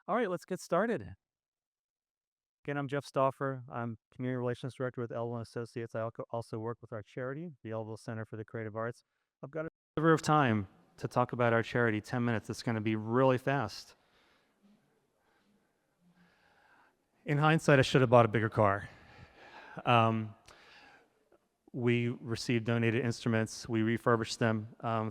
All right, let's get started. Again, I'm Jeff Stauffer. I'm Community Relations Director with Elwell Associates. I also work with our charity, the Elwell Center for the Creative Arts. I've got a sliver of time to talk about our charity, 10 minutes. It's going to be really fast. In hindsight, I should have bought a bigger car. Um, we received donated instruments. We refurbished them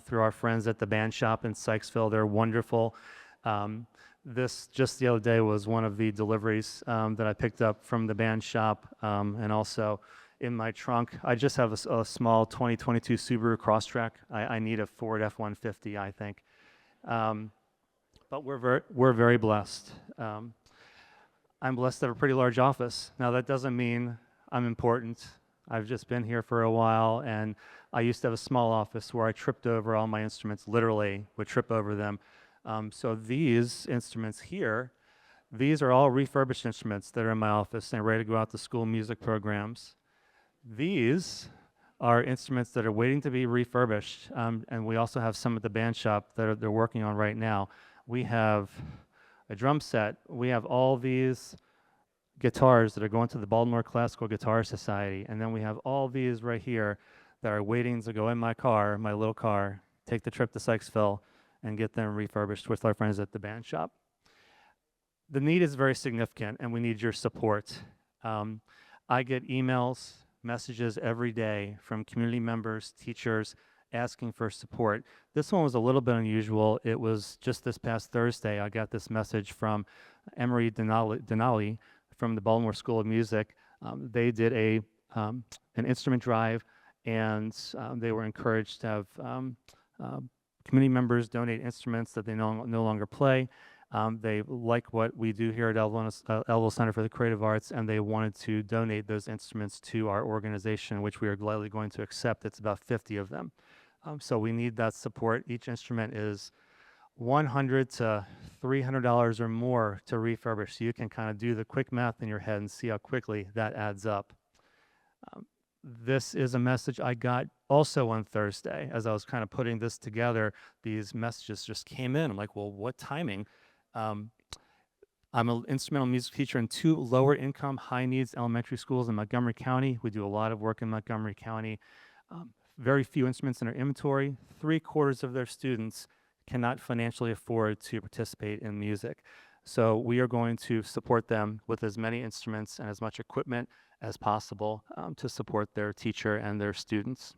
through our friends at the band shop in Sykesville. They're wonderful. Um, this just the other day was one of the deliveries that I picked up from the band shop, and also in my trunk. I just have a small 2022 Subaru Crosstrek. I need a Ford F-150, I think. But we're very blessed. I'm blessed to have a pretty large office. Now that doesn't mean I'm important. I've just been here for a while, and I used to have a small office where I tripped over all my instruments, literally would trip over them. So these instruments here, these are all refurbished instruments that are in my office and ready to go out to school music programs. These are instruments that are waiting to be refurbished, and we also have some at the band shop that they're working on right now. We have a drum set. We have all these guitars that are going to the Baltimore Classical Guitar Society, and then we have all these right here that are waiting to go in my car, my little car, take the trip to Sykesville, and get them refurbished with our friends at the band shop. The need is very significant, and we need your support. I get emails, messages every day from community members, teachers, asking for support. This one was a little bit unusual. It was just this past Thursday, I got this message from Emery Denali from the Baltimore School of Music. They did an instrument drive, and they were encouraged to have community members donate instruments that they no longer play. They like what we do here at Elwell Center for the Creative Arts, and they wanted to donate those instruments to our organization, which we are gladly going to accept. It's about 50 of them. So we need that support. Each instrument is $100 to $300 or more to refurbish. So you can kind of do the quick math in your head and see how quickly that adds up. This is a message I got also on Thursday. As I was kind of putting this together, these messages just came in. I'm like, well, what timing? I'm an instrumental music teacher in 2 lower income, high needs elementary schools in Montgomery County. We do a lot of work in Montgomery County. Very few instruments in our inventory. 3/4 of their students cannot financially afford to participate in music. So we are going to support them with as many instruments and as much equipment as possible to support their teacher and their students.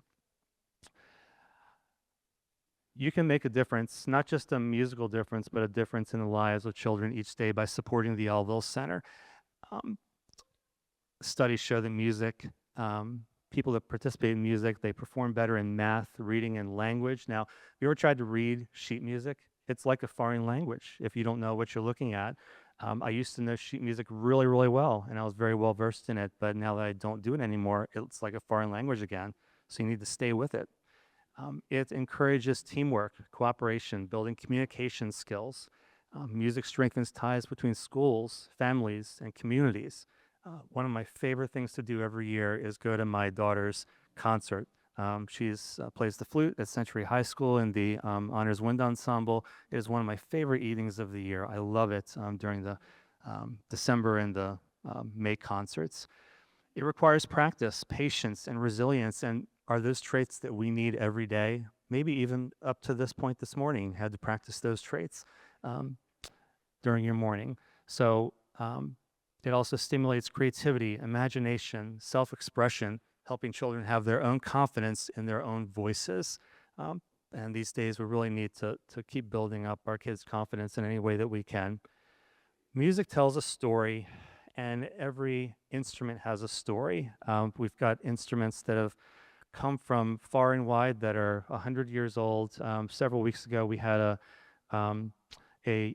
You can make a difference, not just a musical difference, but a difference in the lives of children each day by supporting the Elwell Center. Studies show that music, people that participate in music, they perform better in math, reading, and language. Now, if you ever tried to read sheet music, it's like a foreign language if you don't know what you're looking at. I used to know sheet music really, really well, and I was very well versed in it, but now that I don't do it anymore, it's like a foreign language again, so you need to stay with it. It encourages teamwork, cooperation, building communication skills. Music strengthens ties between schools, families, and communities. One of my favorite things to do every year is go to my daughter's concert. She plays the flute at Century High School in the Honors Wind Ensemble. It is one of my favorite evenings of the year. I love it during the December and the May concerts. It requires practice, patience, and resilience, and are those traits that we need every day? Maybe even up to this point this morning, had to practice those traits during your morning. So it also stimulates creativity, imagination, self-expression, helping children have their own confidence in their own voices. And these days, we really need to keep building up our kids' confidence in any way that we can. Music tells a story, and every instrument has a story. We've got instruments that have come from far and wide that are 100 years old. Several weeks ago, we had a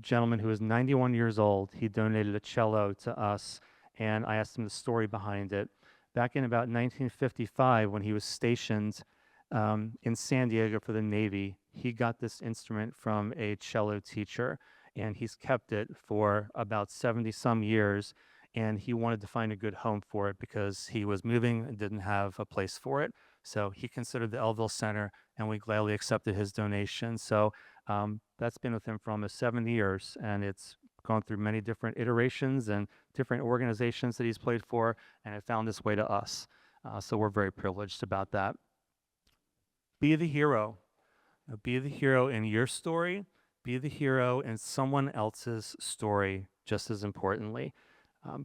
gentleman who was 91 years old. He donated a cello to us, and I asked him the story behind it. Back in about 1955, when he was stationed in San Diego for the Navy, he got this instrument from a cello teacher, and he's kept it for about 70 some years, and he wanted to find a good home for it because he was moving and didn't have a place for it. So he considered the Elwell Center, and we gladly accepted his donation. So that's been with him for almost 7 years, and it's gone through many different iterations and different organizations that he's played for, and it found its way to us. So we're very privileged about that. Be the hero. Be the hero in your story. Be the hero in someone else's story, just as importantly.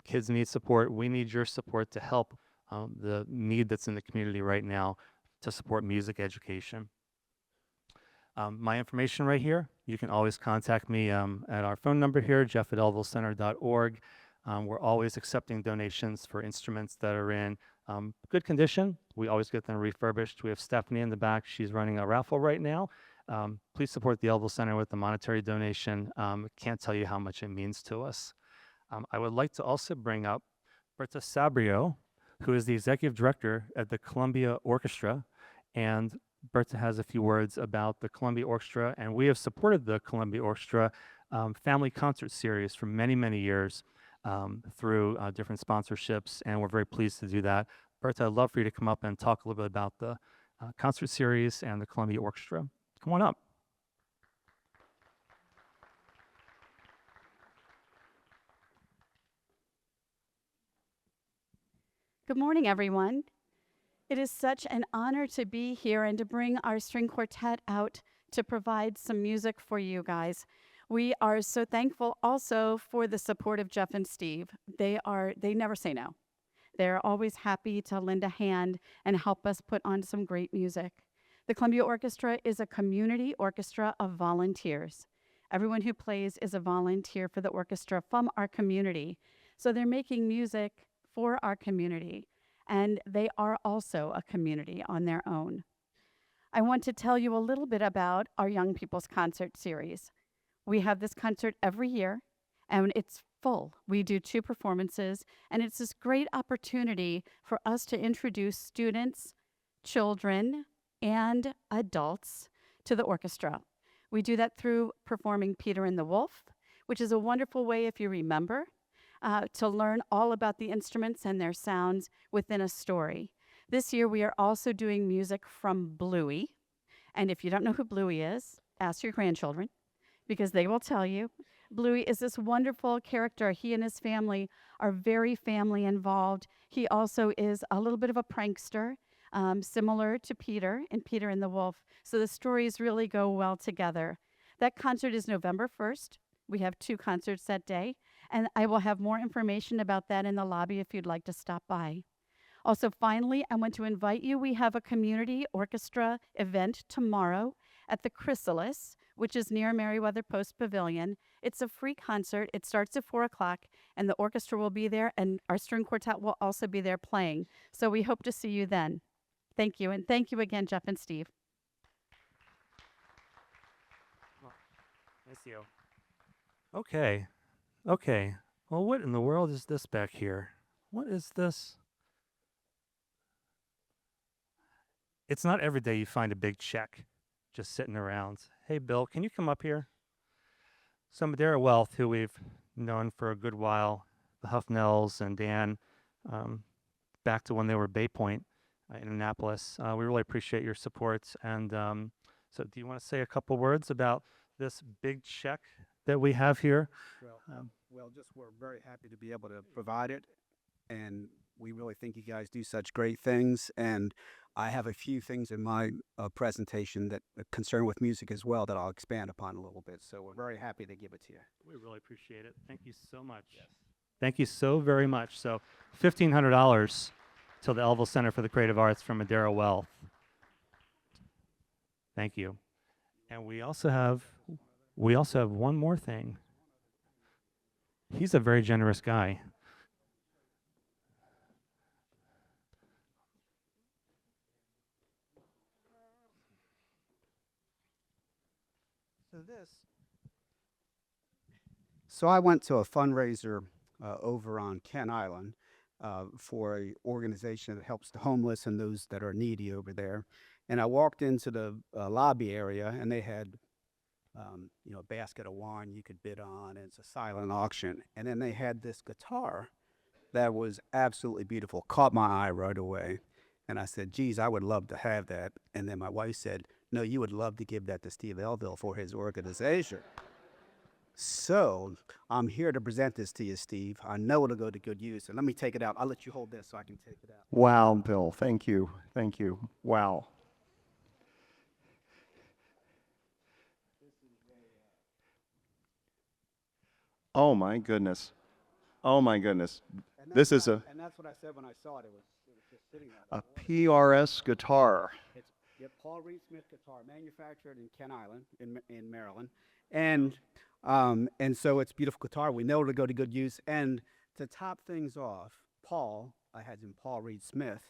Kids need support. We need your support to help the need that's in the community right now to support music education. My information right here, you can always contact me at our phone number here, jeff@elvillcenter.org. We're always accepting donations for instruments that are in good condition. We always get them refurbished. We have Stephanie in the back. She's running a raffle right now. Please support the Elville Center with a monetary donation. Can't tell you how much it means to us. I would like to also bring up Berta Sabrio, who is the executive director at the Columbia Orchestra. And Berta has a few words about the Columbia Orchestra, and we have supported the Columbia Orchestra family concert series for many, many years through different sponsorships, and we're very pleased to do that. Berta, I'd love for you to come up and talk a little bit about the concert series and the Columbia Orchestra. Come on up. Good morning, everyone. It is such an honor to be here and to bring our string quartet out to provide some music for you guys. We are so thankful also for the support of Jeff and Steve. They never say no. They're always happy to lend a hand and help us put on some great music. The Columbia Orchestra is a community orchestra of volunteers. Everyone who plays is a volunteer for the orchestra from our community. So they're making music for our community, and they are also a community on their own. I want to tell you a little bit about our Young People's Concert Series. We have this concert every year, and it's full. We do 2 performances, and it's this great opportunity for us to introduce students, children, and adults to the orchestra. We do that through performing Peter and the Wolf, which is a wonderful way, if you remember, to learn all about the instruments and their sounds within a story. This year, we are also doing music from Bluey. And if you don't know who Bluey is, ask your grandchildren, because they will tell you. Bluey is this wonderful character. He and his family are very family involved. He also is a little bit of a prankster, similar to Peter in Peter and the Wolf. So the stories really go well together. That concert is November 1st. We have 2 concerts that day, and I will have more information about that in the lobby if you'd like to stop by. Also, finally, I want to invite you. We have a community orchestra event tomorrow at the Chrysalis, which is near Meriwether Post Pavilion. It's a free concert. It starts at 4 o'clock, and the orchestra will be there, and our string quartet will also be there playing. So we hope to see you then. Thank you, and thank you again, Jeff and Steve. Nice you. Okay. Well, what in the world is this back here? What is this? It's not every day you find a big check just sitting around. Hey, Bill, can you come up here? So Madeira Wealth, who we've known for a good while, the Huffnells and Dan, back to when they were Bay Point in Annapolis. We really appreciate your support. And so do you want to say a couple words about this big check that we have here? Well, just we're very happy to be able to provide it, and we really think you guys do such great things. And I have a few things in my presentation that are concerned with music as well that I'll expand upon a little bit. So we're very happy to give it to you. We really appreciate it. Thank you so much. Yes. Thank you so very much. So $1,500 to the Elville Center for the Creative Arts from Madeira Wealth. Thank you. And we also have one more thing. He's a very generous guy. So I went to a fundraiser over on Kent Island for an organization that helps the homeless and those that are needy over there. And I walked into the lobby area, and they had a basket of wine you could bid on, and it's a silent auction. And then they had this guitar that was absolutely beautiful, caught my eye right away. And I said, geez, I would love to have that. And then my wife said, no, you would love to give that to Steve Elville for his organization. So I'm here to present this to you, Steve. I know it'll go to good use. And let me take it out. I'll let you hold this so I can take it out. Wow, Bill, thank you. Thank you. Wow. Oh my goodness. Oh my goodness. And This that's is what a, and that's what I said when I saw it. It was just sitting there. a PRS guitar. It's Paul Reed Smith guitar, manufactured in Kent Island in Maryland, and so it's a beautiful guitar. We know it'll go to good use. And to top things off, Paul, I had him Paul Reed Smith,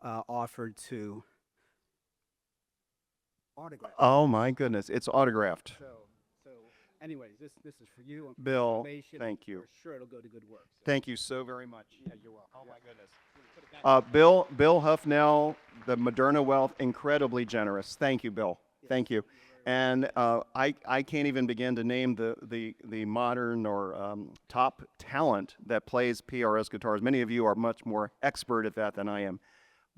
offered to autograph. Oh my goodness. It's autographed. So, anyways, this is for you. And for Bill, information. thank you. For sure, it'll go to good work. So, Thank you so very much. yeah, you're welcome. Oh my goodness. Put it back. Bill Huffnell, the Moderna Wealth, incredibly generous. Thank you, Bill. Thank you. And I can't even begin to name the modern or top talent that plays PRS guitars. Many of you are much more expert at that than I am.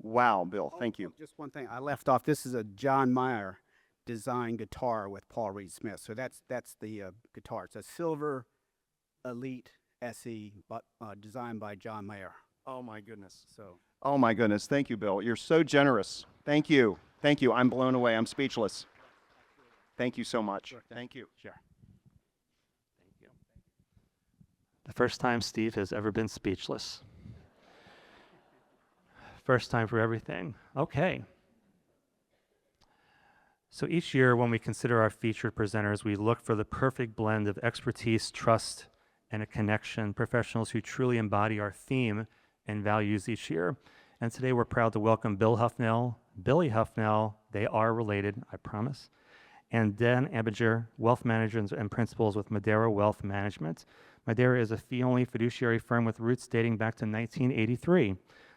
Wow, Bill. Thank you. Just one thing I left off. This is a John Mayer designed guitar with Paul Reed Smith. So that's the guitar. It's a silver Elite SE, but designed by John Mayer. Oh my goodness. So Oh my goodness. Thank you, Bill. You're so generous. Thank you. Thank you. I'm blown away. I'm speechless. Thank you so much. Thank you. sure. The first time Steve has ever been speechless. First time for everything. Okay. So each year when we consider our featured presenters, we look for the perfect blend of expertise, trust, and a connection, professionals who truly embody our theme and values each year. And today we're proud to welcome Bill Huffnell, Billy Huffnell, they are related, I promise, and Dan Abinger, wealth managers and principals with Madeira Wealth Management. Madeira is a fee-only fiduciary firm with roots dating back to 1983.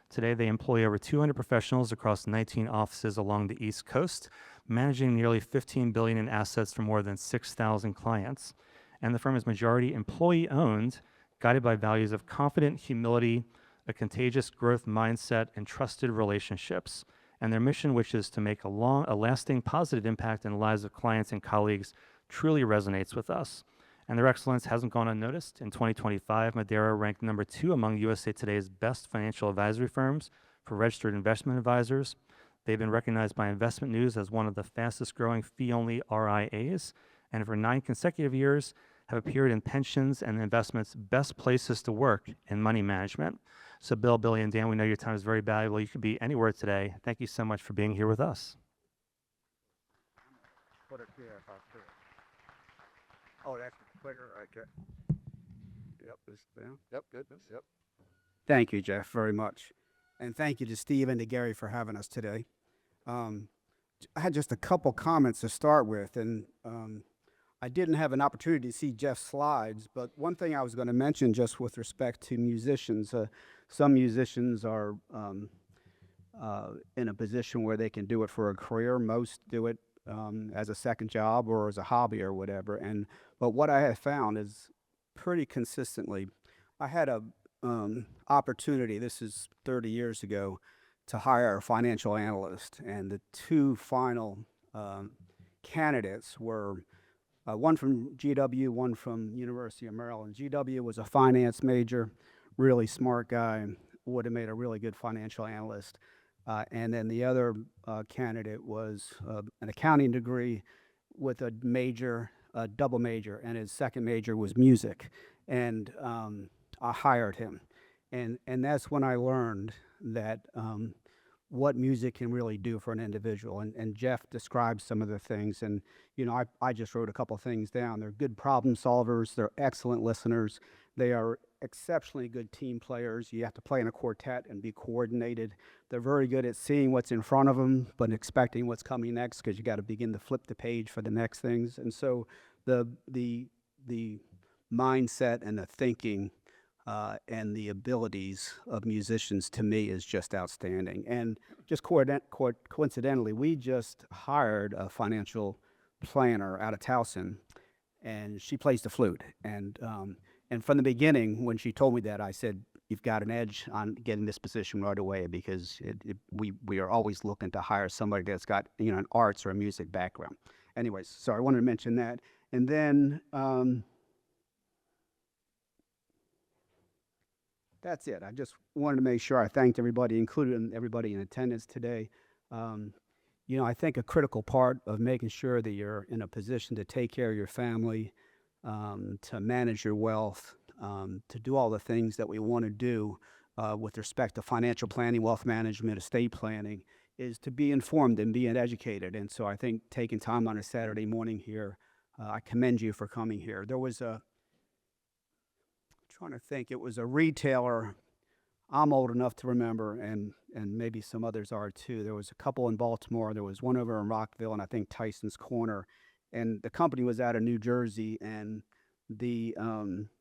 Today, they employ over 200 professionals across 19 offices along the East Coast, managing nearly $15 billion in assets for more than 6,000 clients. And the firm is majority employee-owned, guided by values of confident humility, a contagious growth mindset, and trusted relationships. And their mission, which is to make a lasting positive impact in the lives of clients and colleagues, truly resonates with us. And their excellence hasn't gone unnoticed. In 2025, Madeira ranked number 2 among USA Today's best financial advisory firms for registered investment advisors. They've been recognized by Investment News as one of the fastest growing fee-only RIAs, and for 9 consecutive years have appeared in Pensions and Investments Best Places to Work in Money Management. So Bill, Billy, and Dan, we know your time is very valuable. You could be anywhere today. Thank you so much for being here with us. Put it here if I could. Oh, that's the clicker. Okay. Yep. This down. Yep. Good. Yep. Thank you, Jeff, very much, and thank you to Steve and to Gary for having us today. I had just a couple comments to start with, and I didn't have an opportunity to see Jeff's slides, but one thing I was going to mention just with respect to musicians, some musicians are in a position where they can do it for a career. Most do it as a second job or as a hobby or whatever. But what I have found is pretty consistently, I had a opportunity, this is 30 years ago, to hire a financial analyst, and the 2 final candidates were one from GW, one from University of Maryland. GW was a finance major, really smart guy, would have made a really good financial analyst. And then the other candidate was an accounting degree with a major, double major, and his second major was music. And I hired him. And that's when I learned that what music can really do for an individual. And Jeff described some of the things. And, you know, I just wrote a couple things down. They're good problem solvers. They're excellent listeners. They are exceptionally good team players. You have to play in a quartet and be coordinated. They're very good at seeing what's in front of them, but expecting what's coming next, because you got to begin to flip the page for the next things. And so the mindset and the thinking and the abilities of musicians, to me, is just outstanding. And just coincidentally, we just hired a financial planner out of Towson, and she plays the flute. And from the beginning, when she told me that, I said, you've got an edge on getting this position right away, because we are always looking to hire somebody that's got, you know, an arts or a music background. Anyways, so I wanted to mention that. And then That's it. I just wanted to make sure I thanked everybody, including everybody in attendance today. Um, I think a critical part of making sure that you're in a position to take care of your family, to manage your wealth, to do all the things that we want to do with respect to financial planning, wealth management, estate planning, is to be informed and being educated. And so I think taking time on a Saturday morning here, I commend you for coming here. There was trying to think, it was a retailer. I'm old enough to remember, and maybe some others are too. There was a couple in Baltimore. There was one over in Rockville, and I think Tyson's Corner. And the company was out of New Jersey, and the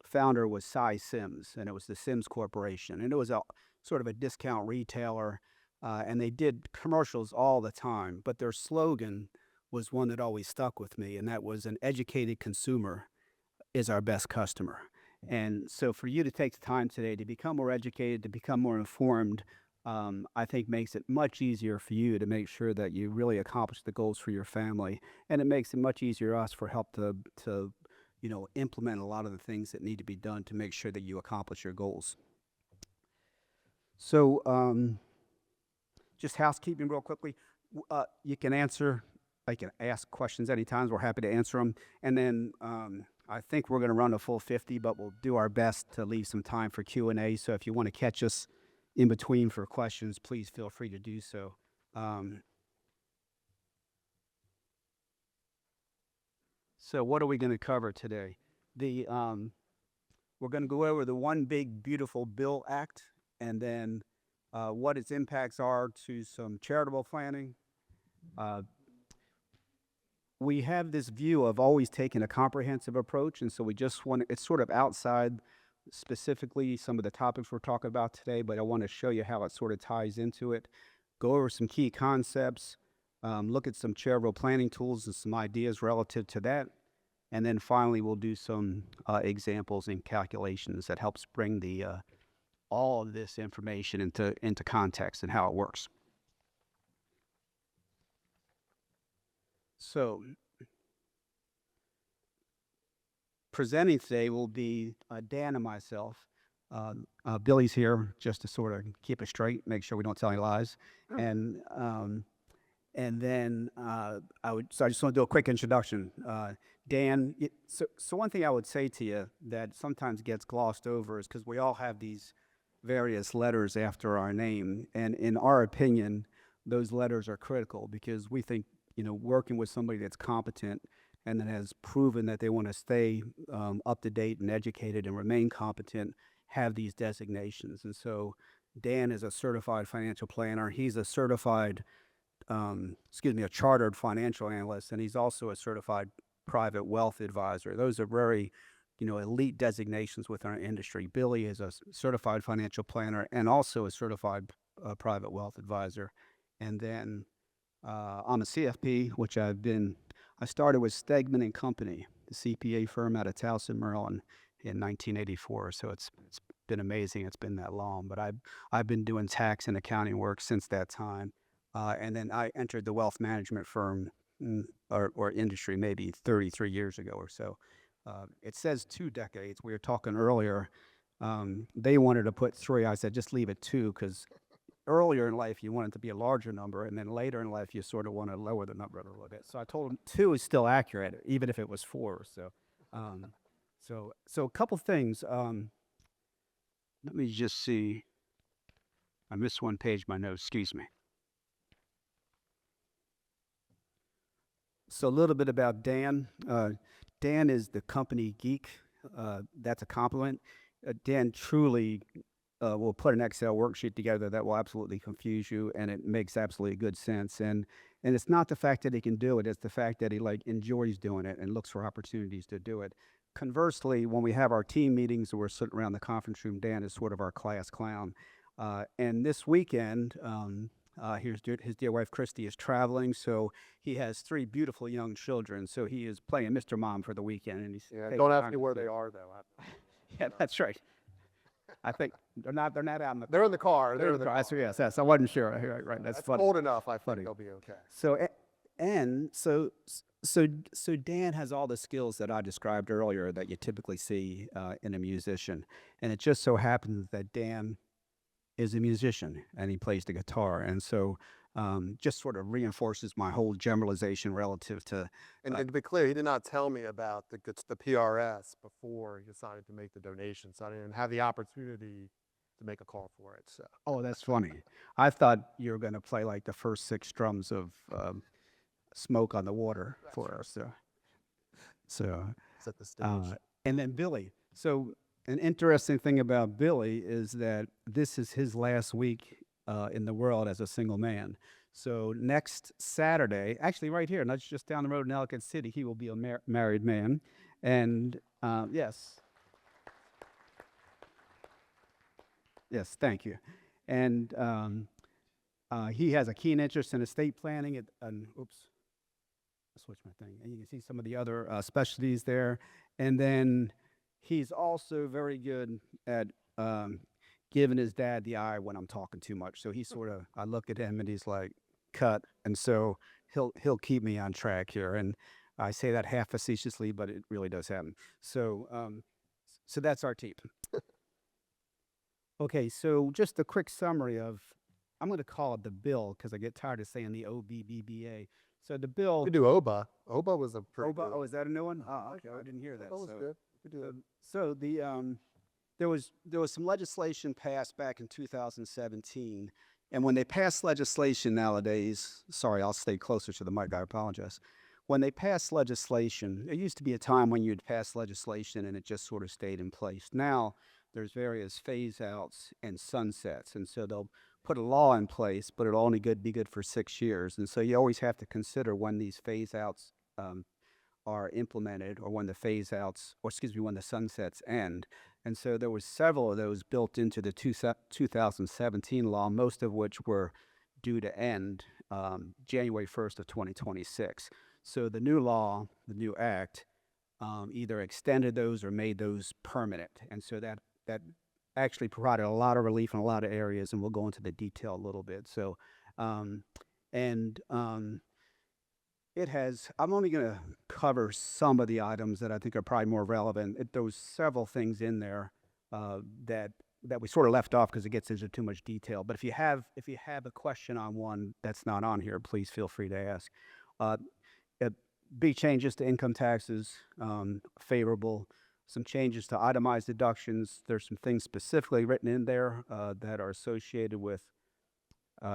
founder was Cy Sims, and it was the Sims Corporation. And it was a sort of a discount retailer, and they did commercials all the time. But their slogan was one that always stuck with me, and that was, "An educated consumer is our best customer." And so for you to take the time today to become more educated, to become more informed, I think makes it much easier for you to make sure that you really accomplish the goals for your family. And it makes it much easier us for help to implement a lot of the things that need to be done to make sure that you accomplish your goals. So just housekeeping real quickly. You can ask questions anytime. We're happy to answer them. And then I think we're going to run a full 50, but we'll do our best to leave some time for Q&A. So if you want to catch us in between for questions, please feel free to do so. So what are we going to cover today? We're going to go over the One Big Beautiful Bill Act, and then what its impacts are to some charitable planning. We have this view of always taking a comprehensive approach, and so we just want it's sort of outside specifically some of the topics we're talking about today, but I want to show you how it sort of ties into it, go over some key concepts, look at some charitable planning tools and some ideas relative to that, and then finally we'll do some examples and calculations that helps bring all of this information into context and how it works. So, presenting today will be Dan and myself. Billy's here just to sort of keep it straight, make sure we don't tell any lies. And then I just want to do a quick introduction. Dan, so one thing I would say to you that sometimes gets glossed over is because we all have these various letters after our name. And in our opinion, those letters are critical because we think working with somebody that's competent and that has proven that they want to stay up to date and educated and remain competent, have these designations. And so Dan is a certified financial planner. He's a certified, a chartered financial analyst, and he's also a certified private wealth advisor. Those are very, elite designations within our industry. Billy is a certified financial planner and also a certified private wealth advisor. And then I'm a CFP, which I started with Stegman and Company, the CPA firm out of Towson, Maryland, in 1984. So it's been amazing. It's been that long, but I've been doing tax and accounting work since that time. And then I entered the wealth management firm or industry maybe 33 years ago or so. It says 2 decades. We were talking earlier. They wanted to put 3. I said, just leave it 2 because earlier in life, you want it to be a larger number, and then later in life, you sort of want to lower the number a little bit. So I told him 2 is still accurate, even if it was 4. So a couple things. Let me just see. I missed one page of my notes. Excuse me. So a little bit about Dan. Dan is the company geek. That's a compliment. Dan truly will put an Excel worksheet together that will absolutely confuse you, and it makes absolutely good sense. And it's not the fact that he can do it; it's the fact that he enjoys doing it and looks for opportunities to do it. Conversely, when we have our team meetings and we're sitting around the conference room, Dan is sort of our class clown. And this weekend, his dear wife Christy is traveling, so he has 3 beautiful young children. So he is playing Mr. Mom for the weekend, and he's Don't ask me where they are though. Yeah, that's right. I think they're not out in the. They're in the car. They're in the car. Yes. I wasn't sure. Right. That's funny. Old enough. I Funny. think they'll be okay. So and so Dan has all the skills that I described earlier that you typically see in a musician, and it just so happens that Dan is a musician and he plays the guitar, and so just sort of reinforces my whole generalization relative to. And to be clear, he did not tell me about the PRS before he decided to make the donation, so I didn't have the opportunity to make a call for it. So Oh, that's funny. I thought you were going to play like the first 6 drums of "Smoke on the Water" for us. So set the stage. and then Billy. So an interesting thing about Billy is that this is his last week in the world as a single man. So next Saturday, actually right here, not just down the road in Ellicott City, he will be a married man. And yes, thank you. And he has a keen interest in estate planning. Oops, I switched my thing. And you can see some of the other specialties there. And then he's also very good at giving his dad the eye when I'm talking too much. So he sort of, I look at him and he's like, cut. And so he'll keep me on track here. And I say that half facetiously, but it really does happen. So so that's our team. Okay, so just a quick summary of, I'm going to call it the bill because I get tired of saying the OBBBA. So the bill. We do OBA. OBA was a pretty OBA, good. oh, is that a new one? Oh, okay, I didn't hear that. That was So- good. We do it. So there was some legislation passed back in 2017, and when they pass legislation nowadays, sorry, I'll stay closer to the mic. I apologize. When they pass legislation, there used to be a time when you'd pass legislation and it just sort of stayed in place. Now there's various phase outs and sunsets, and so they'll put a law in place, but it'll only be good for 6 years, and so you always have to consider when these phase outs are implemented, or when the phase outs, or excuse me, when the sunsets end. And so there was several of those built into the 2017 law, most of which were due to end January 1st of 2026. So the new law, the new act, either extended those or made those permanent. And so that actually provided a lot of relief in a lot of areas, and we'll go into the detail a little bit. So, it has, I'm only going to cover some of the items that I think are probably more relevant. There was several things in there that we sort of left off because it gets into too much detail. But if you have a question on one that's not on here, please feel free to ask. Big changes to income taxes, favorable. Some changes to itemized deductions. There's some things specifically written in there that are associated with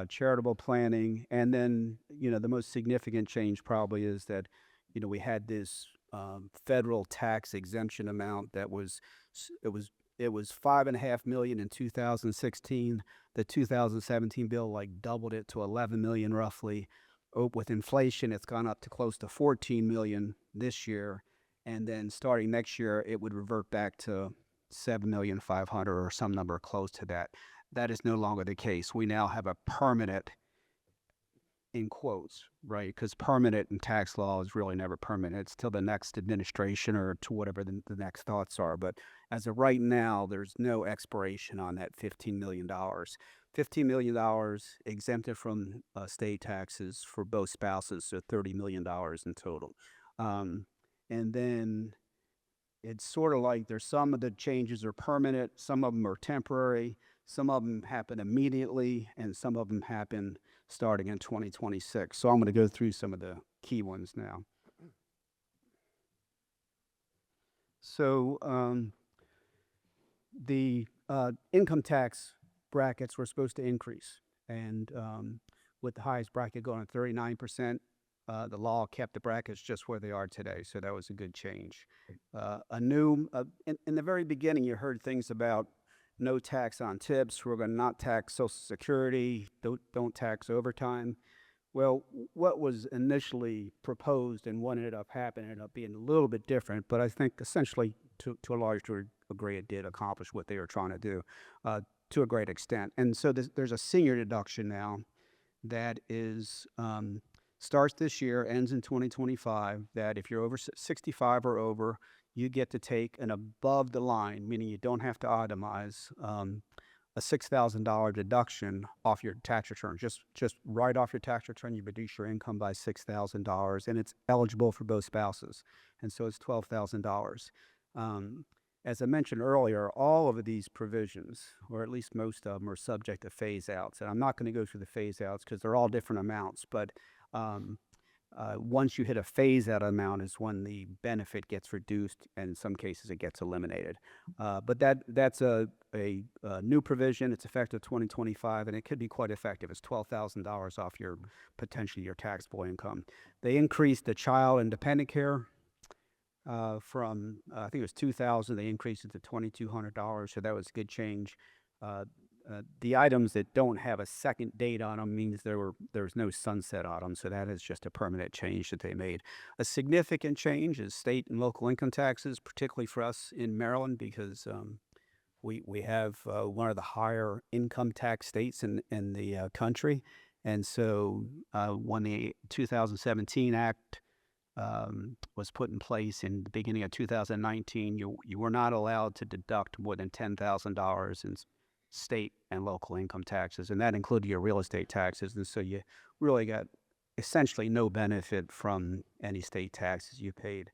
charitable planning. And then, the most significant change probably is that, we had this federal tax exemption amount that was 5.5 million in 2016. The 2017 bill doubled it to 11 million roughly. With inflation, it's gone up to close to 14 million this year. And then starting next year, it would revert back to 7,500,000 or some number close to that. That is no longer the case. We now have a permanent, in quotes, right? Because permanent in tax law is really never permanent. It's till the next administration or to whatever the next thoughts are. But as of right now, there's no expiration on that $15 million. $15 million exempted from state taxes for both spouses, so $30 million in total. And then it's sort of like there's some of the changes are permanent, some of them are temporary, some of them happen immediately, and some of them happen starting in 2026. So I'm going to go through some of the key ones now. So the income tax brackets were supposed to increase, and with the highest bracket going at 39%, the law kept the brackets just where they are today, so that was a good change. In the very beginning, you heard things about no tax on tips. We're going to not tax Social Security. Don't tax overtime. Well, what was initially proposed and what ended up happening ended up being a little bit different, but I think essentially to a large degree it did accomplish what they were trying to do to a great extent. And so there's a senior deduction now that is starts this year, ends in 2025, that if you're over 65 or over, you get to take an above the line, meaning you don't have to itemize, a $6,000 deduction off your tax return. Just right off your tax return, you reduce your income by $6,000, and it's eligible for both spouses, and so it's $12,000. As I mentioned earlier, all of these provisions, or at least most of them, are subject to phase outs, and I'm not going to go through the phase outs because they're all different amounts, but once you hit a phase out amount is when the benefit gets reduced, and in some cases it gets eliminated. But that's a new provision. It's effective 2025, and it could be quite effective. It's $12,000 off your potentially your taxable income. They increased the child and dependent care from I think it was $2,000. They increased it to $2,200, so that was a good change. The items that don't have a second date on them means there's no sunset on them, so that is just a permanent change that they made. A significant change is state and local income taxes, particularly for us in Maryland, because we have one of the higher income tax states in the country, and so when the 2017 Act was put in place in the beginning of 2019, you were not allowed to deduct more than $10,000 in state and local income taxes, and that included your real estate taxes. And so you really got essentially no benefit from any state taxes you paid.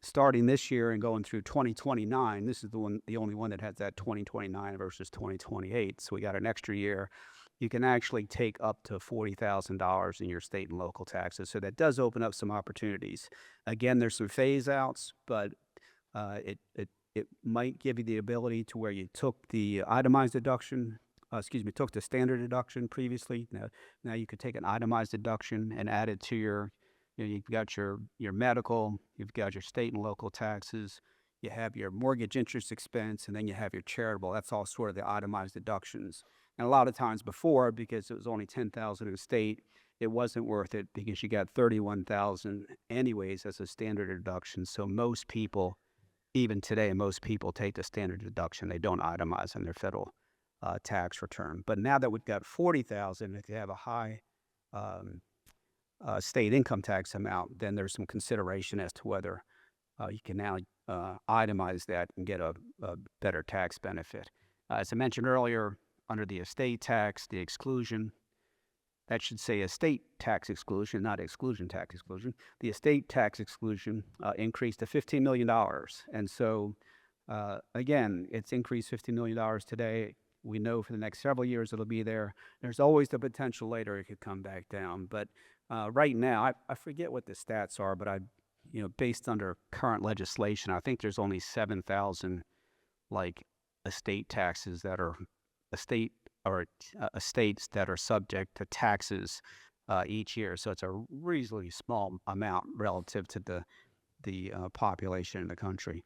Starting this year and going through 2029, this is the only one that has that 2029 versus 2028. So we got an extra year. You can actually take up to $40,000 in your state and local taxes. So that does open up some opportunities. Again, there's some phase outs, but it might give you the ability to where you took the itemized deduction, took the standard deduction previously. Now you could take an itemized deduction and add it to your, you've got your medical, you've got your state and local taxes, you have your mortgage interest expense, and then you have your charitable. That's all sort of the itemized deductions. And a lot of times before, because it was only $10,000 in the state, it wasn't worth it because you got $31,000 anyways as a standard deduction. So most people, even today, most people take the standard deduction. They don't itemize on their federal tax return. But now that we've got $40,000, if you have a high state income tax amount, then there's some consideration as to whether you can now itemize that and get a better tax benefit. As I mentioned earlier, under the estate tax, the exclusion, that should say estate tax exclusion, not exclusion tax exclusion. The estate tax exclusion increased to $15 million. And so, again, it's increased $15 million today. We know for the next several years it'll be there. There's always the potential later it could come back down. But right now, I forget what the stats are, but based under current legislation, I think there's only 7,000 estate taxes that are estates that are subject to taxes each year. So it's a reasonably small amount relative to the population in the country.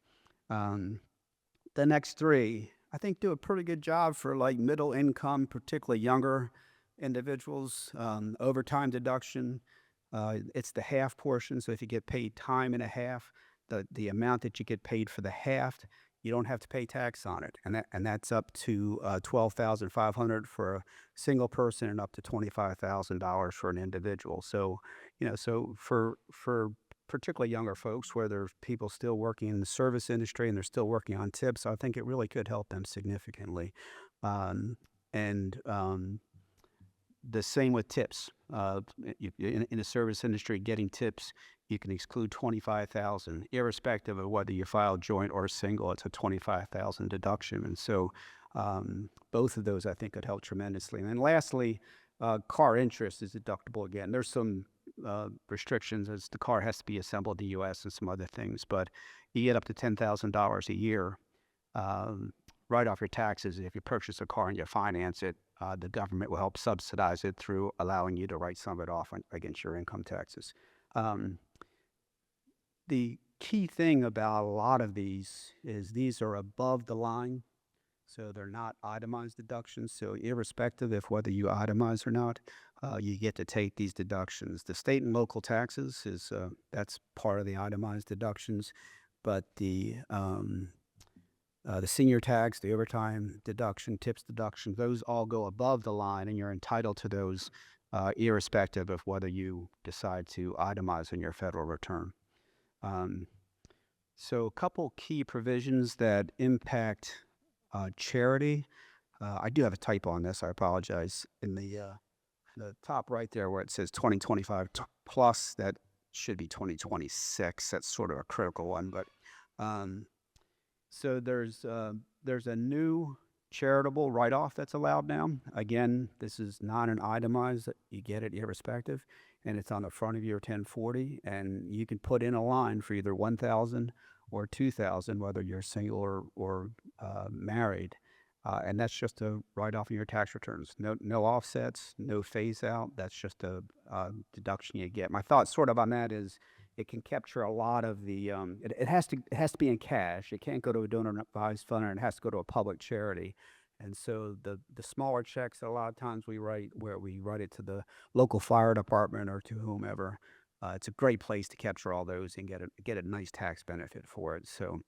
The next three, I think, do a pretty good job for middle income, particularly younger individuals. Overtime deduction, it's the half portion. So if you get paid time and a half, the amount that you get paid for the half, you don't have to pay tax on it, and that's up to $12,500 for a single person and up to $25,000 for an individual. So, so for particularly younger folks, where there's people still working in the service industry and they're still working on tips, I think it really could help them significantly. The same with tips. In the service industry, getting tips, you can exclude $25,000, irrespective of whether you file joint or single. It's a $25,000 deduction, and so both of those I think could help tremendously. And then lastly, car interest is deductible again. There's some restrictions as the car has to be assembled in the U.S. and some other things, but you get up to $10,000 a year right off your taxes. If you purchase a car and you finance it, the government will help subsidize it through allowing you to write some of it off against your income taxes. The key thing about a lot of these is these are above the line, so they're not itemized deductions. So irrespective of whether you itemize or not, you get to take these deductions. The state and local taxes that's part of the itemized deductions, but the senior tax, the overtime deduction, tips deduction, those all go above the line, and you're entitled to those irrespective of whether you decide to itemize in your federal return. So a couple key provisions that impact charity. I do have a typo on this. I apologize. In the top right there where it says 2025 plus, that should be 2026. That's sort of a critical one. But um, so there's a new charitable write-off that's allowed now. Again, this is not an itemized. You get it irrespective, and it's on the front of your 1040, and you can put in a line for either 1,000 or 2,000, whether you're single or married. And that's just a write-off in your tax returns. No offsets, no phase out. That's just a deduction you get. My thought sort of on that is it can capture a lot of the. It has to be in cash. It can't go to a donor advised fund, and it has to go to a public charity. And so the smaller checks, a lot of times we write it to the local fire department or to whomever. It's a great place to capture all those and get a nice tax benefit for it. So.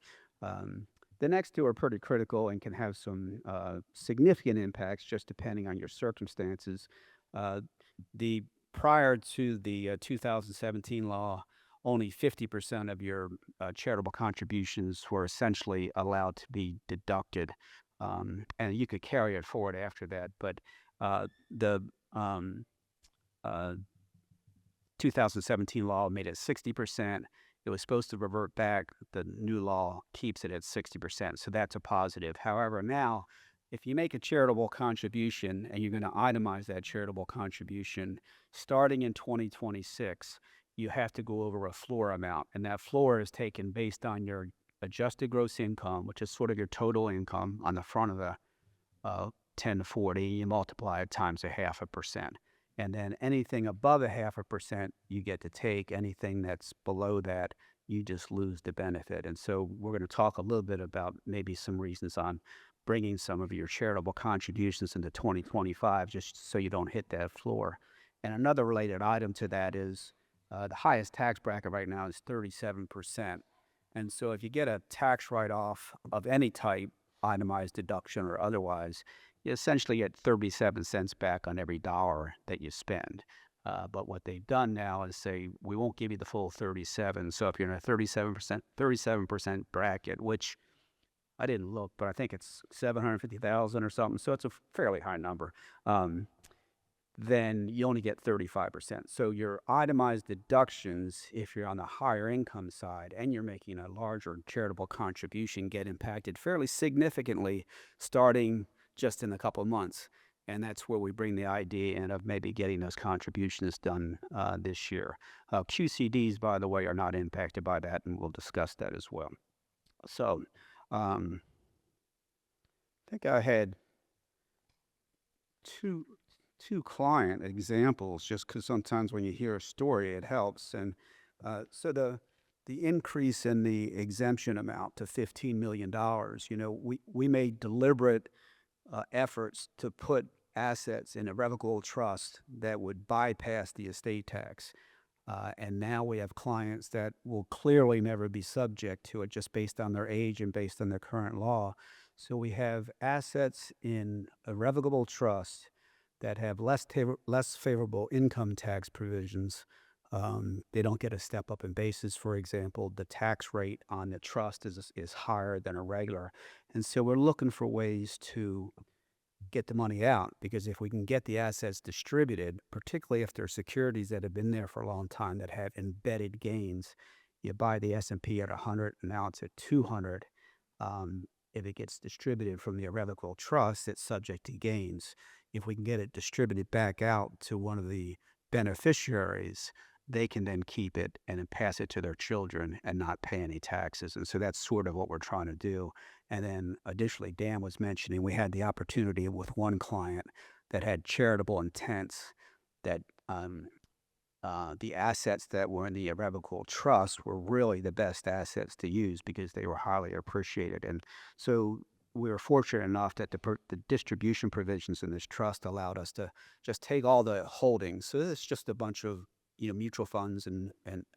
The next two are pretty critical and can have some significant impacts just depending on your circumstances. The prior to the 2017 law, only 50% of your charitable contributions were essentially allowed to be deducted, and you could carry it forward after that. But the 2017 law made it 60%. It was supposed to revert back. The new law keeps it at 60%, so that's a positive. However, now, if you make a charitable contribution and you're going to itemize that charitable contribution, starting in 2026, you have to go over a floor amount, and that floor is taken based on your adjusted gross income, which is sort of your total income on the front of the 1040. You multiply it times 0.5%. And then anything above 0.5%, you get to take. Anything that's below that, you just lose the benefit. And so we're going to talk a little bit about maybe some reasons on bringing some of your charitable contributions into 2025, just so you don't hit that floor. And another related item to that is the highest tax bracket right now is 37%. And so if you get a tax write-off of any type, itemized deduction or otherwise, you essentially get 37 cents back on every dollar that you spend. But what they've done now is say, we won't give you the full 37. So if you're in a 37% bracket, which I didn't look, but I think it's 750,000 or something. So it's a fairly high number. Then you only get 35%. So your itemized deductions, if you're on the higher income side and you're making a larger charitable contribution, get impacted fairly significantly starting just in a couple of months. And that's where we bring the idea in of maybe getting those contributions done this year. QCDs, by the way, are not impacted by that, and we'll discuss that as well. So I think I had two client examples, just because sometimes when you hear a story, it helps. And so the increase in the exemption amount to $15 million, we made deliberate efforts to put assets in irrevocable trust that would bypass the estate tax. And now we have clients that will clearly never be subject to it just based on their age and based on their current law. So we have assets in irrevocable trust that have less favorable income tax provisions. They don't get a step up in basis, for example. The tax rate on the trust is higher than a regular. And so we're looking for ways to get the money out, because if we can get the assets distributed, particularly if they're securities that have been there for a long time that have embedded gains, you buy the S&P at 100 and now it's at 200. If it gets distributed from the irrevocable trust, it's subject to gains. If we can get it distributed back out to one of the beneficiaries, they can then keep it and then pass it to their children and not pay any taxes. And so that's sort of what we're trying to do. And then additionally, Dan was mentioning, we had the opportunity with one client that had charitable intents that the assets that were in the irrevocable trust were really the best assets to use because they were highly appreciated. And so we were fortunate enough that the distribution provisions in this trust allowed us to just take all the holdings. So it's just a bunch of mutual funds and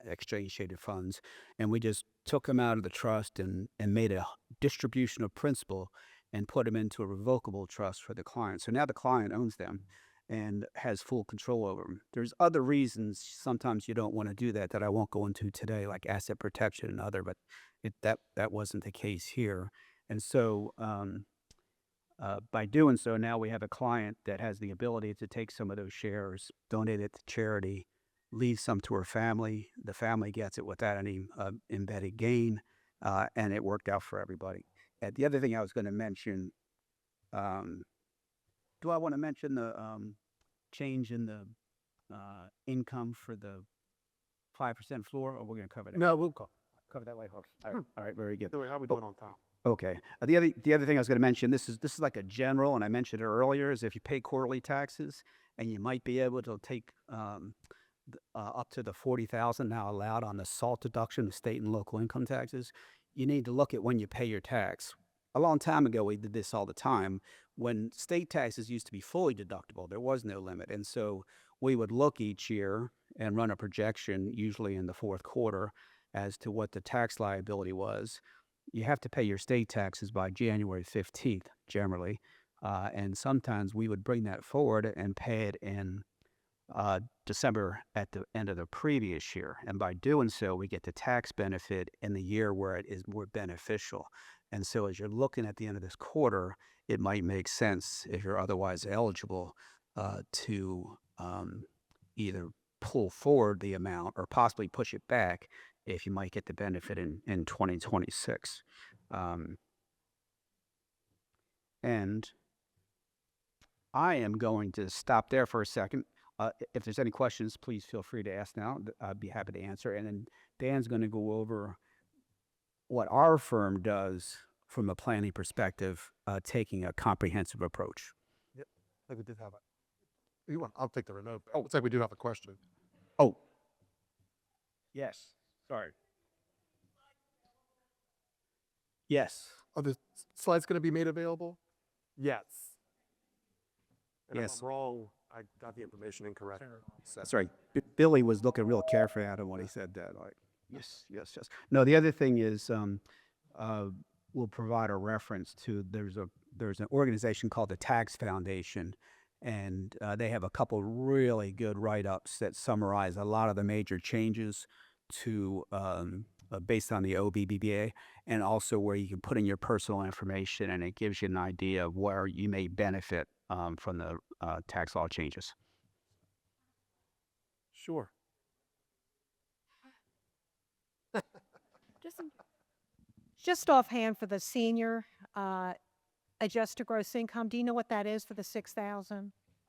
exchange traded funds, and we just took them out of the trust and made a distribution of principal and put them into a revocable trust for the client. So now the client owns them and has full control over them. There's other reasons sometimes you don't want to do that I won't go into today, like asset protection and other, but that wasn't the case here. And so By doing so, now we have a client that has the ability to take some of those shares, donate it to charity, leave some to her family. The family gets it without any embedded gain, and it worked out for everybody. And the other thing I was going to mention, um, do I want to mention the change in the income for the 5% floor, or we're going to cover that? No, we'll call. Cover that later. All right, very good. How we doing on time? Okay. The other thing I was going to mention, this is like a general, and I mentioned it earlier, is if you pay quarterly taxes, and you might be able to take up to the 40,000 now allowed on the SALT deduction, the state and local income taxes. You need to look at when you pay your tax. A long time ago, we did this all the time. When state taxes used to be fully deductible, there was no limit, and so we would look each year and run a projection, usually in the fourth quarter, as to what the tax liability was. You have to pay your state taxes by January 15th, generally. And sometimes we would bring that forward and pay it in December at the end of the previous year. And by doing so, we get the tax benefit in the year where it is more beneficial. And so as you're looking at the end of this quarter, it might make sense, if you're otherwise eligible, to either pull forward the amount or possibly push it back if you might get the benefit in 2026. And I am going to stop there for a second. If there's any questions, please feel free to ask now. I'd be happy to answer. And then Dan's going to go over what our firm does from a planning perspective, taking a comprehensive approach. Yep. I think we did have a. You want? I'll take the remote. Oh, looks like we do have a question. Oh, yes. Sorry. Yes. Are the slides going to be made available? Yes. And Yes. if I'm wrong, I got the information incorrect. That's right. Billy was looking real carefully at him when he said that. Like, yes, yes, yes. No, the other thing is, we'll provide a reference to there's an organization called the Tax Foundation, and they have a couple really good write-ups that summarize a lot of the major changes to based on the OBBBA, and also where you can put in your personal information, and it gives you an idea of where you may benefit from the tax law changes. Sure. Just offhand for the senior adjusted gross income, do you know what that is for the 6,000? I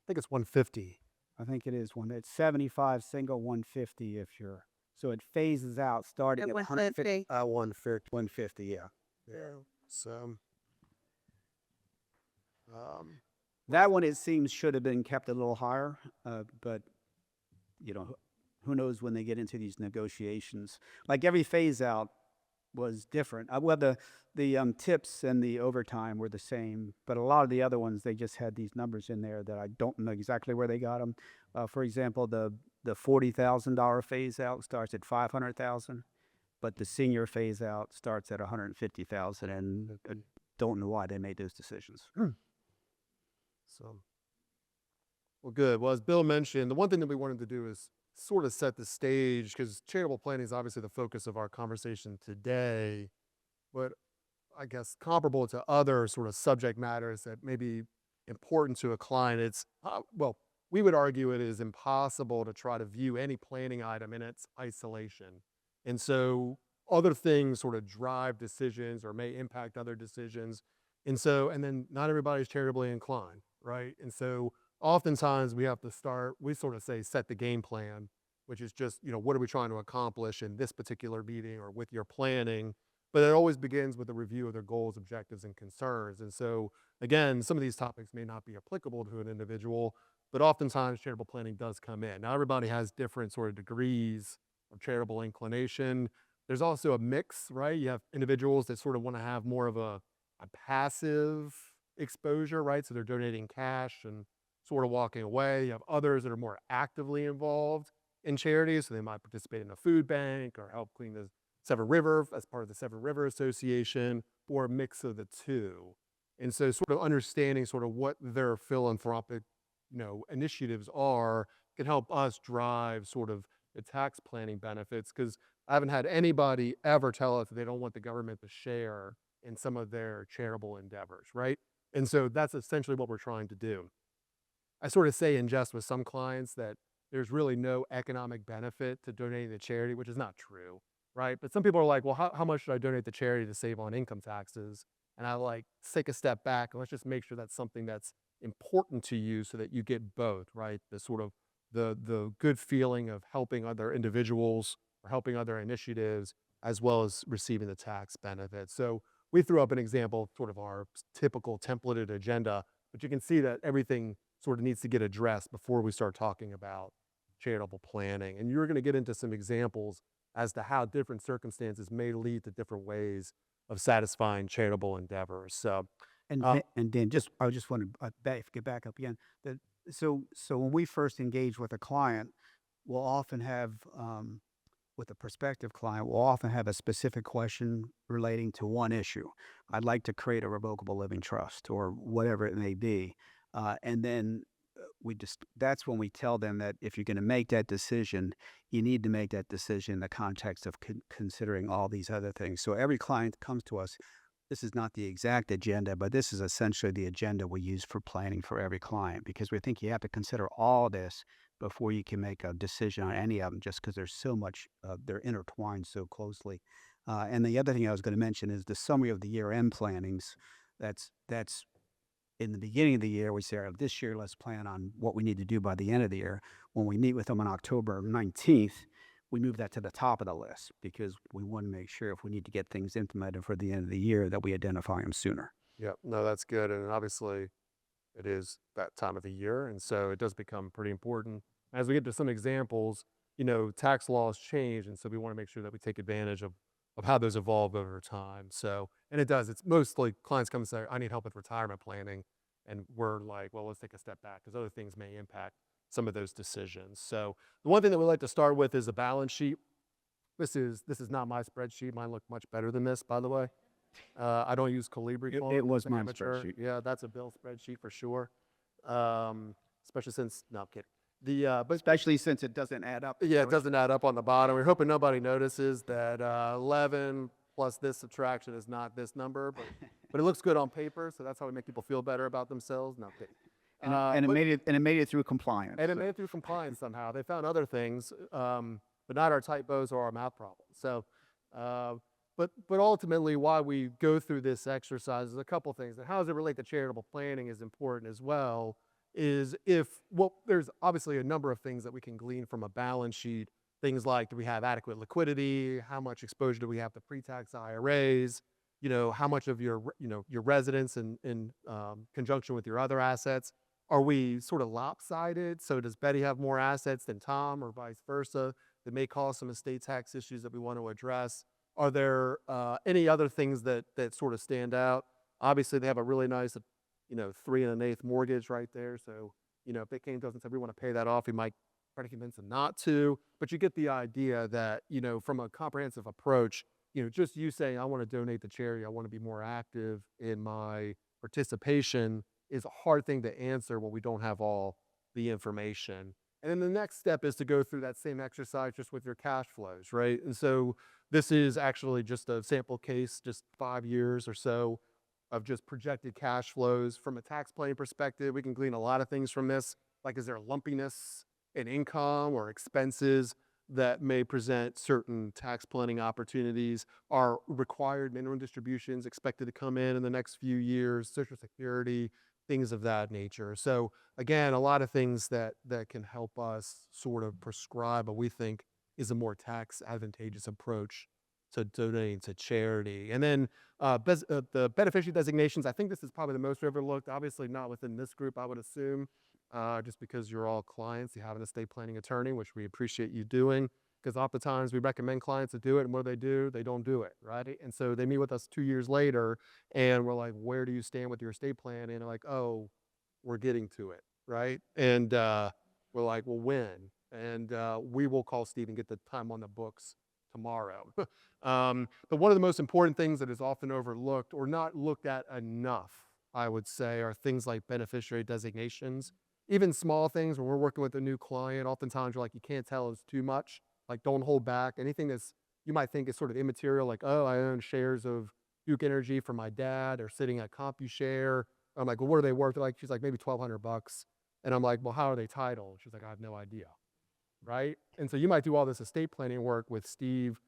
think it's 150. I think it is one. It's 75 single, 150 if you're. So it phases out starting at 150. 150. 150, yeah. Yeah. So. That one, it seems, should have been kept a little higher, but who knows when they get into these negotiations. Like every phase out was different. Well, the tips and the overtime were the same, but a lot of the other ones, they just had these numbers in there that I don't know exactly where they got them. For example, the $40,000 phase out starts at $500,000, but the senior phase out starts at $150,000, and I don't know why they made those decisions. So, well, good. Well, as Bill mentioned, the one thing that we wanted to do is sort of set the stage, because charitable planning is obviously the focus of our conversation today, but I guess comparable to other sort of subject matters that may be important to a client, it's, well, we would argue it is impossible to try to view any planning item in its isolation. And so other things sort of drive decisions or may impact other decisions. And then not everybody's charitably inclined, right? And so oftentimes we have to we sort of say, set the game plan, which is just, what are we trying to accomplish in this particular meeting or with your planning? But it always begins with a review of their goals, objectives, and concerns. And so, again, some of these topics may not be applicable to an individual, but oftentimes charitable planning does come in. Now, everybody has different sort of degrees of charitable inclination. There's also a mix, right? You have individuals that sort of want to have more of a passive exposure, right? So they're donating cash and sort of walking away. You have others that are more actively involved in charities. So they might participate in a food bank or help clean the Severn River as part of the Severn River Association, or a mix of the two. And so sort of understanding sort of what their philanthropic, initiatives are can help us drive sort of the tax planning benefits, because I haven't had anybody ever tell us that they don't want the government to share in some of their charitable endeavors, right? And so that's essentially what we're trying to do. I sort of say in jest with some clients that there's really no economic benefit to donating to charity, which is not true, right? But some people are like, well, how much should I donate to charity to save on income taxes? And I like take a step back and let's just make sure that's something that's important to you so that you get both, right? The sort of the good feeling of helping other individuals or helping other initiatives, as well as receiving the tax benefit. So we threw up an example of sort of our typical templated agenda, but you can see that everything sort of needs to get addressed before we start talking about charitable planning. And you're going to get into some examples as to how different circumstances may lead to different ways of satisfying charitable endeavors. So, And Uh, and then I just want to get back up again. That so when we first engage with a client, we'll often have with a prospective client, we'll often have a specific question relating to one issue. I'd like to create a revocable living trust or whatever it may be, and then we just that's when we tell them that if you're going to make that decision, you need to make that decision in the context of considering all these other things. So every client that comes to us, this is not the exact agenda, but this is essentially the agenda we use for planning for every client because we think you have to consider all this before you can make a decision on any of them, just because there's so much, they're intertwined so closely. And the other thing I was going to mention is the summary of the year-end plannings. That's in the beginning of the year, we say, "All right, this year, let's plan on what we need to do by the end of the year." When we meet with them on October 19th, we move that to the top of the list because we want to make sure if we need to get things implemented for the end of the year that we identify them sooner. yeah, no, that's good. And obviously, it is that time of the year. And so it does become pretty important. As we get to some examples, tax laws change. And so we want to make sure that we take advantage of how those evolve over time. So, and it does. It's mostly clients come and say, I need help with retirement planning. And we're like, well, let's take a step back because other things may impact some of those decisions. So the one thing that we like to start with is a balance sheet. This is not my spreadsheet. Mine look much better than this, by the way. I don't use Calibri. It was as an my amateur. spreadsheet. Yeah, that's a Bill spreadsheet for sure. Especially since, no, I'm kidding. But Especially since it doesn't add up. yeah, it doesn't add up on the bottom. We're hoping nobody notices that 11 plus this subtraction is not this number, but it looks good on paper, so that's how we make people feel better about themselves. No, I'm kidding. And it But- made it through compliance. and it made it through compliance somehow. They found other things, but not our typos or our math problems. So, but ultimately, why we go through this exercise is a couple things. And how does it relate to charitable planning is important as well. There's obviously a number of things that we can glean from a balance sheet. Things like, do we have adequate liquidity? How much exposure do we have to pre-tax IRAs? How much of your residence in conjunction with your other assets, are we sort of lopsided? So does Betty have more assets than Tom or vice versa that may cause some estate tax issues that we want to address? Are there any other things that sort of stand out? Obviously, they have a really nice, 3 1/8 mortgage right there. So, if they came to us and said, we want to pay that off, we might try to convince them not to. But you get the idea that, from a comprehensive approach, just you saying, I want to donate to charity, I want to be more active in my participation is a hard thing to answer when we don't have all the information. And then the next step is to go through that same exercise just with your cash flows, right? And so this is actually just a sample case, just 5 years or so of just projected cash flows. From a tax planning perspective, we can glean a lot of things from this. Like, is there lumpiness in income or expenses that may present certain tax planning opportunities? Are required minimum distributions expected to come in the next few years, Social Security, things of that nature? So again, a lot of things that can help us sort of prescribe what we think is a more tax advantageous approach to donating to charity. And then the beneficiary designations, I think this is probably the most overlooked, obviously not within this group, I would assume, just because you're all clients, you have an estate planning attorney, which we appreciate you doing, because oftentimes we recommend clients to do it, and what do? They don't do it, right? And so they meet with us 2 years later, and we're like, where do you stand with your estate plan? And they're like, oh, we're getting to it, right? And we're like, well, when? And we will call Steve and get the time on the books tomorrow. But one of the most important things that is often overlooked or not looked at enough, I would say, are things like beneficiary designations. Even small things, when we're working with a new client, oftentimes you're like, you can't tell us too much. Like, don't hold back. Anything that's you might think is sort of immaterial, like, oh, I own shares of Duke Energy for my dad, or sitting at CompuShare, I'm like, well, what are they worth? They're like, she's like, maybe $1,200. And I'm like, well, how are they titled? She's like, I have no idea. Right? And so you might do all this estate planning work with Steve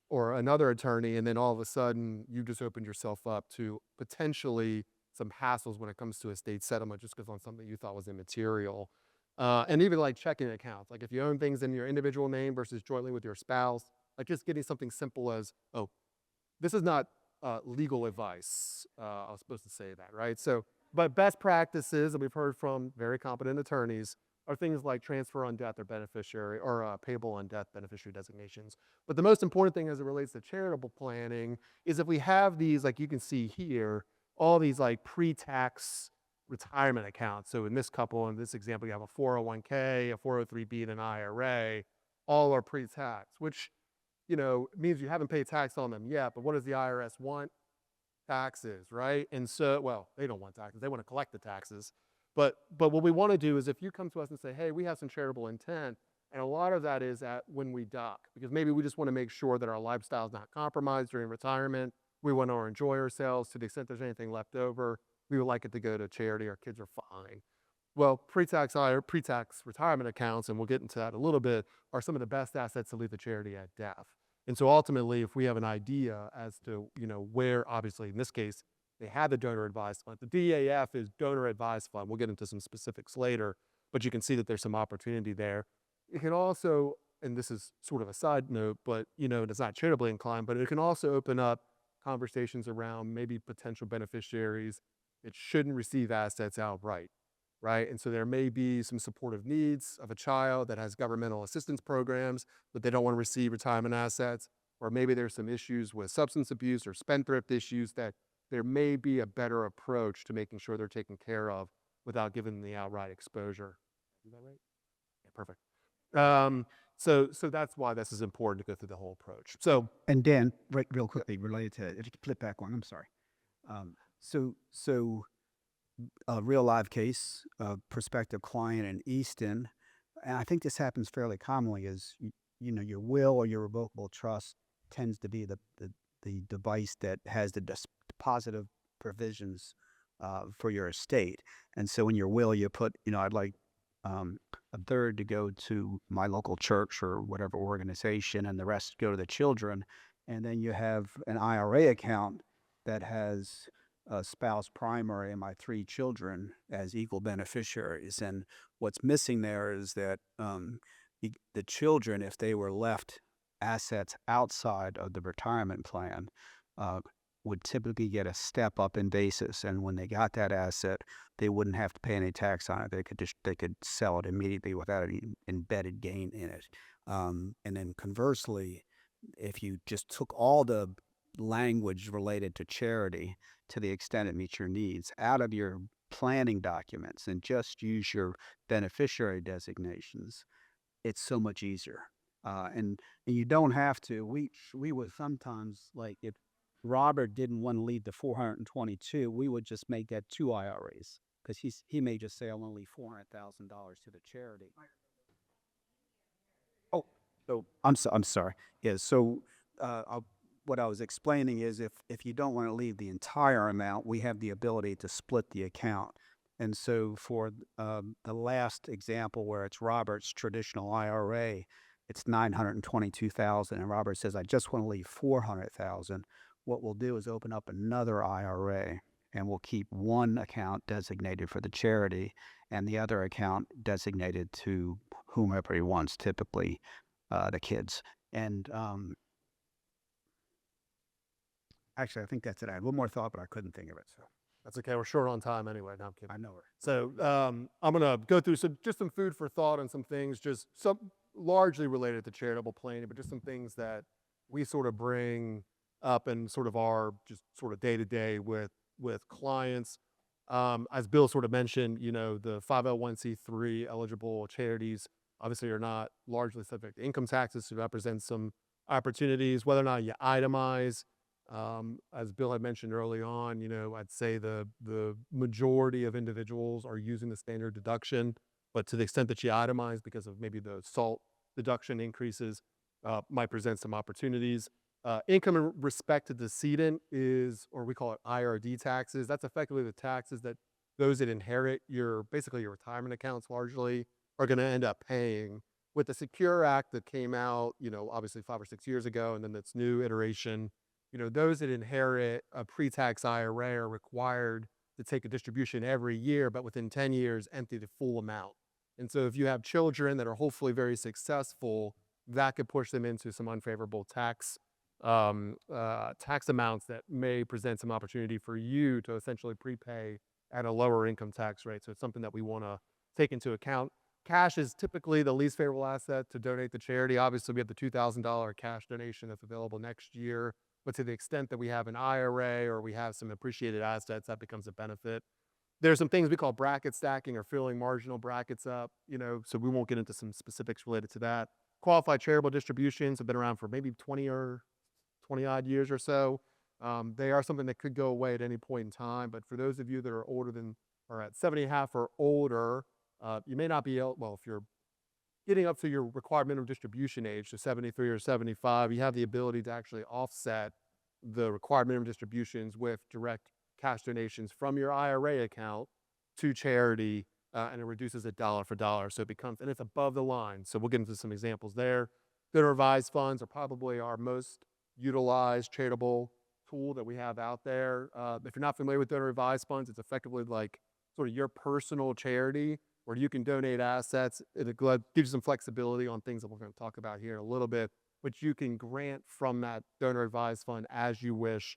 or another attorney, and then all of a sudden you just opened yourself up to potentially some hassles when it comes to estate settlement just because on something you thought was immaterial. And even like checking accounts, like if you own things in your individual name versus jointly with your spouse, like just getting something simple as, oh, this is not legal advice. I was supposed to say that, right? So, but best practices that we've heard from very competent attorneys are things like transfer on death or beneficiary or payable on death beneficiary designations. But the most important thing as it relates to charitable planning is if we have these, like you can see here, all these like pre-tax retirement accounts. So in this couple, in this example, you have a 401k, a 403b, and an IRA, all are pre-tax, which, you know, means you haven't paid tax on them yet, but what does the IRS want? Taxes, right? And so, well, they don't want taxes. They want to collect the taxes. But what we want to do is if you come to us and say, hey, we have some charitable intent, and a lot of that is at when we dock, because maybe we just want to make sure that our lifestyle is not compromised during retirement. We want to enjoy ourselves to the extent there's anything left over. We would like it to go to charity. Our kids are fine. Well, pre-tax retirement accounts, and we'll get into that a little bit, are some of the best assets to leave the charity at death. And so ultimately, if we have an idea as to, you know, where, obviously in this case, they have the donor advised fund. The DAF is donor advised fund. We'll get into some specifics later, but you can see that there's some opportunity there. It can also, and this is sort of a side note, but, you know, it's not charitably inclined, but it can also open up conversations around maybe potential beneficiaries that shouldn't receive assets outright, right? And so there may be some supportive needs of a child that has governmental assistance programs, but they don't want to receive retirement assets, or maybe there's some issues with substance abuse or spendthrift issues that there may be a better approach to making sure they're taken care of without giving them the outright exposure. Is that right? Yeah, perfect. So that's why this is important to go through the whole approach. So And Dan, right, real quickly related to if you could flip back one, I'm sorry. So a real live case, prospective client in Easton, and I think this happens fairly commonly, is you know, your will or your revocable trust tends to be the device that has the positive provisions for your estate. And so in your will, you put, you know, I'd like a third to go to my local church or whatever organization, and the rest go to the children. And then you have an IRA account that has a spouse primary and my 3 children as equal beneficiaries. And what's missing there is that the children, if they were left assets outside of the retirement plan, would typically get a step up in basis, and when they got that asset, they wouldn't have to pay any tax on it. They could sell it immediately without any embedded gain in it. And then conversely, if you just took all the language related to charity to the extent it meets your needs out of your planning documents and just use your beneficiary designations, it's so much easier. And you don't have to. We would sometimes, like, if Robert didn't want to leave the 422, we would just make that 2 IRAs because he may just say, I'll only leave $400,000 to the charity. Oh, so I'm sorry. Yeah. So what I was explaining is if you don't want to leave the entire amount, we have the ability to split the account. And so for the last example where it's Robert's traditional IRA, it's $922,000, and Robert says, I just want to leave $400,000. What we'll do is open up another IRA, and we'll keep one account designated for the charity and the other account designated to whomever he wants, typically the kids. And actually, I think that's it. I had one more thought, but I couldn't think of it. So that's okay. We're short on time anyway. No, I'm kidding. I know her. So I'm going to go through some food for thought and some things, just some largely related to charitable planning, but just some things that we sort of bring up in sort of our just sort of day-to-day with clients. As Bill sort of mentioned, you know, the 501c3 eligible charities obviously are not largely subject to income taxes, so that presents some opportunities, whether or not you itemize. As Bill had mentioned early on, you know, I'd say the majority of individuals are using the standard deduction, but to the extent that you itemize because of maybe the SALT deduction increases, might present some opportunities. Income in respect to decedent is, or we call it IRD taxes. That's effectively the taxes that those that inherit basically your retirement accounts largely are going to end up paying. With the Secure Act that came out, obviously 5 or 6 years ago, and then this new iteration, those that inherit a pre-tax IRA are required to take a distribution every year, but within 10 years, empty the full amount. And so if you have children that are hopefully very successful, that could push them into some unfavorable tax amounts that may present some opportunity for you to essentially prepay at a lower income tax rate. So it's something that we want to take into account. Cash is typically the least favorable asset to donate to charity. Obviously, we have the $2,000 cash donation that's available next year. But to the extent that we have an IRA or we have some appreciated assets, that becomes a benefit. There's some things we call bracket stacking or filling marginal brackets up, so we won't get into some specifics related to that. Qualified charitable distributions have been around for maybe 20 odd years or so. They are something that could go away at any point in time. But for those of you that are at 70.5 or older, you may not be able, if you're getting up to your required minimum distribution age, so 73 or 75, you have the ability to actually offset the required minimum distributions with direct cash donations from your IRA account to charity, and it reduces it dollar for dollar. So and it's above the line. So we'll get into some examples there. Donor advised funds are probably our most utilized charitable tool that we have out there. If you're not familiar with donor advised funds, it's effectively like sort of your personal charity where you can donate assets. It gives you some flexibility on things that we're going to talk about here in a little bit, but you can grant from that donor advised fund as you wish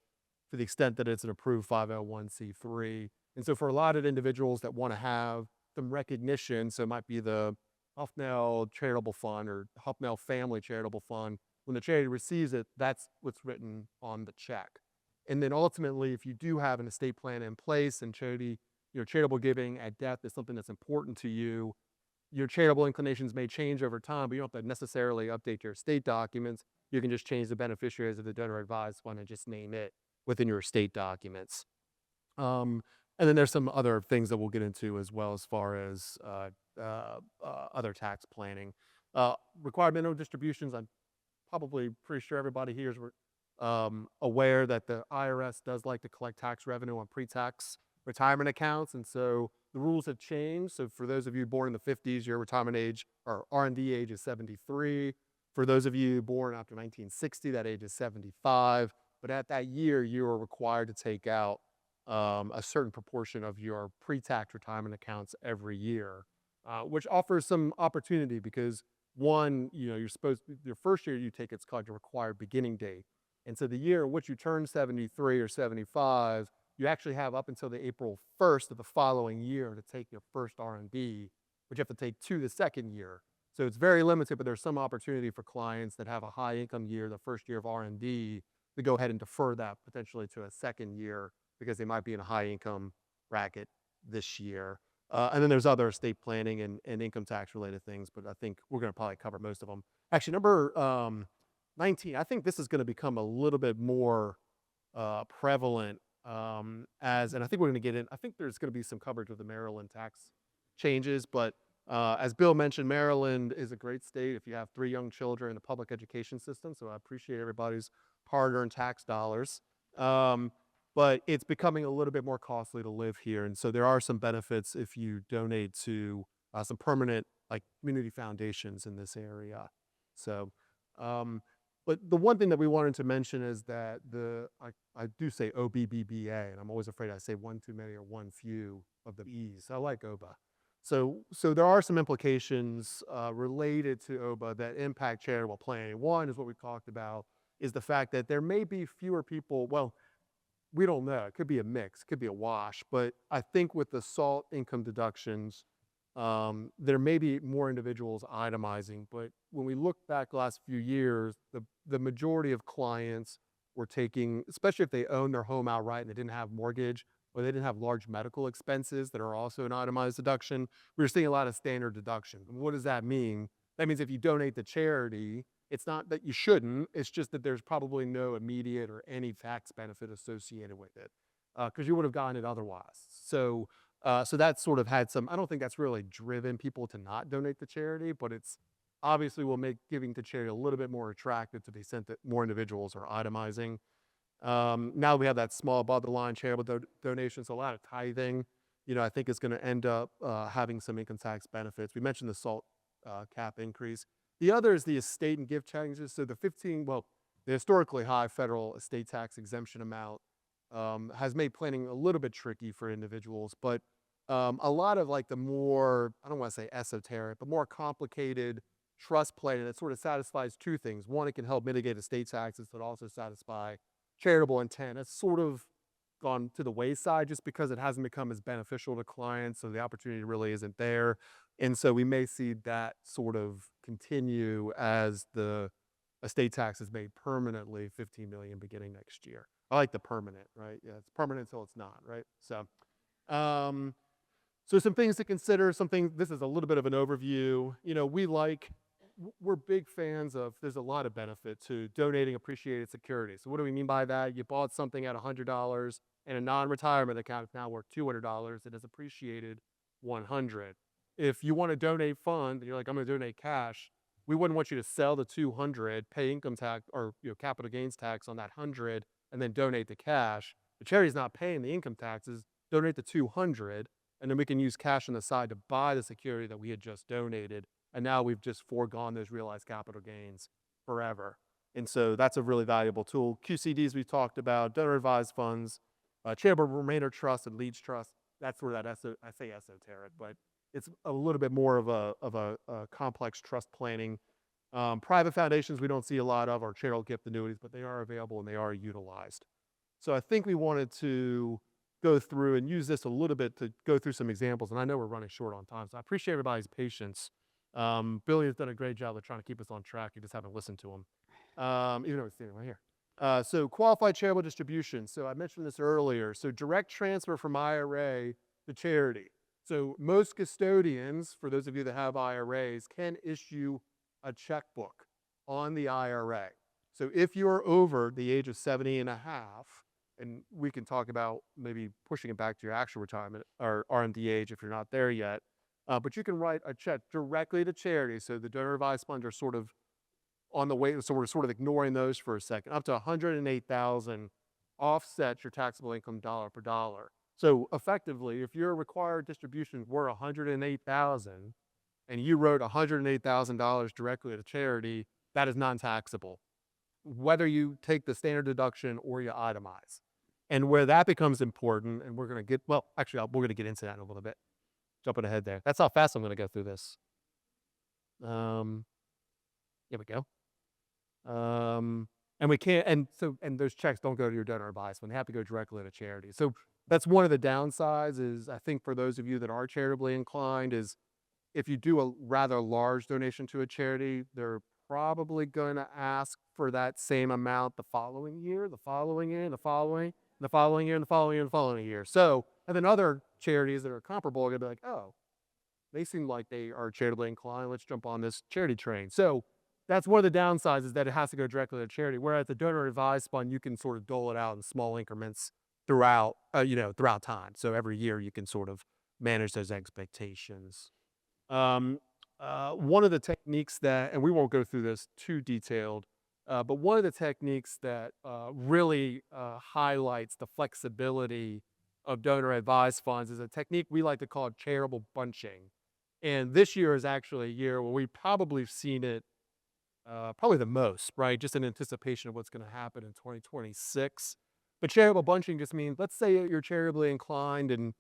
to the extent that it's an approved 501c3. And so for a lot of individuals that want to have some recognition, so it might be the Huffnell Charitable Fund or Huffnell Family Charitable Fund, when the charity receives it, that's what's written on the check. And then ultimately, if you do have an estate plan in place and charitable giving at death is something that's important to you, your charitable inclinations may change over time, but you don't have to necessarily update your estate documents. You can just change the beneficiaries of the donor advised fund and just name it within your estate documents. And then there's some other things that we'll get into as well as far as other tax planning. Required minimum distributions, I'm probably pretty sure everybody here is aware that the IRS does like to collect tax revenue on pre-tax retirement accounts. And so the rules have changed. So for those of you born in the 50s, your retirement age or R&D age is 73. For those of you born after 1960, that age is 75. But at that year, you are required to take out a certain proportion of your pre-tax retirement accounts every year, which offers some opportunity because one, your first year you take it's called your required beginning date. And so the year in which you turn 73 or 75, you actually have up until the April 1st of the following year to take your first R&D, which you have to take to the second year. So it's very limited, but there's some opportunity for clients that have a high income year, the first year of R&D, to go ahead and defer that potentially to a second year because they might be in a high income bracket this year. And then there's other estate planning and income tax related things, but I think we're going to probably cover most of them. Actually, number 19, I think this is going to become a little bit more prevalent and I think we're going to get in. I think there's going to be some coverage of the Maryland tax changes, but as Bill mentioned, Maryland is a great state if you have 3 young children in the public education system. So I appreciate everybody's hard-earned tax dollars. But it's becoming a little bit more costly to live here. And so there are some benefits if you donate to some permanent community foundations in this area. So, but the one thing that we wanted to mention is that I do say OBBBA, and I'm always afraid I say one too many or one few of the E's. I like OBA. So there are some implications related to OBA that impact charitable planning. One is what we talked about, is the fact that there may be fewer people, well, we don't know. It could be a mix, it could be a wash, but I think with the SALT income deductions, there may be more individuals itemizing, but when we look back the last few years, the majority of clients were taking, especially if they own their home outright and they didn't have mortgage, or they didn't have large medical expenses that are also an itemized deduction, we were seeing a lot of standard deduction. And what does that mean? That means if you donate to charity, it's not that you shouldn't, it's just that there's probably no immediate or any tax benefit associated with it, because you would have gotten it otherwise. So that sort of had some, I don't think that's really driven people to not donate to charity, but it's obviously will make giving to charity a little bit more attractive to the extent that more individuals are itemizing. Now we have that small above the line charitable donation, so a lot of tithing I think is going to end up having some income tax benefits. We mentioned the SALT cap increase. The other is the estate and gift changes. So the historically high federal estate tax exemption amount has made planning a little bit tricky for individuals, but a lot of like the more, I don't want to say esoteric, but more complicated trust planning that sort of satisfies two things. One, it can help mitigate estate taxes, but also satisfy charitable intent. It's sort of gone to the wayside just because it hasn't become as beneficial to clients, so the opportunity really isn't there. And so we may see that sort of continue as the estate tax is made permanently $15 million beginning next year. I like the permanent, right? Yeah, it's permanent until it's not, right? So some things to consider, this is a little bit of an overview. We're big fans of, there's a lot of benefit to donating appreciated security. So what do we mean by that? You bought something at $100 and a non-retirement account is now worth $200. It has appreciated $100. If you want to donate funds, and you're like, I'm going to donate cash, we wouldn't want you to sell the $200, pay income tax or capital gains tax on that $100, and then donate the cash. The charity's not paying the income taxes. Donate the $200, and then we can use cash on the side to buy the security that we had just donated. And now we've just foregone those realized capital gains forever. And so that's a really valuable tool. QCDs we talked about, donor advised funds, charitable remainder trust and leads trust. That's where that I say esoteric, but it's a little bit more of a complex trust planning. Private foundations we don't see a lot of, or charitable gift annuities, but they are available and they are utilized. So I think we wanted to go through and use this a little bit to go through some examples. And I know we're running short on time, so I appreciate everybody's patience. Billy has done a great job of trying to keep us on track. You just haven't listened to him, even though he's standing right here. So qualified charitable distribution. So I mentioned this earlier. So direct transfer from IRA to charity. So most custodians, for those of you that have IRAs, can issue a checkbook on the IRA. So if you're over the age of 70 and a half, and we can talk about maybe pushing it back to your actual retirement or RMD age if you're not there yet, but you can write a check directly to charity. So the donor advised funds are sort of on the way, so we're sort of ignoring those for a second. Up to $108,000 offsets your taxable income dollar per dollar. So effectively, if your required distributions were $108,000 and you wrote $108,000 directly to charity, that is non-taxable, whether you take the standard deduction or you itemize. And where that becomes important, and we're going to get, we're going to get into that in a little bit. Jumping ahead there. That's how fast I'm going to go through this. Here we go. And we can't, and those checks don't go to your donor advised fund. They have to go directly to charity. So that's one of the downsides is, I think for those of you that are charitably inclined, is if you do a rather large donation to a charity, they're probably going to ask for that same amount the following year, the following year, the following, the following year, and the following year, and the following year. So, and then other charities that are comparable are going to be like, oh, they seem like they are charitably inclined. Let's jump on this charity train. So that's one of the downsides, is that it has to go directly to charity. Whereas the donor advised fund, you can sort of dole it out in small increments throughout time. So every year you can sort of manage those expectations. One of the techniques that, and we won't go through this too detailed, but one of the techniques that really highlights the flexibility of donor advised funds is a technique we like to call charitable bunching. And this year is actually a year where we've probably seen it probably the most, right? Just in anticipation of what's going to happen in 2026. But charitable bunching just means, let's say you're charitably inclined and,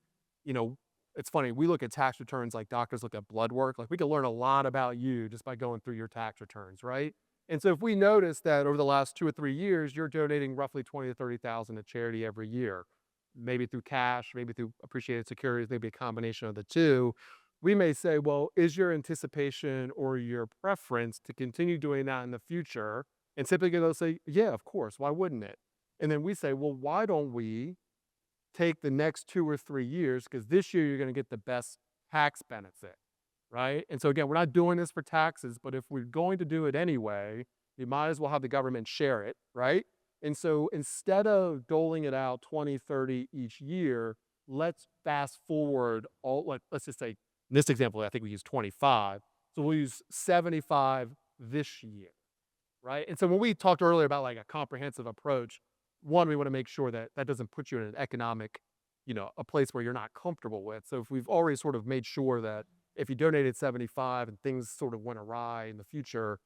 it's funny, we look at tax returns like doctors look at blood work. Like we can learn a lot about you just by going through your tax returns, right? And so if we notice that over the last 2 or 3 years, you're donating roughly $20,000 to $30,000 to charity every year, maybe through cash, maybe through appreciated securities, maybe a combination of the two, we may say, well, is your anticipation or your preference to continue doing that in the future? And typically they'll say, yeah, of course, why wouldn't it? And then we say, well, why don't we take the next 2 or 3 years, because this year you're going to get the best tax benefit, right? And so again, we're not doing this for taxes, but if we're going to do it anyway, we might as well have the government share it, right? And so instead of doling it out 20, 30 each year, let's fast forward let's just say, in this example, I think we use 25. So we'll use 75 this year, right? And so when we talked earlier about like a comprehensive approach, one, we want to make sure that that doesn't put you in an economic a place where you're not comfortable with. So if we've already sort of made sure that if you donated 75 and things sort of went awry in the future,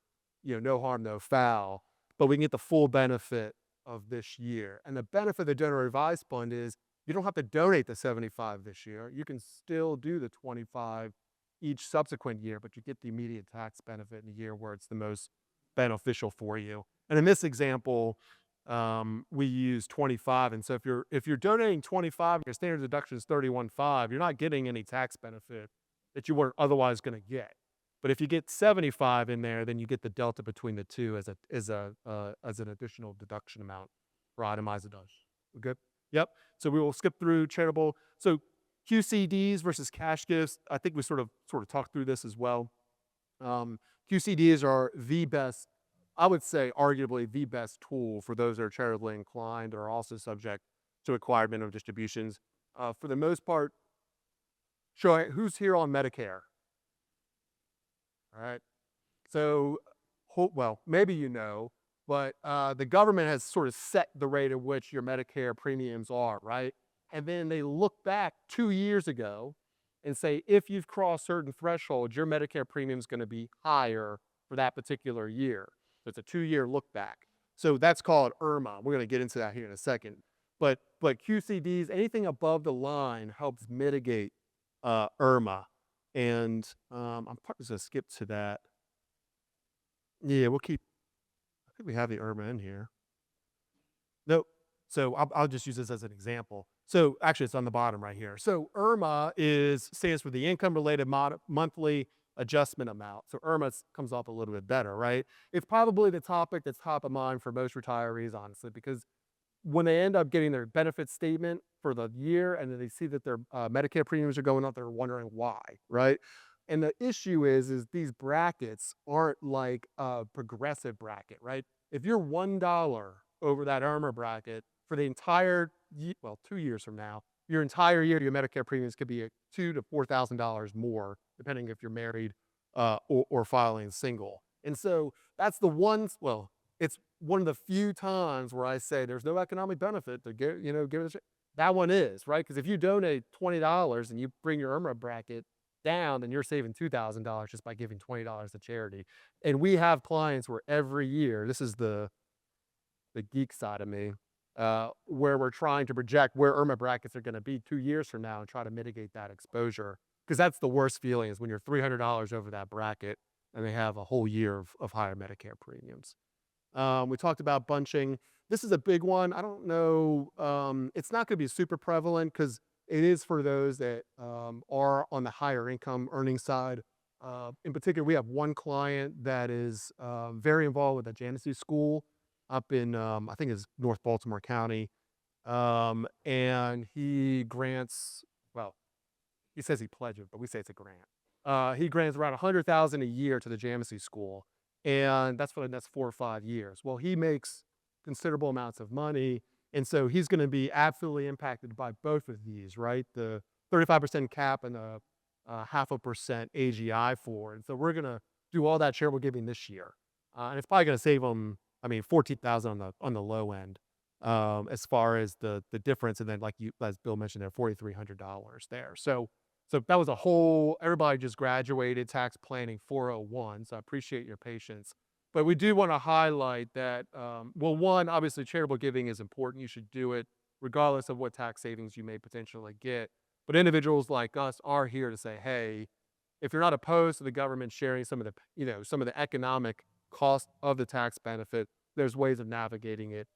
no harm, no foul, but we can get the full benefit of this year. And the benefit of the donor advised fund is you don't have to donate the 75 this year. You can still do the 25 each subsequent year, but you get the immediate tax benefit in the year where it's the most beneficial for you. And in this example, we use 25. And so if you're donating 25, your standard deduction is 31.5, you're not getting any tax benefit that you weren't otherwise going to get. But if you get 75 in there, then you get the delta between the two as an additional deduction amount for itemized deduction. We good? Yep. So we will skip through charitable. So QCDs versus cash gifts. I think we sort of talked through this as well. QCDs are the best, I would say, arguably the best tool for those that are charitably inclined or are also subject to required minimum distributions. For the most part, who's here on Medicare? All right. So, well, maybe but the government has sort of set the rate at which your Medicare premiums are, right? And then they look back 2 years ago and say, if you've crossed certain thresholds, your Medicare premium is going to be higher for that particular year. So it's a 2-year look back. So that's called IRMA. We're going to get into that here in a second. But QCDs, anything above the line helps mitigate IRMA. And I'm probably going to skip to that. Yeah, I think we have the IRMA in here. Nope. So I'll just use this as an example. So actually, it's on the bottom right here. So IRMA stands for the income-related monthly adjustment amount. So IRMA comes off a little bit better, right? It's probably the topic that's top of mind for most retirees, honestly, because when they end up getting their benefit statement for the year and then they see that their Medicare premiums are going up, they're wondering why, right? And the issue is these brackets aren't like a progressive bracket, right? If you're $1 over that IRMA bracket for the entire 2 years from now, your entire year, your Medicare premiums could be $2,000 to $4,000 more, depending if you're married or filing single. And so that's it's one of the few times where I say there's no economic benefit to give it. That one is, right? Because if you donate $20 and you bring your IRMA bracket down, then you're saving $2,000 just by giving $20 to charity. And we have clients where every year, this is the geek side of me, where we're trying to project where IRMA brackets are going to be 2 years from now and try to mitigate that exposure. Because that's the worst feeling, is when you're $300 over that bracket and they have a whole year of higher Medicare premiums. We talked about bunching. This is a big one. I don't know. It's not going to be super prevalent because it is for those that are on the higher income earning side. In particular, we have one client that is very involved with the Genesee School up in, I think it's North Baltimore County. And he grants, he says he pledges, but we say it's a grant. He grants around $100,000 a year to the Genesee School. And that's for the next 4 or 5 years. Well, he makes considerable amounts of money. And so he's going to be absolutely impacted by both of these, right? The 35% cap and the 0.5% AGI for. And so we're going to do all that charitable giving this year. And it's probably going to save him, $14,000 on the low end, as far as the difference. And then, as Bill mentioned, there, $4,300 there. So that was everybody just graduated tax planning 401. So I appreciate your patience. But we do want to highlight that, one, obviously charitable giving is important. You should do it regardless of what tax savings you may potentially get. But individuals like us are here to say, hey, if you're not opposed to the government sharing some of the economic cost of the tax benefit, there's ways of navigating it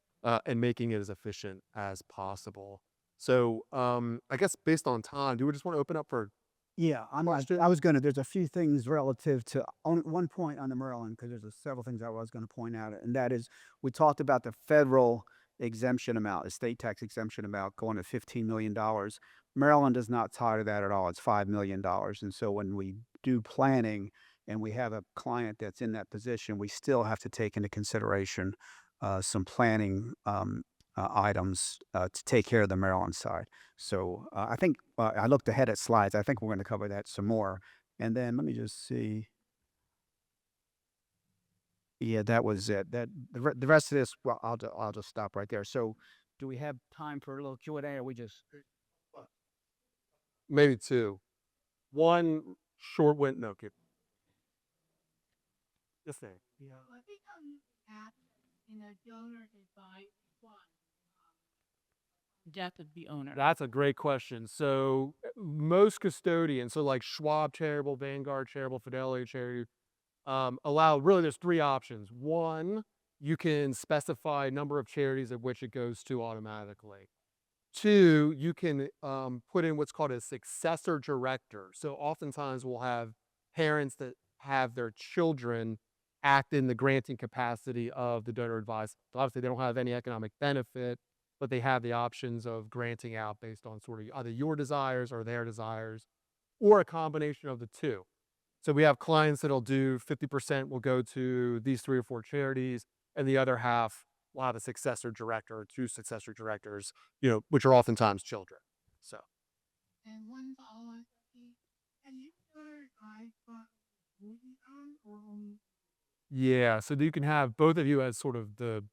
and making it as efficient as possible. So I guess based on time, do we just want to open up for Yeah, there's a few things relative to one point on the Maryland, because there's several things I was going to point out, and that is we talked about the federal exemption amount, estate tax exemption amount going to $15 million. Maryland is not tied to that at all. It's $5 million. And so when we do planning and we have a client that's in that position, we still have to take into consideration some planning items to take care of the Maryland side. So I think I looked ahead at slides. I think we're going to cover that some more. And then let me just see. Yeah, that was it. The rest of this, I'll just stop right there. So do we have time for a little Q&A, or we just? maybe two. One short wind. No, keep. Just saying. Death of the owner. That's a great question. So most custodians, so like Schwab Charitable, Vanguard Charitable, Fidelity Charity, allow really there's three options. One, you can specify number of charities of which it goes to automatically. Two, you can put in what's called a successor director. So oftentimes we'll have parents that have their children act in the granting capacity of the donor advised. Obviously, they don't have any economic benefit, but they have the options of granting out based on sort of either your desires or their desires, or a combination of the two. So we have clients that'll do 50% will go to these 3 or 4 charities, and the other half will have a successor director or 2 successor directors, which are oftentimes children. So And one follow-up. And you donor advised for moving on or only yeah, so you can have both of you as sort of the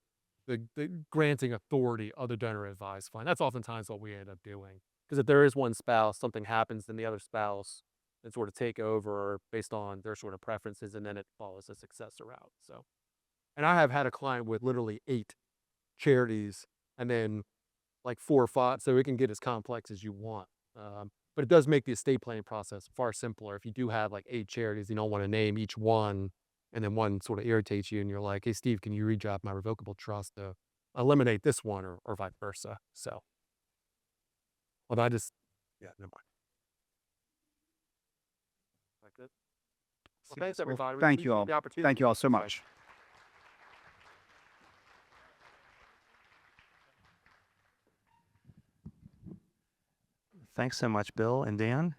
granting authority of the donor advised fund. That's oftentimes what we end up doing. Because if there is one spouse, something happens, then the other spouse can sort of take over based on their sort of preferences, and then it follows a successor route. So, and I have had a client with literally 8 charities and then like 4 or 5, so it can get as complex as you want. But it does make the estate planning process far simpler. If you do have like 8 charities, you don't want to name each one, and then one sort of irritates you, and you're like, "Hey, Steve, can you redraft my revocable trust to eliminate this one, or vice versa?" So, well, I just, yeah, never mind. Like that. Well, thanks Well, everybody. We thank you appreciate all. the opportunity. Thank you all so Bye. much. Thanks so much, Bill and Dan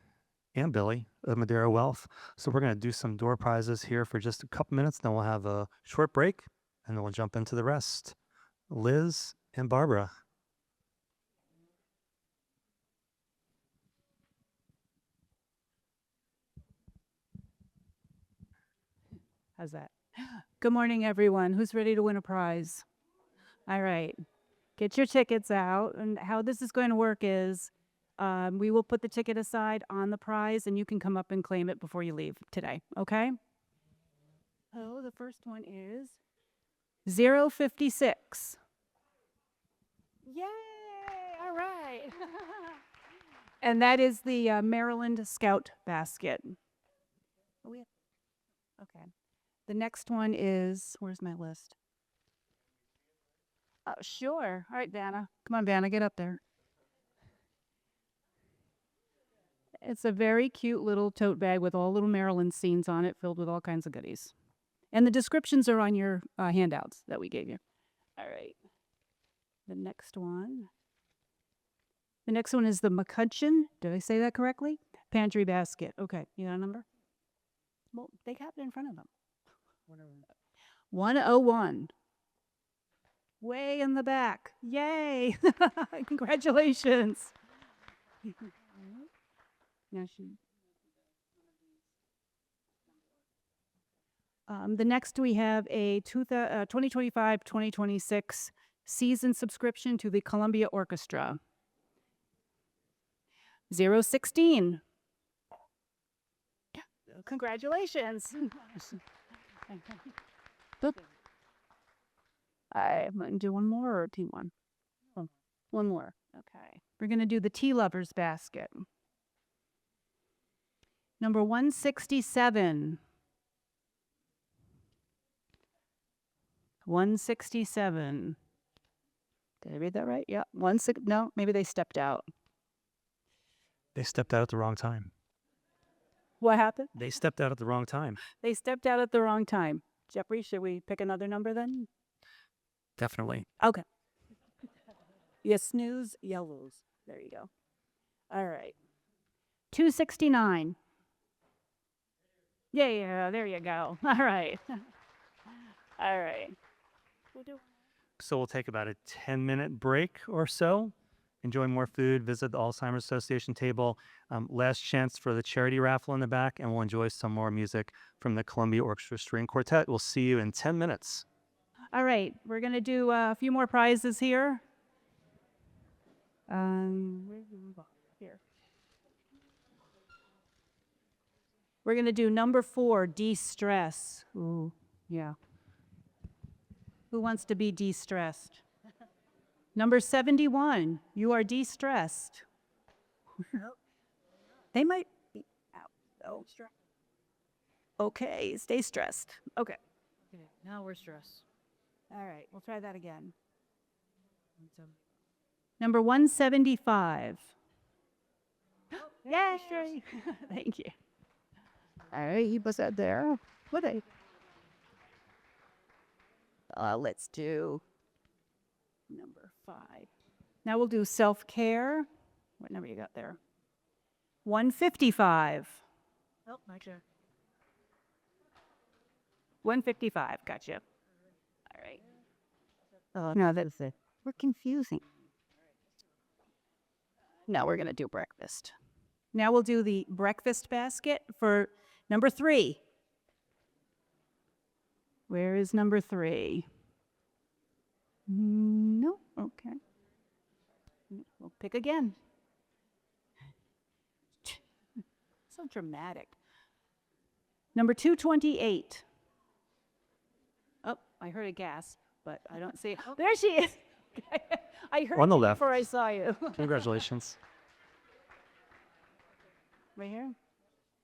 and Billy of Madera Wealth. So we're going to do some door prizes here for just a couple minutes. Then we'll have a short break, and then we'll jump into the rest. Liz and Barbara. How's that? Good morning, everyone. Who's ready to win a prize? All right. Get your tickets out. And how this is going to work is we will put the ticket aside on the prize, and you can come up and claim it before you leave today. Okay? Oh, the first one is 056. Yay! All right. And that is the Maryland Scout basket. Oh, okay. The next one is, where's my list? Oh, sure. All right, Vanna. Come on, Vanna, get up there. It's a very cute little tote bag with all little Maryland scenes on it, filled with all kinds of goodies. And the descriptions are on your handouts that we gave you. All right. The next one. The next one is the McCutcheon. Did I say that correctly? Pantry basket. Okay. You got a number? Well, they have it in front of them. 101. Way in the back. Yay! Congratulations. Now the next we have a 2025-2026 season subscription to the Columbia Orchestra. 016. Congratulations. I'm going to do one more or two one? One more. Okay. We're going to do the Tea Lovers basket. Number 167. 167. Did I read that right? Yeah. No, maybe they stepped out. They stepped out at the wrong time. What happened? They stepped out at the wrong time. They stepped out at the wrong time. Jeffrey, should we pick another number then? Definitely. Okay. You snooze, yellows. There you go. All right. 269. Yeah, there you go. All right. All right. We'll do. So we'll take about a 10-minute break or so. Enjoy more food, visit the Alzheimer's Association table. Last chance for the charity raffle in the back, and we'll enjoy some more music from the Columbia Orchestra String Quartet. We'll see you in 10 minutes. All right. We're going to do a few more prizes here. Here. We're going to do number 4, de-stress. Ooh, yeah. Who wants to be de-stressed? Number 71, you are de-stressed. They might be out, though. Okay, stay stressed. Okay. Okay, now we're stressed. All right, we'll try that again. Number 175. Yay! Thank you. All right, he was that there. What let's do number 5. Now we'll do self-care. What number you got there? 155. Oh, my turn. 155, gotcha. All right. Oh, no, that's it. We're confusing. No, we're going to do breakfast. Now we'll do the breakfast basket for number 3. Where is number 3? No, okay. We'll pick again. So dramatic. Number 228. Oh, I heard a gasp, but I don't see it. There she is. I heard On the you left. before I saw you. Congratulations. Right here?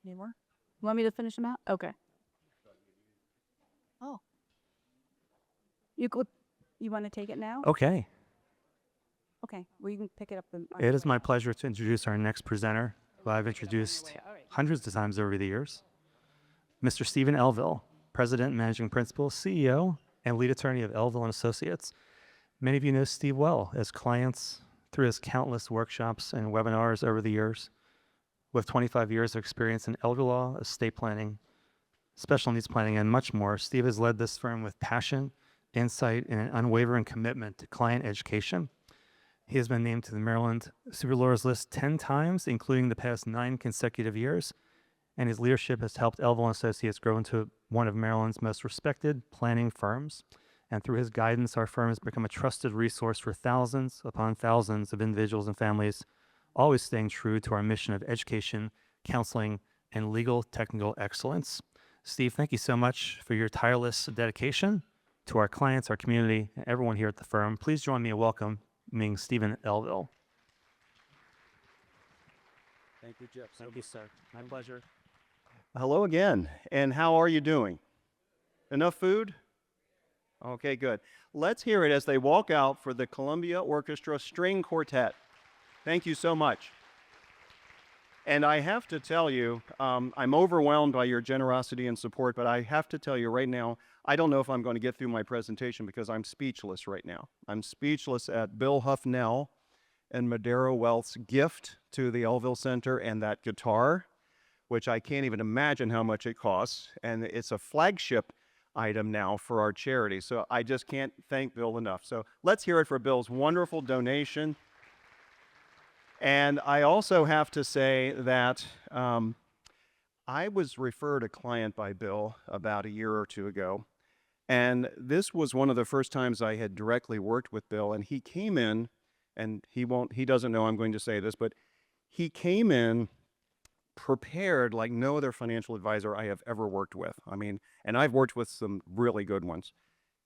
Any more? You want me to finish them out? Okay. Oh. You want to take it now? Okay. Okay. Well, you can pick it up. It is my pleasure to introduce our next presenter, who I've introduced hundreds of times over the years, Mr. Stephen Elville, President, Managing Principal, CEO, and Lead Attorney of Elville and Associates. Many of you know Steve well as clients through his countless workshops and webinars over the years. With 25 years of experience in elder law, estate planning, special needs planning, and much more, Steve has led this firm with passion, insight, and an unwavering commitment to client education. He has been named to the Maryland Super Lawyers list 10 times, including the past 9 consecutive years, and his leadership has helped Elville and Associates grow into one of Maryland's most respected planning firms. And through his guidance, our firm has become a trusted resource for thousands upon thousands of individuals and families, always staying true to our mission of education, counseling, and legal technical excellence. Steve, thank you so much for your tireless dedication to our clients, our community, and everyone here at the firm. Please join me in welcoming Stephen Elville. Thank you, Jeff. Thank you, sir. My pleasure. Hello again, and how are you doing? Enough food? Okay, good. Let's hear it as they walk out for the Columbia Orchestra String Quartet. Thank you so much. And I have to tell you, I'm overwhelmed by your generosity and support, but I have to tell you right now, I don't know if I'm going to get through my presentation because I'm speechless right now. I'm speechless at Bill Huffnell and Madero Wealth's gift to the Elville Center and that guitar, which I can't even imagine how much it costs. And it's a flagship item now for our charity. So I just can't thank Bill enough. So let's hear it for Bill's wonderful donation. And I also have to say that I was referred a client by Bill about a year or two ago. And this was one of the first times I had directly worked with Bill. And he came in, and he doesn't know I'm going to say this, but he came in prepared like no other financial advisor I have ever worked with. I mean, and I've worked with some really good ones.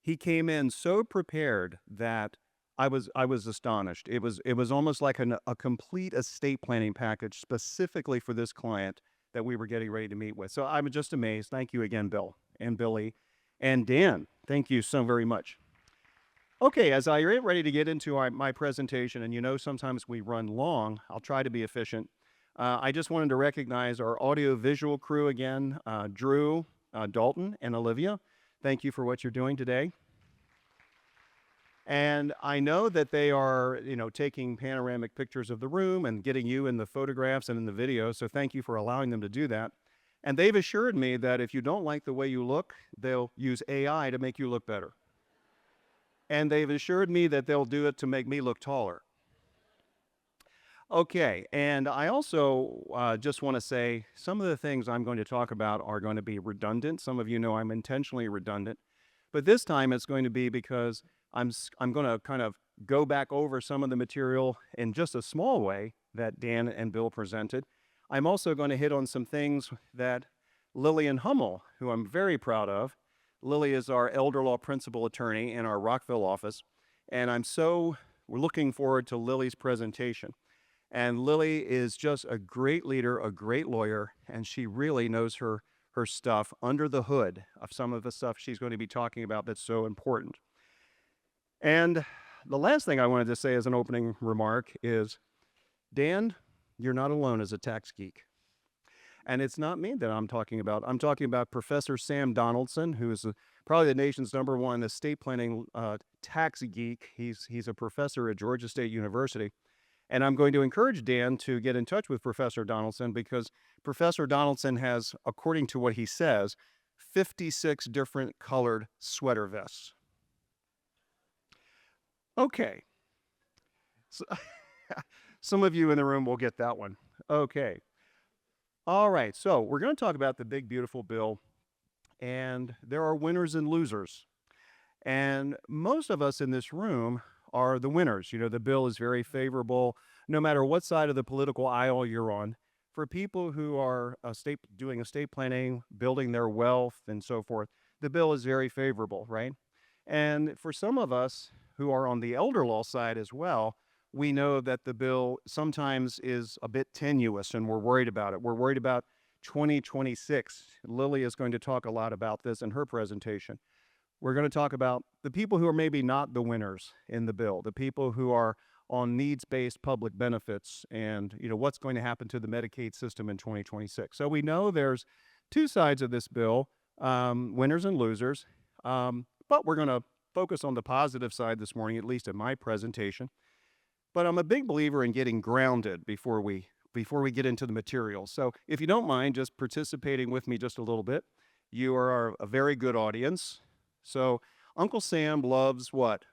He came in so prepared that I was astonished. It was almost like a complete estate planning package specifically for this client that we were getting ready to meet with. So I'm just amazed. Thank you again, Bill and Billy and Dan. Thank you so very much. Okay, as I get ready to get into my presentation, and you know sometimes we run long, I'll try to be efficient. I just wanted to recognize our audio-visual crew again, Drew, Dalton, and Olivia. Thank you for what you're doing today. And I know that they are, taking panoramic pictures of the room and getting you in the photographs and in the video, so thank you for allowing them to do that. And they've assured me that if you don't like the way you look, they'll use AI to make you look better. And they've assured me that they'll do it to make me look taller. Okay, and I also just want to say some of the things I'm going to talk about are going to be redundant. Some of you know I'm intentionally redundant. But this time it's going to be because I'm going to kind of go back over some of the material in just a small way that Dan and Bill presented. I'm also going to hit on some things that Lillian Hummel, who I'm very proud of. Lily is our elder law principal attorney in our Rockville office, and we're looking forward to Lily's presentation. And Lily is just a great leader, a great lawyer, and she really knows her stuff under the hood of some of the stuff she's going to be talking about that's so important. And the last thing I wanted to say as an opening remark is, Dan, you're not alone as a tax geek. And it's not me that I'm talking about. I'm talking about Professor Sam Donaldson, who is probably the nation's #1 estate planning tax geek. He's a professor at Georgia State University. And I'm going to encourage Dan to get in touch with Professor Donaldson, because Professor Donaldson has, according to what he says, 56 different colored sweater vests. Okay. So, some of you in the room will get that one. Okay. All right. So we're going to talk about the big, beautiful bill. And there are winners and losers. And most of us in this room are the winners. You know, the bill is very favorable, no matter what side of the political aisle you're on. For people who are doing estate planning, building their wealth, and so forth, the bill is very favorable, right? And for some of us who are on the elder law side as well, we know that the bill sometimes is a bit tenuous, and we're worried about it. We're worried about 2026. Lily is going to talk a lot about this in her presentation. We're going to talk about the people who are maybe not the winners in the bill, the people who are on needs-based public benefits, and what's going to happen to the Medicaid system in 2026. So we know there's two sides of this bill, winners and losers, but we're going to focus on the positive side this morning, at least in my presentation. But I'm a big believer in getting grounded before we get into the material. So if you don't mind just participating with me just a little bit, you are a very good audience. So Uncle Sam loves what?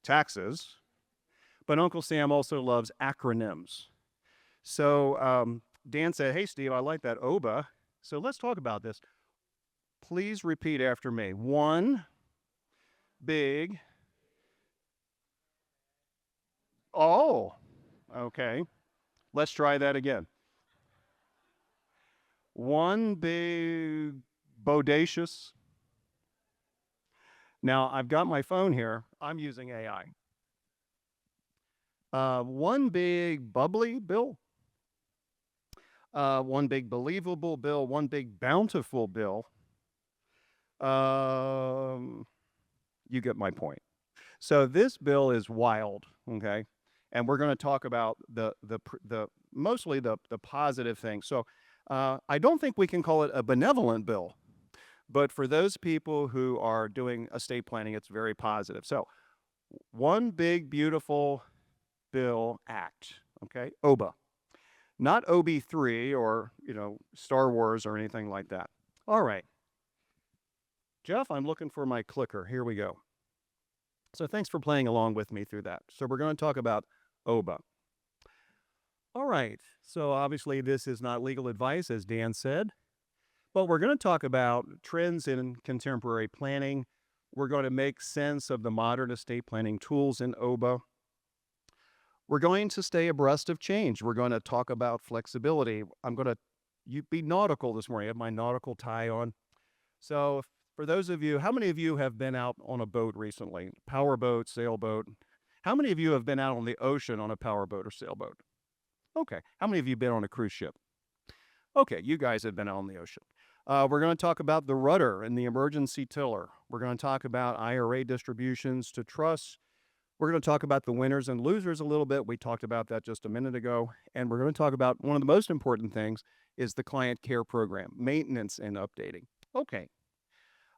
Taxes. But Uncle Sam also loves acronyms. So Dan said, hey, Steve, I like that OBA. So let's talk about this. Please repeat after me. One big. Oh, okay. Let's try that again. One big bodacious. Now, I've got my phone here. I'm using AI. One big bubbly bill. One big believable bill. One big bountiful bill. You get my point. So this bill is wild, okay? And we're going to talk about mostly the positive things. So I don't think we can call it a benevolent bill. But for those people who are doing estate planning, it's very positive. So one big, beautiful bill act, okay? OBA. Not OB3 or, Star Wars or anything like that. All right. Jeff, I'm looking for my clicker. Here we go. So thanks for playing along with me through that. So we're going to talk about OBA. All right. So obviously this is not legal advice, as Dan said. But we're going to talk about trends in contemporary planning. We're going to make sense of the modern estate planning tools in OBA. We're going to stay abreast of change. We're going to talk about flexibility. I'm going to be nautical this morning. I have my nautical tie on. So for those of you, how many of you have been out on a boat recently? Powerboat, sailboat. How many of you have been out on the ocean on a powerboat or sailboat? Okay. How many of you have been on a cruise ship? Okay, you guys have been out on the ocean. We're going to talk about the rudder and the emergency tiller. We're going to talk about IRA distributions to trusts. We're going to talk about the winners and losers a little bit. We talked about that just a minute ago. And we're going to talk about one of the most important things is the client care program, maintenance and updating. Okay.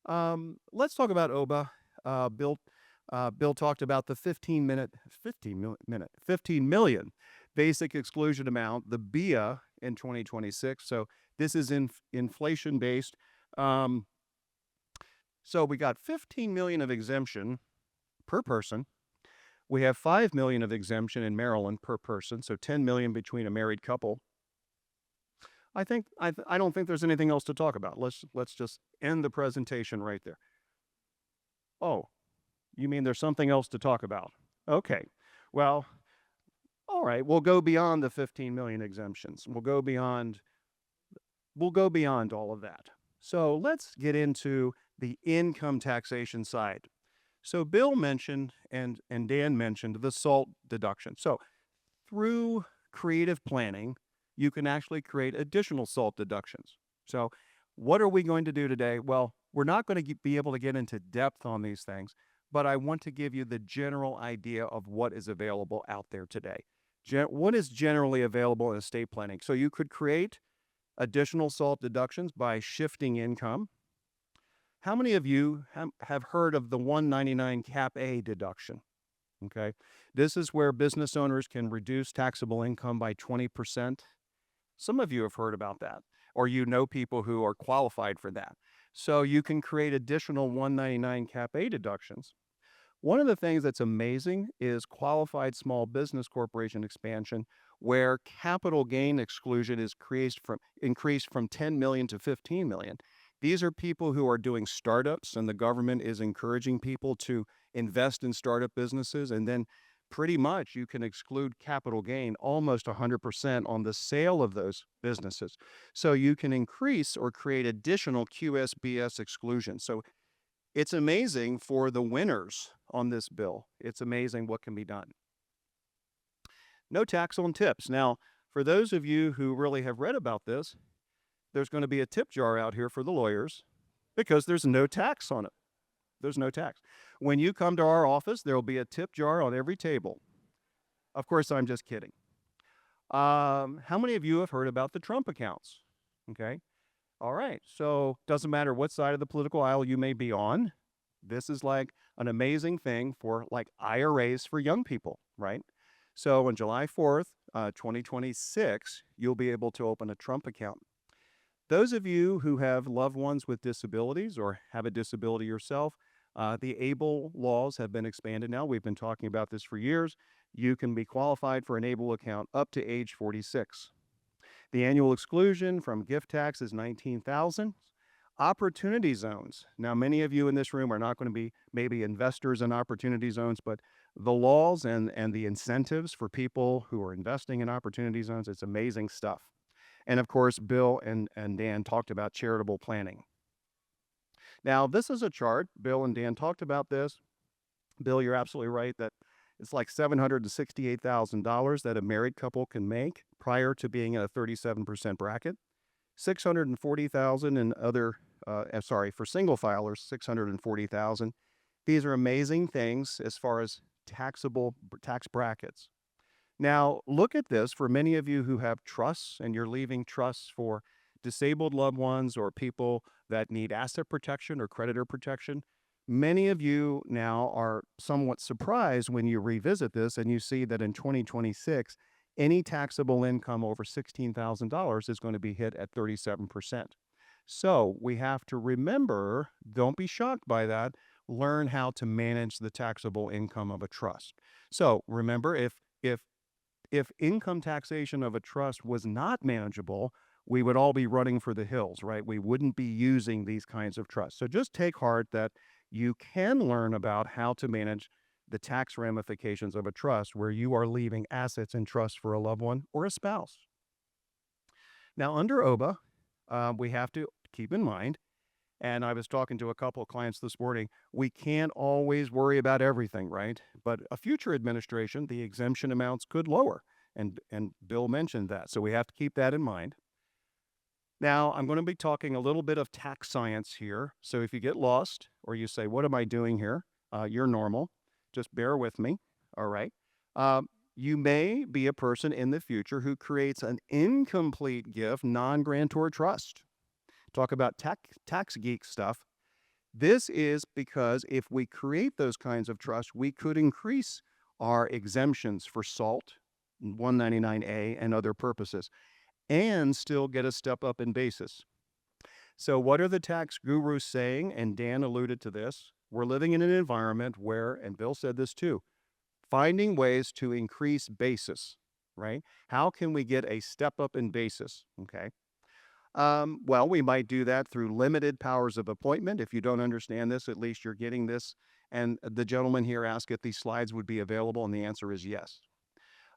Let's talk about OBA. Bill talked about the 15 million basic exclusion amount, the BIA in 2026. So this is inflation based. So we got 15 million of exemption per person. We have 5 million of exemption in Maryland per person. So 10 million between a married couple. I don't think there's anything else to talk about. Let's just end the presentation right there. Oh, you mean there's something else to talk about? Okay. Well, all right. We'll go beyond the 15 million exemptions. We'll go beyond we'll go beyond all of that. So let's get into the income taxation side. So Bill mentioned and Dan mentioned the SALT deduction. So through creative planning, you can actually create additional SALT deductions. So what are we going to do today? Well, we're not going to be able to get into depth on these things, but I want to give you the general idea of what is available out there today. What is generally available in estate planning? So you could create additional SALT deductions by shifting income. How many of you have heard of the 199 Cap A deduction? Okay, this is where business owners can reduce taxable income by 20%. Some of you have heard about that, or you know people who are qualified for that. So you can create additional 199 Cap A deductions. One of the things that's amazing is qualified small business corporation expansion, where capital gain exclusion is increased from 10 million to 15 million. These are people who are doing startups, and the government is encouraging people to invest in startup businesses, and then pretty much you can exclude capital gain almost 100% on the sale of those businesses. So you can increase or create additional QSBS exclusion. So it's amazing for the winners on this bill. It's amazing what can be done. No tax on tips. Now, for those of you who really have read about this, there's going to be a tip jar out here for the lawyers because there's no tax on it. There's no tax. When you come to our office, there will be a tip jar on every table. Of course, I'm just kidding. How many of you have heard about the Trump accounts? Okay. All right. So doesn't matter what side of the political aisle you may be on. This is like an amazing thing for like IRAs for young people, right? So on July 4th, 2026, you'll be able to open a Trump account. Those of you who have loved ones with disabilities or have a disability yourself, the ABLE laws have been expanded now. We've been talking about this for years. You can be qualified for an ABLE account up to age 46. The annual exclusion from gift tax is $19,000. Opportunity zones. Now, many of you in this room are not going to be maybe investors in opportunity zones, but the laws and the incentives for people who are investing in opportunity zones, it's amazing stuff. And of course, Bill and Dan talked about charitable planning. Now, this is a chart. Bill and Dan talked about this. Bill, you're absolutely right that it's like $768,000 that a married couple can make prior to being in a 37% bracket. $640,000 in other, for single filers, $640,000. These are amazing things as far as taxable tax brackets. Now, look at this for many of you who have trusts and you're leaving trusts for disabled loved ones or people that need asset protection or creditor protection. Many of you now are somewhat surprised when you revisit this and you see that in 2026, any taxable income over $16,000 is going to be hit at 37%. So we have to remember, don't be shocked by that, learn how to manage the taxable income of a trust. So remember, if income taxation of a trust was not manageable, we would all be running for the hills, right? We wouldn't be using these kinds of trusts. So just take heart that you can learn about how to manage the tax ramifications of a trust where you are leaving assets in trust for a loved one or a spouse. Now, under OBA, we have to keep in mind, and I was talking to a couple of clients this morning, we can't always worry about everything, right? But a future administration, the exemption amounts could lower, and Bill mentioned that, so we have to keep that in mind. Now, I'm going to be talking a little bit of tax science here, so if you get lost or you say, what am I doing here? You're normal. Just bear with me, all right? You may be a person in the future who creates an incomplete gift non-grantor trust. Talk about tax geek stuff. This is because if we create those kinds of trusts, we could increase our exemptions for SALT, 199A, and other purposes, and still get a step up in basis. So what are the tax gurus saying? And Dan alluded to this. We're living in an environment where, and Bill said this too, finding ways to increase basis, right? How can we get a step up in basis, okay? Well, we might do that through limited powers of appointment. If you don't understand this, at least you're getting this. And the gentleman here asked if these slides would be available, and the answer is yes.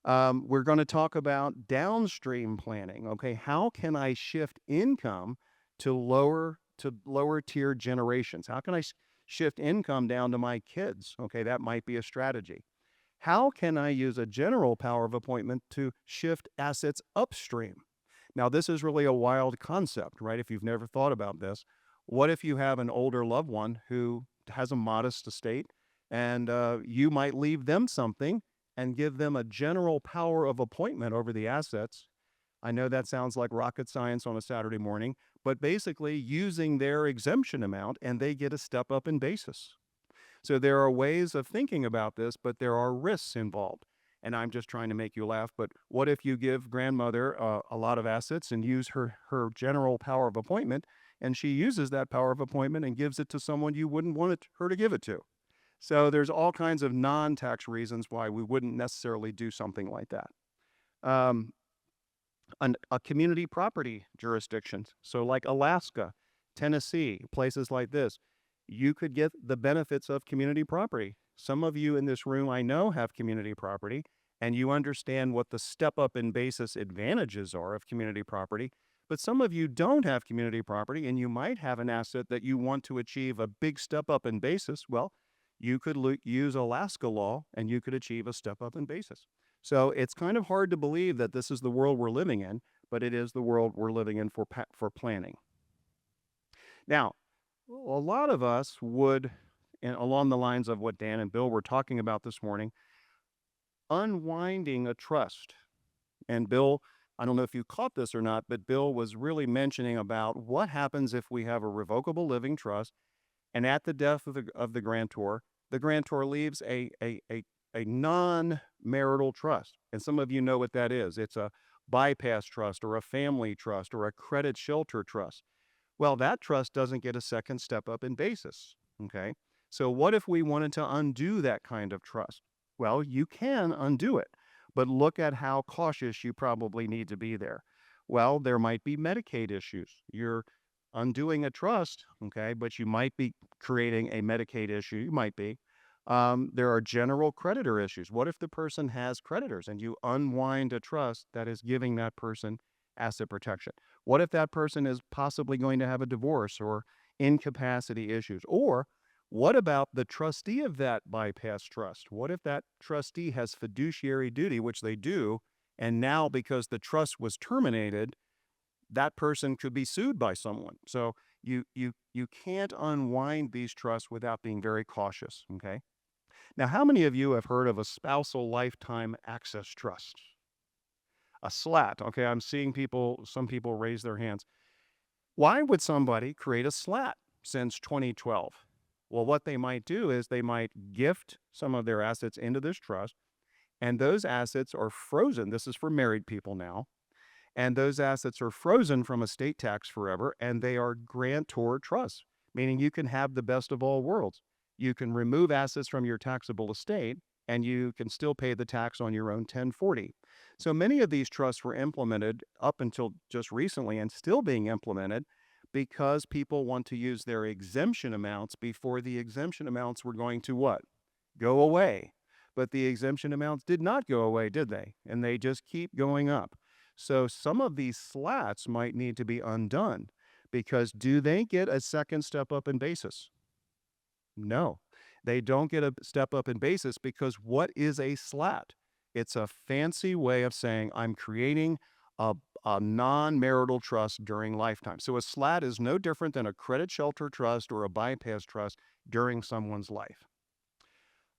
We're going to talk about downstream planning. Okay, how can I shift income to lower tier generations? How can I shift income down to my kids? Okay, that might be a strategy. How can I use a general power of appointment to shift assets upstream? Now, this is really a wild concept, right? If you've never thought about this, what if you have an older loved one who has a modest estate and you might leave them something and give them a general power of appointment over the assets? I know that sounds like rocket science on a Saturday morning, but basically using their exemption amount and they get a step up in basis. So there are ways of thinking about this, but there are risks involved. And I'm just trying to make you laugh, but what if you give grandmother a lot of assets and use her general power of appointment, and she uses that power of appointment and gives it to someone you wouldn't want her to give it to? So there's all kinds of non-tax reasons why we wouldn't necessarily do something like that. Um, a community property jurisdictions, so like Alaska, Tennessee, places like this, you could get the benefits of community property. Some of you in this room I know have community property, and you understand what the step up in basis advantages are of community property. But some of you don't have community property, and you might have an asset that you want to achieve a big step up in basis. Well, you could use Alaska law and you could achieve a step up in basis. So it's kind of hard to believe that this is the world we're living in, but it is the world we're living in for planning. Now, a lot of us would, and along the lines of what Dan and Bill were talking about this morning, unwinding a trust. And Bill, I don't know if you caught this or not, but Bill was really mentioning about what happens if we have a revocable living trust, and at the death of the grantor leaves a non-marital trust. And some of you know what that is. It's a bypass trust or a family trust or a credit shelter trust. Well, that trust doesn't get a second step up in basis, okay? So what if we wanted to undo that kind of trust? Well, you can undo it, but look at how cautious you probably need to be there. Well, there might be Medicaid issues. You're undoing a trust, okay, but you might be creating a Medicaid issue. You might be. There are general creditor issues. What if the person has creditors and you unwind a trust that is giving that person asset protection? What if that person is possibly going to have a divorce or incapacity issues? Or what about the trustee of that bypass trust? What if that trustee has fiduciary duty, which they do, and now because the trust was terminated, that person could be sued by someone? So you can't unwind these trusts without being very cautious, okay? Now, how many of you have heard of a spousal lifetime access trust? A SLAT, okay? I'm seeing some people raise their hands. Why would somebody create a SLAT since 2012? Well, what they might do is they might gift some of their assets into this trust, and those assets are frozen. This is for married people now. And those assets are frozen from estate tax forever, and they are grantor trusts, meaning you can have the best of all worlds. You can remove assets from your taxable estate, and you can still pay the tax on your own 1040. So many of these trusts were implemented up until just recently and still being implemented because people want to use their exemption amounts before the exemption amounts were going to what? Go away. But the exemption amounts did not go away, did they? And they just keep going up. So some of these slats might need to be undone because do they get a second step up in basis? No, they don't get a step up in basis because what is a slat? It's a fancy way of saying I'm creating a non-marital trust during lifetime. So a slat is no different than a credit shelter trust or a bypass trust during someone's life.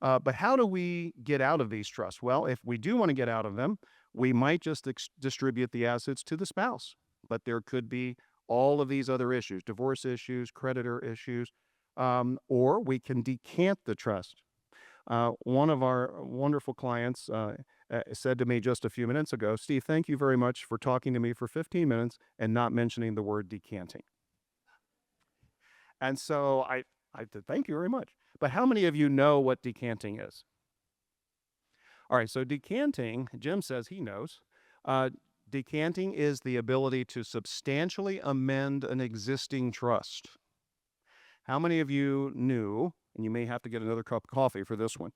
But how do we get out of these trusts? Well, if we do want to get out of them, we might just distribute the assets to the spouse. But there could be all of these other issues, divorce issues, creditor issues, or we can decant the trust. One of our wonderful clients said to me just a few minutes ago, Steve, thank you very much for talking to me for 15 minutes and not mentioning the word decanting. And so I said, thank you very much. But how many of you know what decanting is? All right, so decanting, Jim says he knows. Decanting is the ability to substantially amend an existing trust. How many of you knew, and you may have to get another cup of coffee for this one,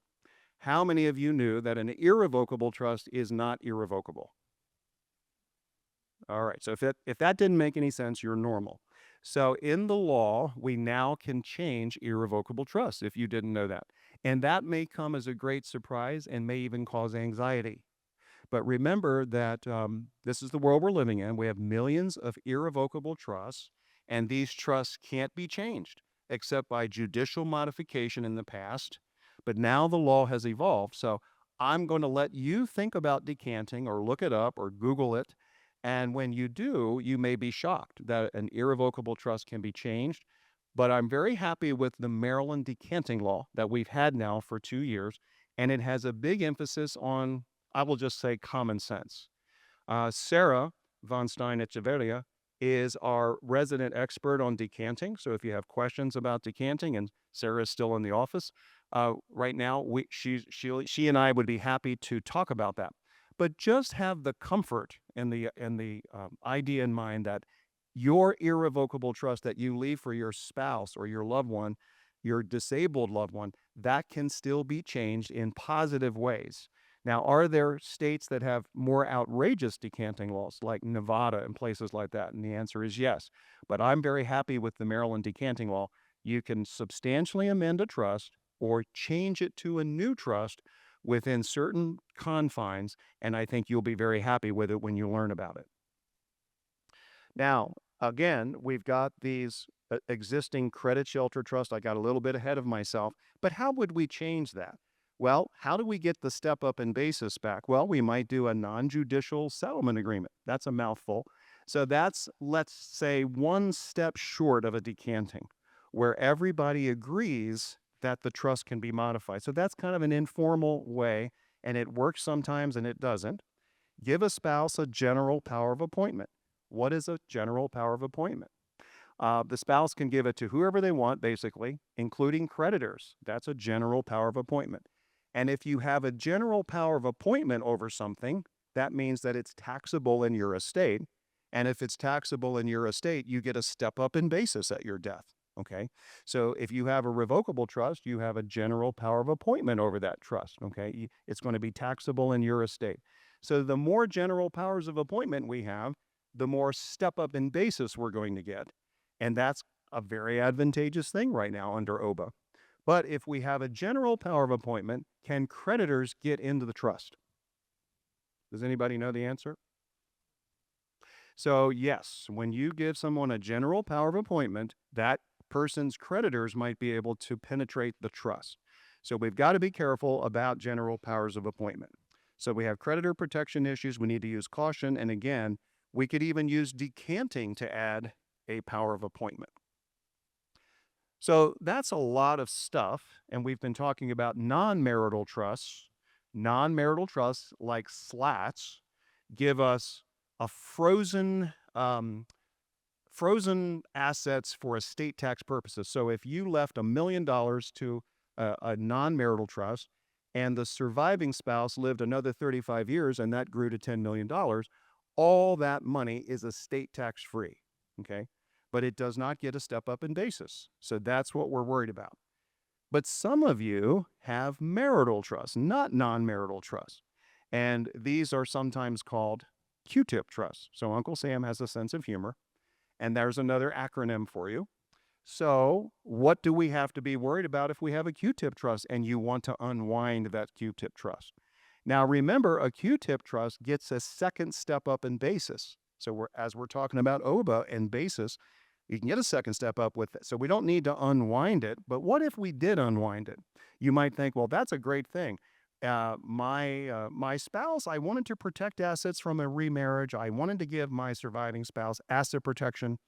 How many of you knew that an irrevocable trust is not irrevocable? All right, so if that didn't make any sense, you're normal. So in the law, we now can change irrevocable trusts if you didn't know that. And that may come as a great surprise and may even cause anxiety. But remember that this is the world we're living in. We have millions of irrevocable trusts, and these trusts can't be changed except by judicial modification in the past. But now the law has evolved. So I'm going to let you think about decanting or look it up or Google it. And when you do, you may be shocked that an irrevocable trust can be changed. But I'm very happy with the Maryland decanting law that we've had now for 2 years. And it has a big emphasis on, I will just say, common sense. Sarah von Stein Echeverria is our resident expert on decanting. So if you have questions about decanting, and Sarah is still in the office right now, she and I would be happy to talk about that. But just have the comfort and the idea in mind that your irrevocable trust that you leave for your spouse or your loved one, your disabled loved one, that can still be changed in positive ways. Now, are there states that have more outrageous decanting laws, like Nevada and places like that? And the answer is yes. But I'm very happy with the Maryland decanting law. You can substantially amend a trust or change it to a new trust within certain confines, and I think you'll be very happy with it when you learn about it. Now, again, we've got these existing credit shelter trusts. I got a little bit ahead of myself, but how would we change that? Well, how do we get the step up in basis back? Well, we might do a non-judicial settlement agreement. That's a mouthful. So that's, let's say, one step short of a decanting, where everybody agrees that the trust can be modified. So that's kind of an informal way, and it works sometimes and it doesn't. Give a spouse a general power of appointment. What is a general power of appointment? The spouse can give it to whoever they want, basically, including creditors. That's a general power of appointment. And if you have a general power of appointment over something, that means that it's taxable in your estate. And if it's taxable in your estate, you get a step up in basis at your death. Okay, so if you have a revocable trust, you have a general power of appointment over that trust. Okay, it's going to be taxable in your estate. So the more general powers of appointment we have, the more step up in basis we're going to get. And that's a very advantageous thing right now under OBA. But if we have a general power of appointment, can creditors get into the trust? Does anybody know the answer? So yes, when you give someone a general power of appointment, that person's creditors might be able to penetrate the trust. So we've got to be careful about general powers of appointment. So we have creditor protection issues. We need to use caution. And again, we could even use decanting to add a power of appointment. So that's a lot of stuff. And we've been talking about non-marital trusts. Non-marital trusts, like SLATs, give us a frozen assets for estate tax purposes. So if you left $1 million to a non-marital trust and the surviving spouse lived another 35 years and that grew to $10 million, all that money is estate tax free, okay? But it does not get a step up in basis. So that's what we're worried about. But some of you have marital trusts, not non-marital trusts. And these are sometimes called Q-tip trusts. So Uncle Sam has a sense of humor. And there's another acronym for you. So what do we have to be worried about if we have a Q-tip trust and you want to unwind that Q-tip trust? Now remember, a Q-tip trust gets a second step up in basis. So as we're talking about OBA and basis, you can get a second step up with it. So we don't need to unwind it. But what if we did unwind it? You might think, well, that's a great thing. My spouse, I wanted to protect assets from a remarriage. I wanted to give my surviving spouse asset protection.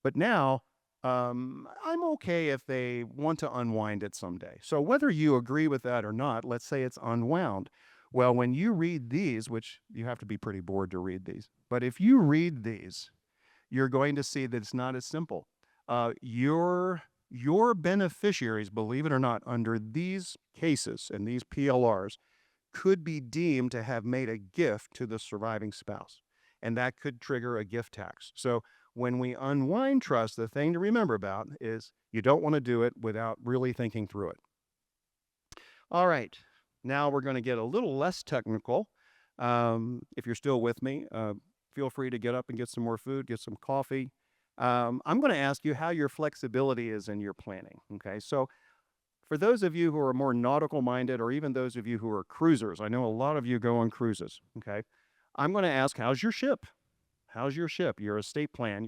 But now I'm okay if they want to unwind it someday. So whether you agree with that or not, let's say it's unwound. Well, when you read these, which you have to be pretty bored to read these, but if you read these, you're going to see that it's not as simple. Your beneficiaries, believe it or not, under these cases and these PLRs could be deemed to have made a gift to the surviving spouse, and that could trigger a gift tax. So when we unwind trust, the thing to remember about is you don't want to do it without really thinking through it. All right, Now we're going to get a little less technical. If you're still with me, feel free to get up and get some more food, get some coffee. I'm going to ask you how your flexibility is in your planning. Okay, so for those of you who are more nautical minded, or even those of you who are cruisers, I know a lot of you go on cruises. Okay, I'm going to ask, how's your ship? How's your ship? Your estate plan?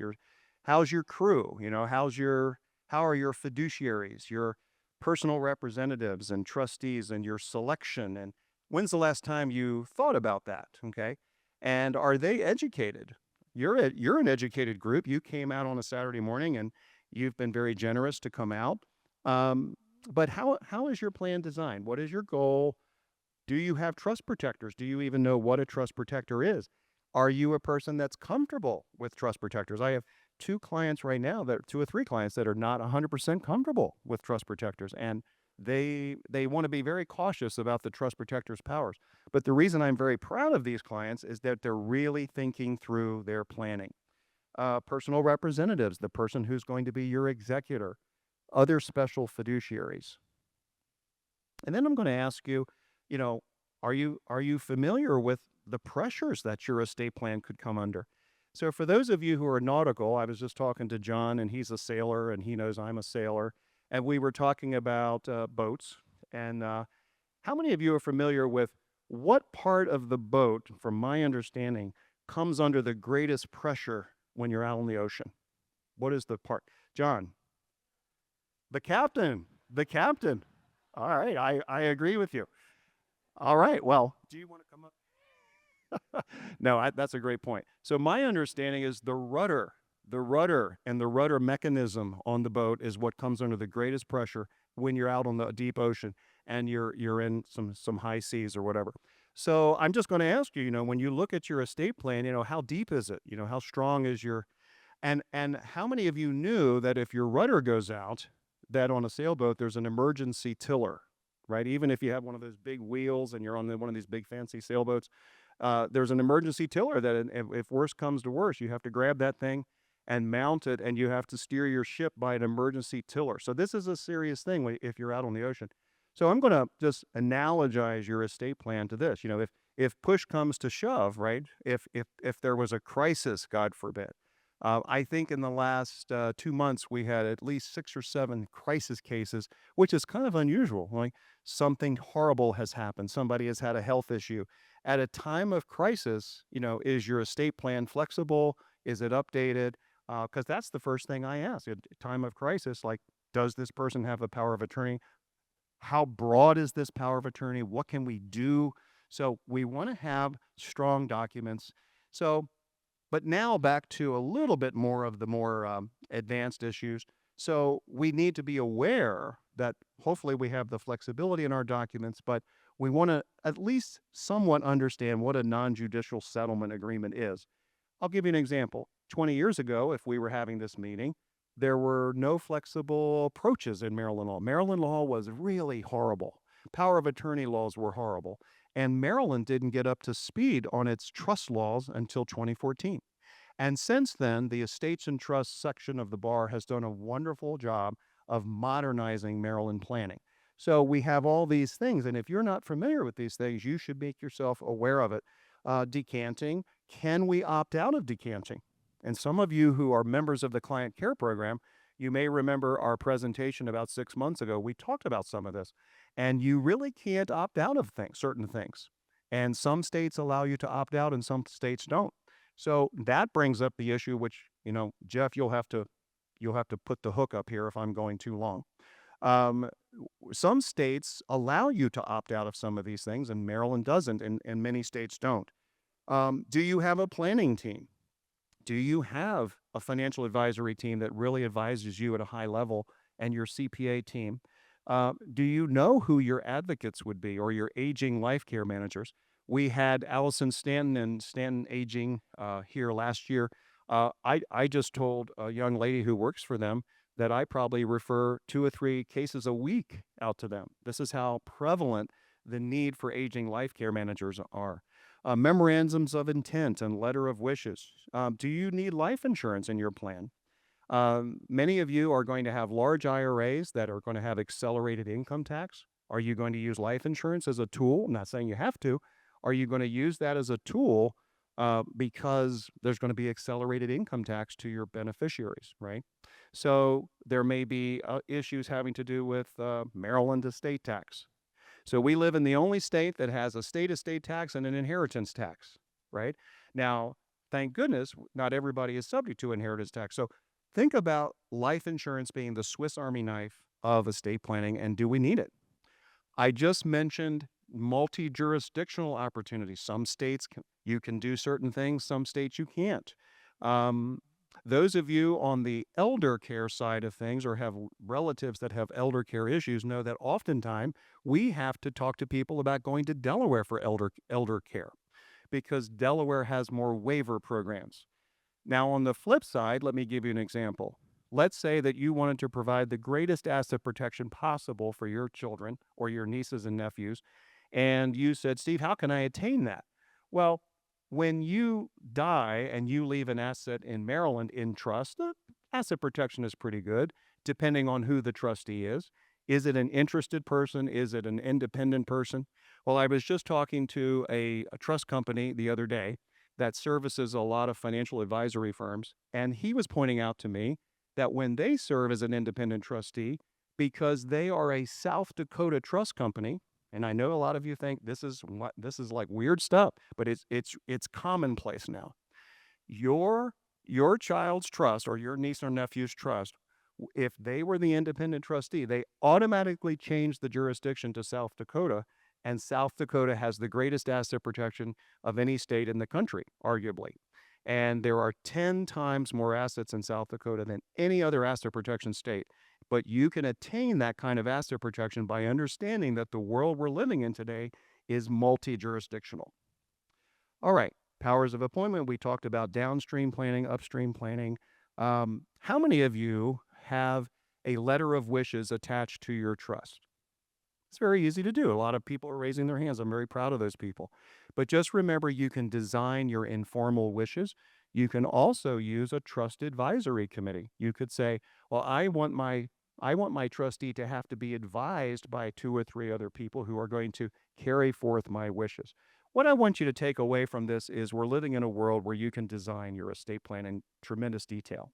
How's your crew? You know, how are your fiduciaries, your personal representatives and trustees, and your selection? And when's the last time you thought about that? Okay, and are they educated? You're an educated group. You came out on a Saturday morning, and you've been very generous to come out. But how is your plan designed? What is your goal? Do you have trust protectors? Do you even know what a trust protector is? Are you a person that's comfortable with trust protectors? I have two or three clients right now that are not 100% comfortable with trust protectors, and they want to be very cautious about the trust protector's powers. But the reason I'm very proud of these clients is that they're really thinking through their planning. Personal representatives, the person who's going to be your executor, other special fiduciaries. And then I'm going to ask you, you know, are you familiar with the pressures that your estate plan could come under? So for those of you who are nautical, I was just talking to John, and he's a sailor, and he knows I'm a sailor, and we were talking about boats. And how many of you are familiar with what part of the boat, from my understanding, comes under the greatest pressure when you're out on the ocean? What is the part? John? The captain. The captain. All right, I agree with you. All right, well, do you want to come up? No, that's a great point. So my understanding is the rudder and the rudder mechanism on the boat is what comes under the greatest pressure when you're out on the deep ocean and you're in some high seas or whatever. So I'm just going to ask you, you know, when you look at your estate plan, you know, how deep is it? You know, how strong is your, and how many of you knew that if your rudder goes out, that on a sailboat there's an emergency tiller, right? Even if you have one of those big wheels and you're on one of these big fancy sailboats, there's an emergency tiller that if worse comes to worse, you have to grab that thing and mount it, and you have to steer your ship by an emergency tiller. So this is a serious thing if you're out on the ocean. So I'm going to just analogize your estate plan to this. You know, if push comes to shove, right? If there was a crisis, God forbid, I think in the last 2 months we had at least 6 or 7 crisis cases, which is kind of unusual. Like something horrible has happened. Somebody has had a health issue. At a time of crisis, you know, is your estate plan flexible? Is it updated? Because that's the first thing I ask. At time of crisis, like, does this person have a power of attorney? How broad is this power of attorney? What can we do? So we want to have strong documents. So, but now back to a little bit more of the more advanced issues. So we need to be aware that hopefully we have the flexibility in our documents, but we want to at least somewhat understand what a non-judicial settlement agreement is. I'll give you an example. 20 years ago, if we were having this meeting, there were no flexible approaches in Maryland law. Maryland law was really horrible. Power of attorney laws were horrible. And Maryland didn't get up to speed on its trust laws until 2014. And since then, the Estates and Trusts section of the bar has done a wonderful job of modernizing Maryland planning. So we have all these things, and if you're not familiar with these things, you should make yourself aware of it. Decanting, can we opt out of decanting? And some of you who are members of the Client Care Program, you may remember our presentation about 6 months ago. We talked about some of this, and you really can't opt out of certain things. And some states allow you to opt out and some states don't. So that brings up the issue, which, you know, Jeff, you'll have to put the hook up here if I'm going too long. Some states allow you to opt out of some of these things, and Maryland doesn't, and many states don't. Do you have a planning team? Do you have a financial advisory team that really advises you at a high level, and your CPA team? Do you know who your advocates would be, or your aging life care managers? We had Allison Stanton and Stanton Aging here last year. I just told a young lady who works for them that I probably refer 2 or 3 cases a week out to them. This is how prevalent the need for aging life care managers are. Memorandums of intent and letter of wishes. Do you need life insurance in your plan? Many of you are going to have large IRAs that are going to have accelerated income tax. Are you going to use life insurance as a tool? I'm not saying you have to. Are you going to use that as a tool because there's going to be accelerated income tax to your beneficiaries, right? So there may be issues having to do with Maryland estate tax. So we live in the only state that has a state estate tax and an inheritance tax, right? Now, thank goodness, not everybody is subject to inheritance tax. So think about life insurance being the Swiss Army knife of estate planning, and do we need it? I just mentioned multi-jurisdictional opportunities. Some states you can do certain things, some states you can't. Those of you on the elder care side of things or have relatives that have elder care issues know that oftentimes we have to talk to people about going to Delaware for elder care because Delaware has more waiver programs. Now, on the flip side, let me give you an example. Let's say that you wanted to provide the greatest asset protection possible for your children or your nieces and nephews, and you said, Steve, how can I attain that? Well, when you die and you leave an asset in Maryland in trust, the asset protection is pretty good, depending on who the trustee is. Is it an interested person? Is it an independent person? Well, I was just talking to a trust company the other day that services a lot of financial advisory firms, and he was pointing out to me that when they serve as an independent trustee, because they are a South Dakota trust company, and I know a lot of you think this is like weird stuff, but it's commonplace now. Your child's trust or your niece or nephew's trust, if they were the independent trustee, they automatically change the jurisdiction to South Dakota, and South Dakota has the greatest asset protection of any state in the country, arguably. And there are 10 times more assets in South Dakota than any other asset protection state. But you can attain that kind of asset protection by understanding that the world we're living in today is multi-jurisdictional. All right, powers of appointment. We talked about downstream planning, upstream planning. How many of you have a letter of wishes attached to your trust? It's very easy to do. A lot of people are raising their hands. I'm very proud of those people. But just remember, you can design your informal wishes. You can also use a trust advisory committee. You could say, well, I want my trustee to have to be advised by 2 or 3 other people who are going to carry forth my wishes. What I want you to take away from this is we're living in a world where you can design your estate plan in tremendous detail.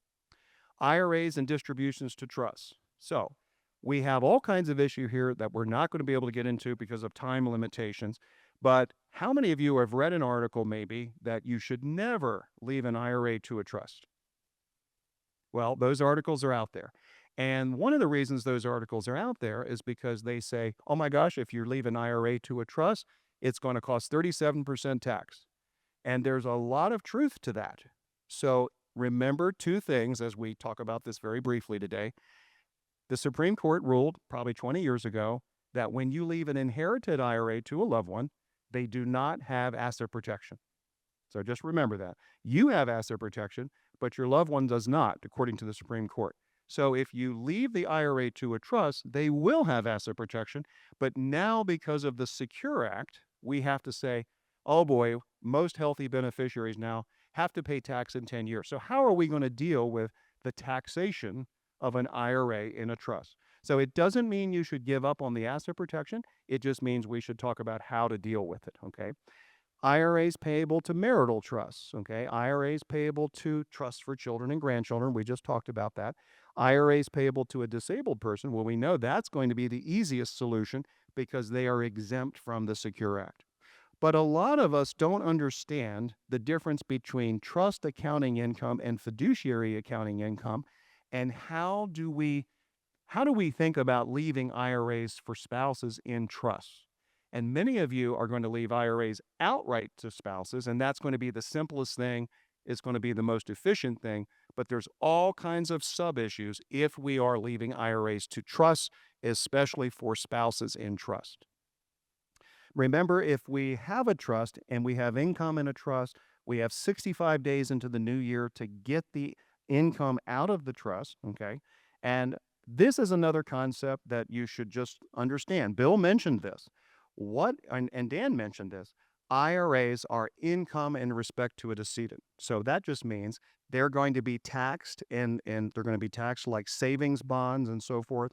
IRAs and distributions to trusts. So we have all kinds of issue here that we're not going to be able to get into because of time limitations. But how many of you have read an article maybe that you should never leave an IRA to a trust? Well, those articles are out there. And one of the reasons those articles are out there is because they say, oh my gosh, if you leave an IRA to a trust, it's going to cost 37% tax. And there's a lot of truth to that. So remember 2 things as we talk about this very briefly today. The Supreme Court ruled probably 20 years ago that when you leave an inherited IRA to a loved one, they do not have asset protection. So just remember that. You have asset protection, but your loved one does not, according to the Supreme Court. So if you leave the IRA to a trust, they will have asset protection. But now, because of the Secure Act, we have to say, oh boy, most healthy beneficiaries now have to pay tax in 10 years. So how are we going to deal with the taxation of an IRA in a trust? So it doesn't mean you should give up on the asset protection. It just means we should talk about how to deal with it, okay? IRAs payable to marital trusts, okay? IRAs payable to trusts for children and grandchildren. We just talked about that. IRAs payable to a disabled person. Well, we know that's going to be the easiest solution because they are exempt from the Secure Act. But a lot of us don't understand the difference between trust accounting income and fiduciary accounting income. And how do we think about leaving IRAs for spouses in trusts? And many of you are going to leave IRAs outright to spouses, and that's going to be the simplest thing. It's going to be the most efficient thing. But there's all kinds of sub-issues if we are leaving IRAs to trusts, especially for spouses in trust. Remember, if we have a trust and we have income in a trust, we have 65 days into the new year to get the income out of the trust, okay? And this is another concept that you should just understand. Bill mentioned this. And Dan mentioned this. IRAs are income in respect to a decedent. So that just means they're going to be taxed and they're going to be taxed like savings bonds and so forth.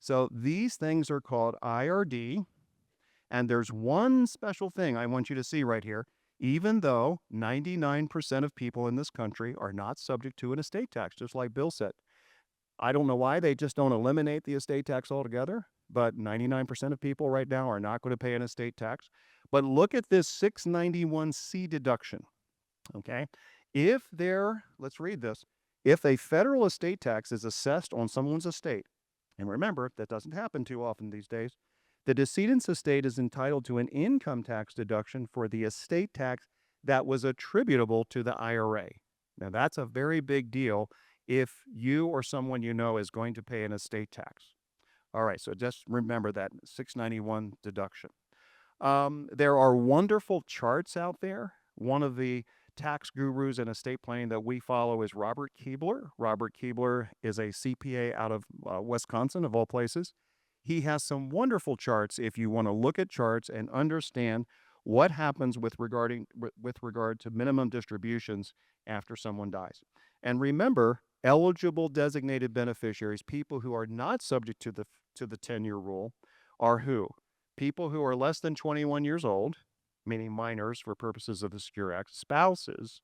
So these things are called IRD. And there's one special thing I want you to see right here. Even though 99% of people in this country are not subject to an estate tax, just like Bill said. I don't know why they just don't eliminate the estate tax altogether, but 99% of people right now are not going to pay an estate tax. But look at this 691C deduction, okay? Let's read this. If a federal estate tax is assessed on someone's estate, and remember, that doesn't happen too often these days, the decedent's estate is entitled to an income tax deduction for the estate tax that was attributable to the IRA. Now, that's a very big deal if you or someone you know is going to pay an estate tax. All right, so just remember that 691 deduction. There are wonderful charts out there. One of the tax gurus in estate planning that we follow is Robert Keebler. Robert Keebler is a CPA out of Wisconsin, of all places. He has some wonderful charts if you want to look at charts and understand what happens with regard to minimum distributions after someone dies. And remember, eligible designated beneficiaries, people who are not subject to the 10-year rule, are who? People who are less than 21 years old, meaning minors for purposes of the Secure Act, spouses,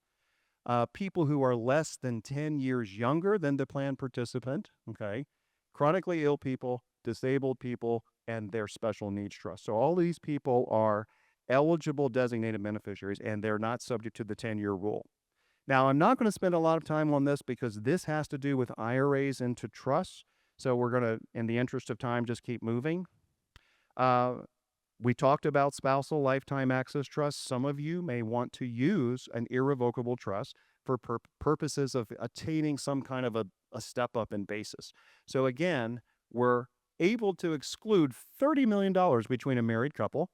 people who are less than 10 years younger than the plan participant, okay, chronically ill people, disabled people, and their special needs trust. So all these people are eligible designated beneficiaries, and they're not subject to the 10-year rule. Now, I'm not going to spend a lot of time on this because this has to do with IRAs into trusts. So we're going to, in the interest of time, just keep moving. We talked about spousal lifetime access trusts. Some of you may want to use an irrevocable trust for purposes of attaining some kind of a step up in basis. So again, we're able to exclude $30 million between a married couple,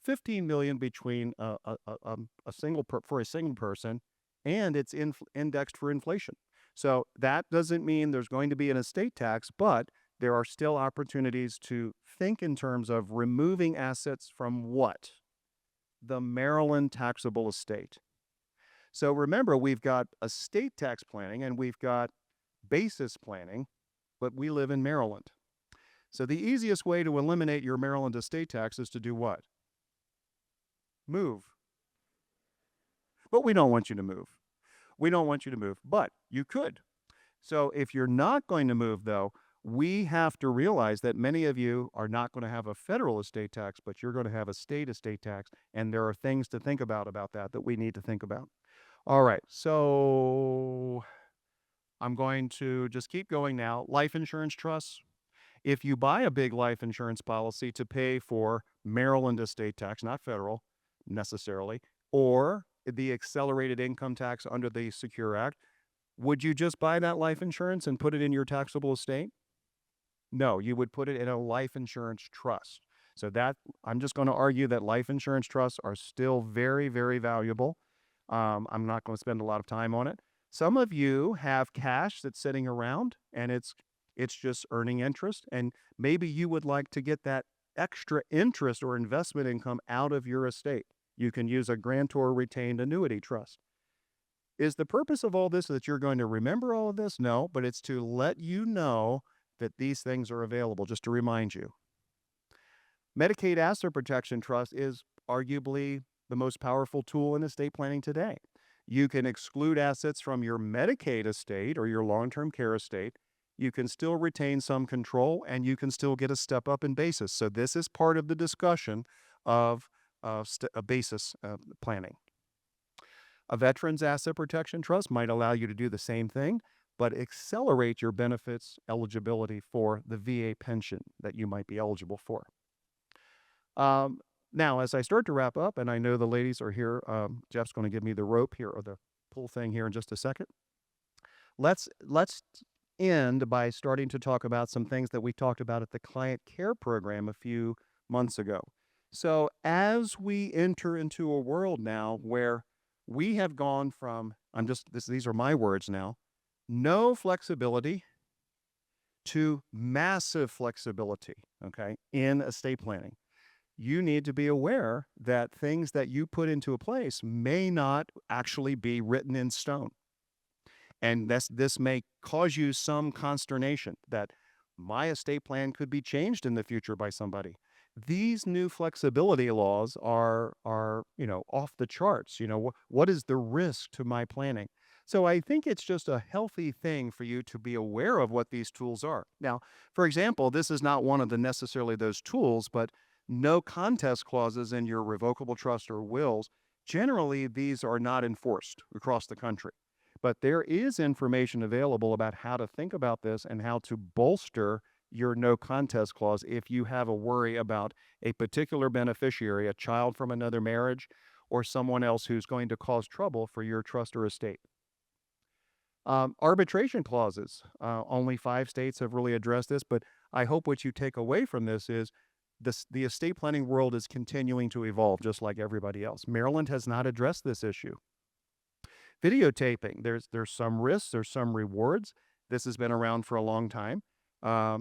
$15 million between a single person, and it's indexed for inflation. So that doesn't mean there's going to be an estate tax, but there are still opportunities to think in terms of removing assets from what? The Maryland taxable estate. So remember, we've got estate tax planning and we've got basis planning, but we live in Maryland. So the easiest way to eliminate your Maryland estate tax is to do what? Move. But we don't want you to move. We don't want you to move, but you could. So if you're not going to move, though, we have to realize that many of you are not going to have a federal estate tax, but you're going to have a state estate tax, and there are things to think about that we need to think about. All right, so I'm going to just keep going now. Life insurance trusts. If you buy a big life insurance policy to pay for Maryland estate tax, not federal necessarily, or the accelerated income tax under the Secure Act, would you just buy that life insurance and put it in your taxable estate? No, you would put it in a life insurance trust. So that, I'm just going to argue that life insurance trusts are still very, very valuable. I'm not going to spend a lot of time on it. Some of you have cash that's sitting around and it's just earning interest, and maybe you would like to get that extra interest or investment income out of your estate. You can use a grantor retained annuity trust. Is the purpose of all this that you're going to remember all of this? No, but it's to let you know that these things are available, just to remind you. Medicaid Asset Protection Trust is arguably the most powerful tool in estate planning today. You can exclude assets from your Medicaid estate or your long-term care estate. You can still retain some control, and you can still get a step up in basis. So this is part of the discussion of basis planning. A Veterans Asset Protection Trust might allow you to do the same thing, but accelerate your benefits eligibility for the VA pension that you might be eligible for. Now, as I start to wrap up, and I know the ladies are here, Jeff's going to give me the rope here, or the pull thing here in just a second. Let's end by starting to talk about some things that we talked about at the client care program a few months ago. So as we enter into a world now where we have gone from, these are my words now, no flexibility to massive flexibility, okay, in estate planning. You need to be aware that things that you put into a place may not actually be written in stone. And this may cause you some consternation that my estate plan could be changed in the future by somebody. These new flexibility laws are off the charts. What is the risk to my planning? So I think it's just a healthy thing for you to be aware of what these tools are. Now, for example, this is not one of the necessarily those tools, but no contest clauses in your revocable trust or wills, generally these are not enforced across the country. But there is information available about how to think about this and how to bolster your no contest clause if you have a worry about a particular beneficiary, a child from another marriage, or someone else who's going to cause trouble for your trust or estate. Arbitration clauses. Only 5 states have really addressed this, but I hope what you take away from this is the estate planning world is continuing to evolve just like everybody else. Maryland has not addressed this issue. Videotaping, there's some risks, there's some rewards. This has been around for a long time.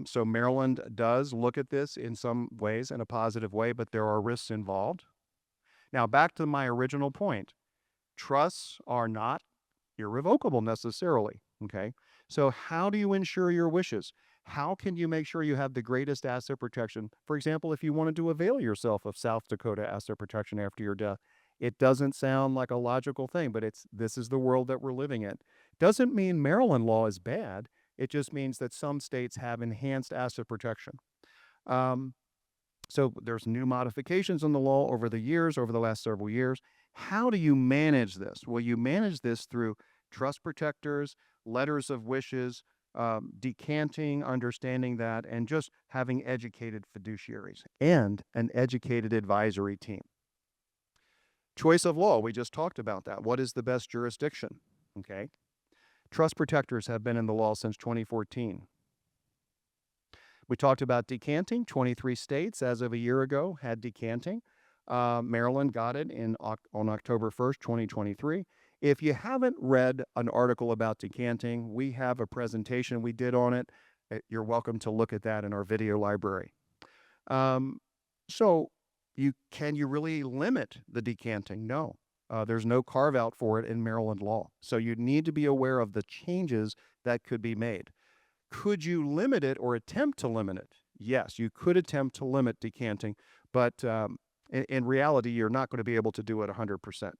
So Maryland does look at this in some ways in a positive way, but there are risks involved. Now, back to my original point. Trusts are not irrevocable necessarily, okay? So how do you ensure your wishes? How can you make sure you have the greatest asset protection? For example, if you wanted to avail yourself of South Dakota asset protection after your death, it doesn't sound like a logical thing, but this is the world that we're living in. Doesn't mean Maryland law is bad. It just means that some states have enhanced asset protection. So there's new modifications in the law over the last several years. How do you manage this? Well, you manage this through trust protectors, letters of wishes, decanting, understanding that, and just having educated fiduciaries and an educated advisory team. Choice of law, we just talked about that. What is the best jurisdiction? Okay. Trust protectors have been in the law since 2014. We talked about decanting. 23 states, as of a year ago, had decanting. Maryland got it on October 1st, 2023. If you haven't read an article about decanting, we have a presentation we did on it. You're welcome to look at that in our video library. So can you really limit the decanting? No. There's no carve out for it in Maryland law. So you need to be aware of the changes that could be made. Could you limit it or attempt to limit it? Yes, you could attempt to limit decanting, but in reality, you're not going to be able to do it 100%.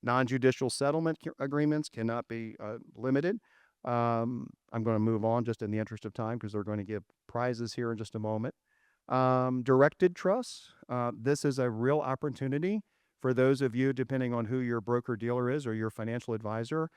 Non-judicial settlement agreements cannot be limited. I'm going to move on just in the interest of time because they're going to give prizes here in just a moment. Directed trusts. This is a real opportunity for those of you, depending on who your broker-dealer is or your financial advisor.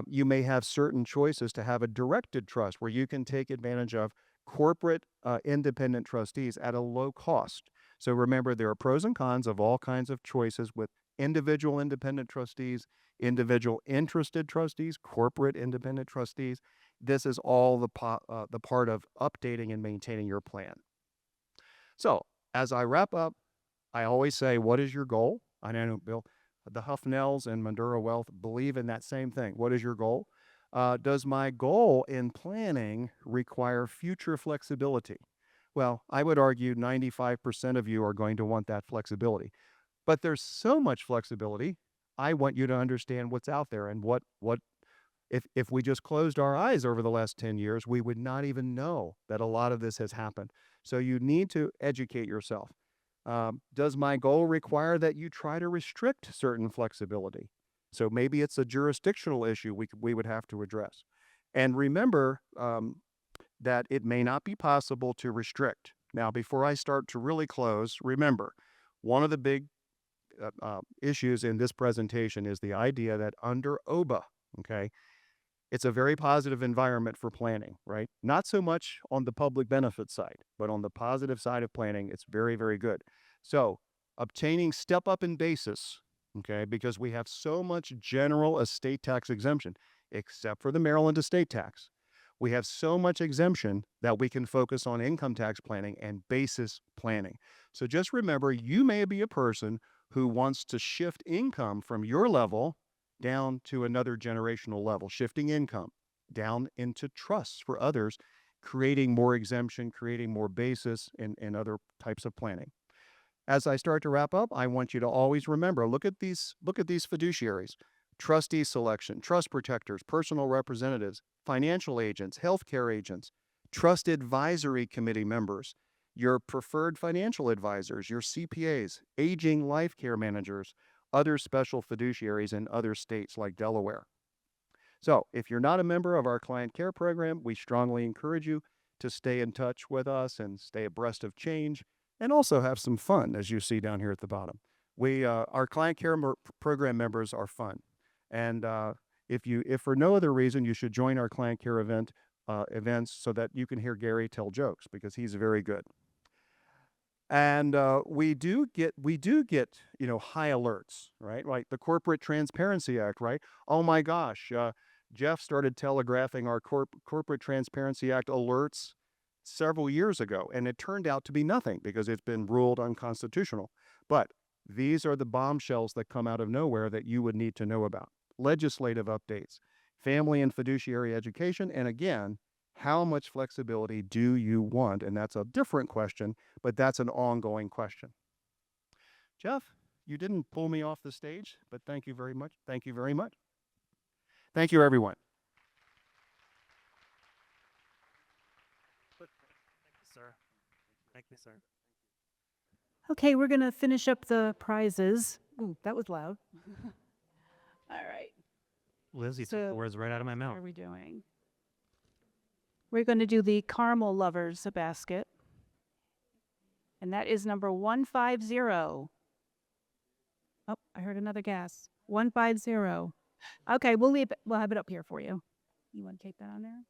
You may have certain choices to have a directed trust where you can take advantage of corporate independent trustees at a low cost. So remember, there are pros and cons of all kinds of choices with individual independent trustees, individual interested trustees, corporate independent trustees. This is all the part of updating and maintaining your plan. So as I wrap up, I always say, what is your goal? I know, Bill, the Huffnells and Maduro Wealth believe in that same thing. What is your goal? Does my goal in planning require future flexibility? Well, I would argue 95% of you are going to want that flexibility. But there's so much flexibility, I want you to understand what's out there and what if we just closed our eyes over the last 10 years, we would not even know that a lot of this has happened. So you need to educate yourself. Does my goal require that you try to restrict certain flexibility? So maybe it's a jurisdictional issue we would have to address. And remember that it may not be possible to restrict. Now, before I start to really close, remember, one of the big issues in this presentation is the idea that under OBA, okay, it's a very positive environment for planning, right? Not so much on the public benefit side, but on the positive side of planning, it's very, very good. So obtaining step up in basis, okay, because we have so much general estate tax exemption, except for the Maryland estate tax. We have so much exemption that we can focus on income tax planning and basis planning. So just remember, you may be a person who wants to shift income from your level down to another generational level, shifting income down into trusts for others, creating more exemption, creating more basis in other types of planning. As I start to wrap up, I want you to always remember, look at these fiduciaries: trustee selection, trust protectors, personal representatives, financial agents, healthcare agents, trust advisory committee members, your preferred financial advisors, your CPAs, aging life care managers, other special fiduciaries in other states like Delaware. So if you're not a member of our client care program, we strongly encourage you to stay in touch with us and stay abreast of change and also have some fun, as you see down here at the bottom. Our client care program members are fun. And if for no other reason, you should join our client care events so that you can hear Gary tell jokes, because he's very good. And we do get high alerts, right? Like the Corporate Transparency Act, right? Oh my gosh, Jeff started telegraphing our Corporate Transparency Act alerts several years ago, and it turned out to be nothing because it's been ruled unconstitutional. But these are the bombshells that come out of nowhere that you would need to know about. Legislative updates, family and fiduciary education, and again, how much flexibility do you want? And that's a different question, but that's an ongoing question. Jeff, you didn't pull me off the stage, but thank you very much. Thank you very much. Thank you, everyone. Thank you, sir. Thank you, sir. Okay, we're going to finish up the prizes. Ooh, that was loud. All right. Liz, you took So- the words right out of my What mouth. are we doing? We're going to do the Caramel Lovers basket. And that is number 150. Oh, I heard another gas. 150. Okay, we'll have it up here for you. You want to take that on there?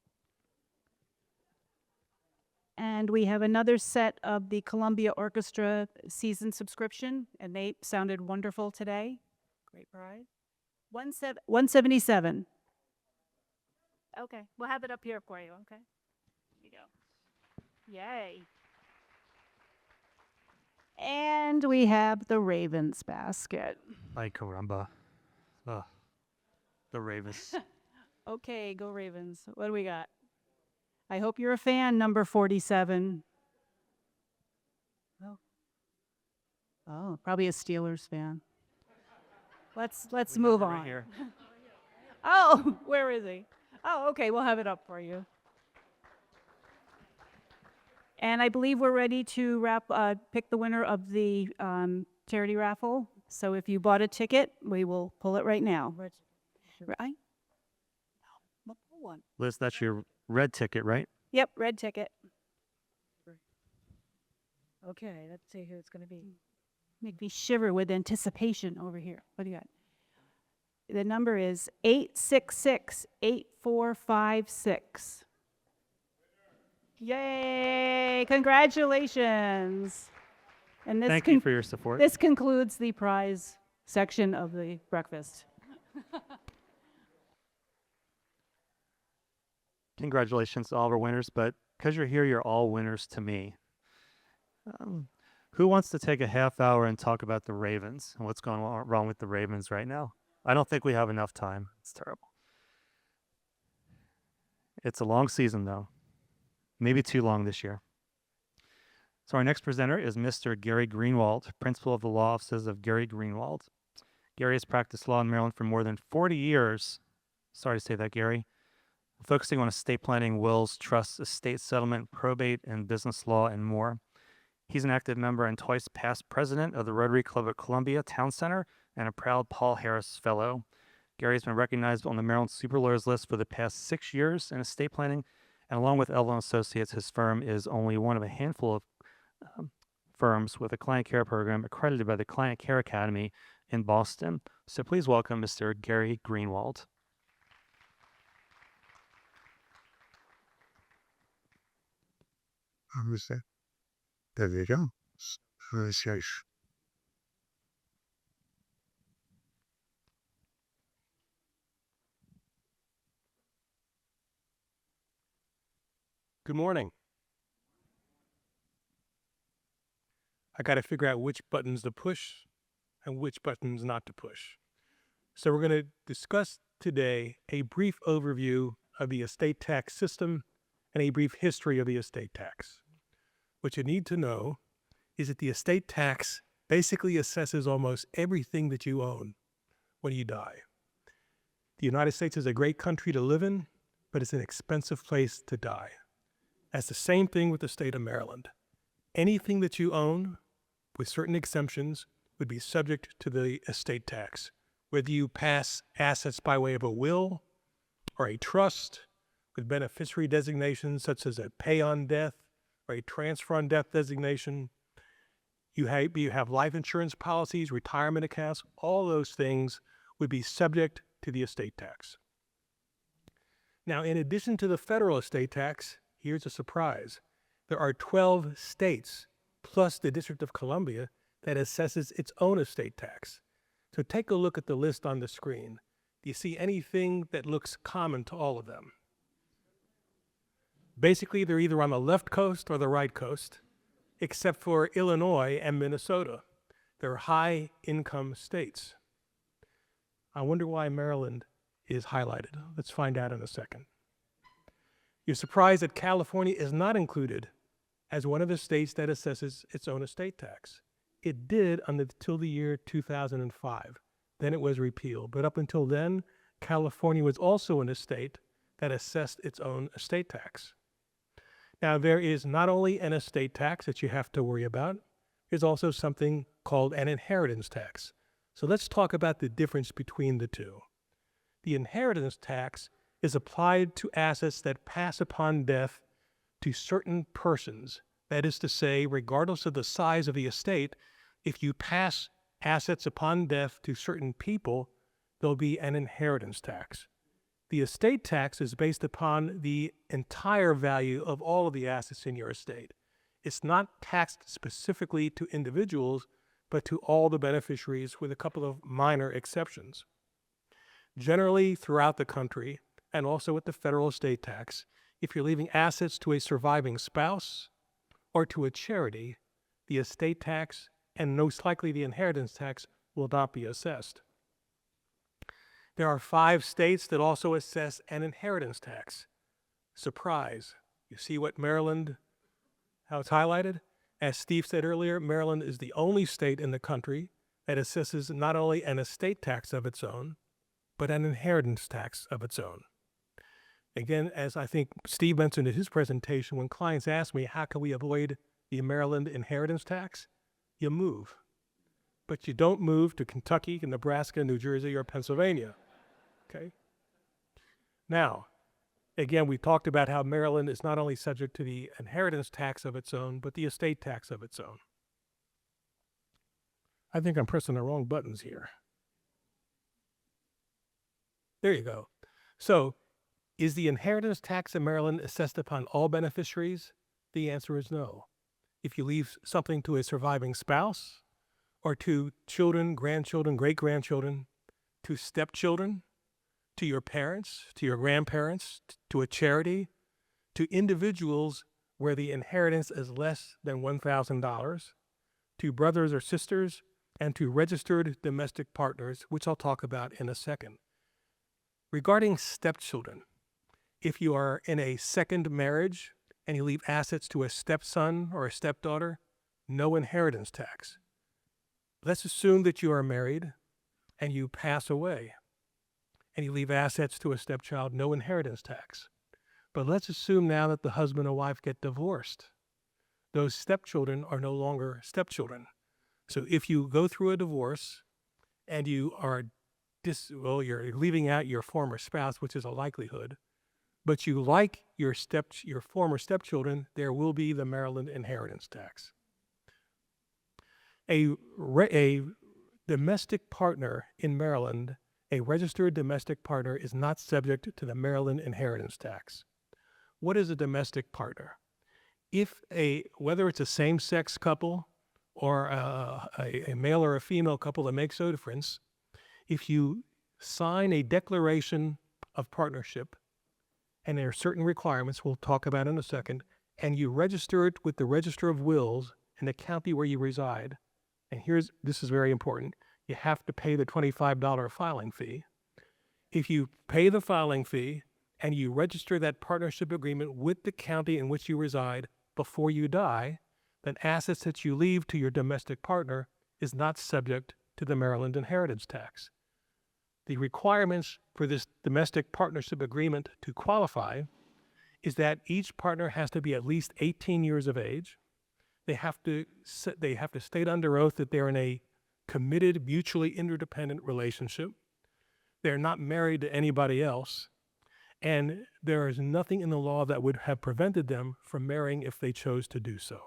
And we have another set of the Columbia Orchestra season subscription, and they sounded wonderful today. Great prize. 177. Okay, we'll have it up here for you, okay? Here you go. Yay. And we have the Ravens basket. Ay, caramba. Ugh. The Ravens. Okay, go Ravens. What do we got? I hope you're a fan, number 47. Oh, probably a Steelers fan. Let's move on. Right here. Oh, where is he? Oh, okay, we'll have it up for you. And I believe we're ready to pick the winner of the charity raffle. So if you bought a ticket, we will pull it right now. Right? No, pull one. Liz, that's your red ticket, right? Yep, red ticket. Okay, let's see who it's going to be. Make me shiver with anticipation over here. What do you got? The number is 866-8456. Yay! Congratulations. And this Thank you for your support. this concludes the prize section of the breakfast. Congratulations to all of our winners, but because you're here, you're all winners to me. Who wants to take a half hour and talk about the Ravens and what's going wrong with the Ravens right now? I don't think we have enough time. It's terrible. It's a long season, though. Maybe too long this year. So our next presenter is Mr. Gary Greenwald, principal of the law offices of Gary Greenwald. Gary has practiced law in Maryland for more than 40 years. Sorry to say that, Gary. Focusing on estate planning, wills, trusts, estate settlement, probate, and business law, and more. He's an active member and twice past president of the Rotary Club of Columbia Town Center and a proud Paul Harris Fellow. Gary has been recognized on the Maryland Super Lawyers list for the past 6 years in estate planning, and along with Eldon Associates, his firm is only one of a handful of firms with a client care program accredited by the Client Care Academy in Boston. So please welcome Mr. Gary Greenwald. Myślę, dowiedział, słyszałeś. Good morning. I got to figure out which buttons to push and which buttons not to push. So we're going to discuss today a brief overview of the estate tax system and a brief history of the estate tax. What you need to know is that the estate tax basically assesses almost everything that you own when you die. The United States is a great country to live in, but it's an expensive place to die. as the same thing with the state of Maryland. Anything that you own, with certain exemptions, would be subject to the estate tax, whether you pass assets by way of a will or a trust with beneficiary designations such as a pay on death or a transfer on death designation. You have life insurance policies, retirement accounts, all those things would be subject to the estate tax. Now, in addition to the federal estate tax, here's a surprise. There are 12 states plus the District of Columbia that assesses its own estate tax. So take a look at the list on the screen. Do you see anything that looks common to all of them? Basically, they're either on the left coast or the right coast, except for Illinois and Minnesota. They're high-income states. I wonder why Maryland is highlighted. Let's find out in a second. You're surprised that California is not included as one of the states that assesses its own estate tax. It did until the year 2005. Then it was repealed. But up until then, California was also in a state that assessed its own estate tax. Now, there is not only an estate tax that you have to worry about, there's also something called an inheritance tax. So let's talk about the difference between the two. The inheritance tax is applied to assets that pass upon death to certain persons. That is to say, regardless of the size of the estate, if you pass assets upon death to certain people, there'll be an inheritance tax. The estate tax is based upon the entire value of all of the assets in your estate. It's not taxed specifically to individuals, but to all the beneficiaries with a couple of minor exceptions. Generally, throughout the country, and also with the federal estate tax, if you're leaving assets to a surviving spouse or to a charity, the estate tax and most likely the inheritance tax will not be assessed. There are 5 states that also assess an inheritance tax. Surprise. You see what Maryland, how it's highlighted? As Steve said earlier, Maryland is the only state in the country that assesses not only an estate tax of its own, but an inheritance tax of its own. Again, as I think Steve mentioned in his presentation, when clients ask me, how can we avoid the Maryland inheritance tax? You move. But you don't move to Kentucky, Nebraska, New Jersey, or Pennsylvania. Okay? Now, again, we talked about how Maryland is not only subject to the inheritance tax of its own, but the estate tax of its own. I think I'm pressing the wrong buttons here. There you go. So, is the inheritance tax in Maryland assessed upon all beneficiaries? The answer is no. If you leave something to a surviving spouse, or to children, grandchildren, great-grandchildren, to stepchildren, to your parents, to your grandparents, to a charity, to individuals where the inheritance is less than $1,000, to brothers or sisters, and to registered domestic partners, which I'll talk about in a second. Regarding stepchildren, if you are in a second marriage and you leave assets to a stepson or a stepdaughter, no inheritance tax. Let's assume that you are married and you pass away and you leave assets to a stepchild, no inheritance tax. But let's assume now that the husband and wife get divorced. Those stepchildren are no longer stepchildren. So if you go through a divorce and you are you're leaving out your former spouse, which is a likelihood, but you like your former stepchildren, there will be the Maryland inheritance tax. A domestic partner in Maryland, a registered domestic partner, is not subject to the Maryland inheritance tax. What is a domestic partner? Whether it's a same-sex couple or a male or a female couple, that makes no difference, if you sign a declaration of partnership, and there are certain requirements we'll talk about in a second, and you register it with the Register of Wills in the county where you reside, and this is very important, you have to pay the $25 filing fee. If you pay the filing fee and you register that partnership agreement with the county in which you reside before you die, then assets that you leave to your domestic partner is not subject to the Maryland inheritance tax. The requirements for this domestic partnership agreement to qualify is that each partner has to be at least 18 years of age. They have to state under oath that they're in a committed, mutually interdependent relationship. They're not married to anybody else. And there is nothing in the law that would have prevented them from marrying if they chose to do so.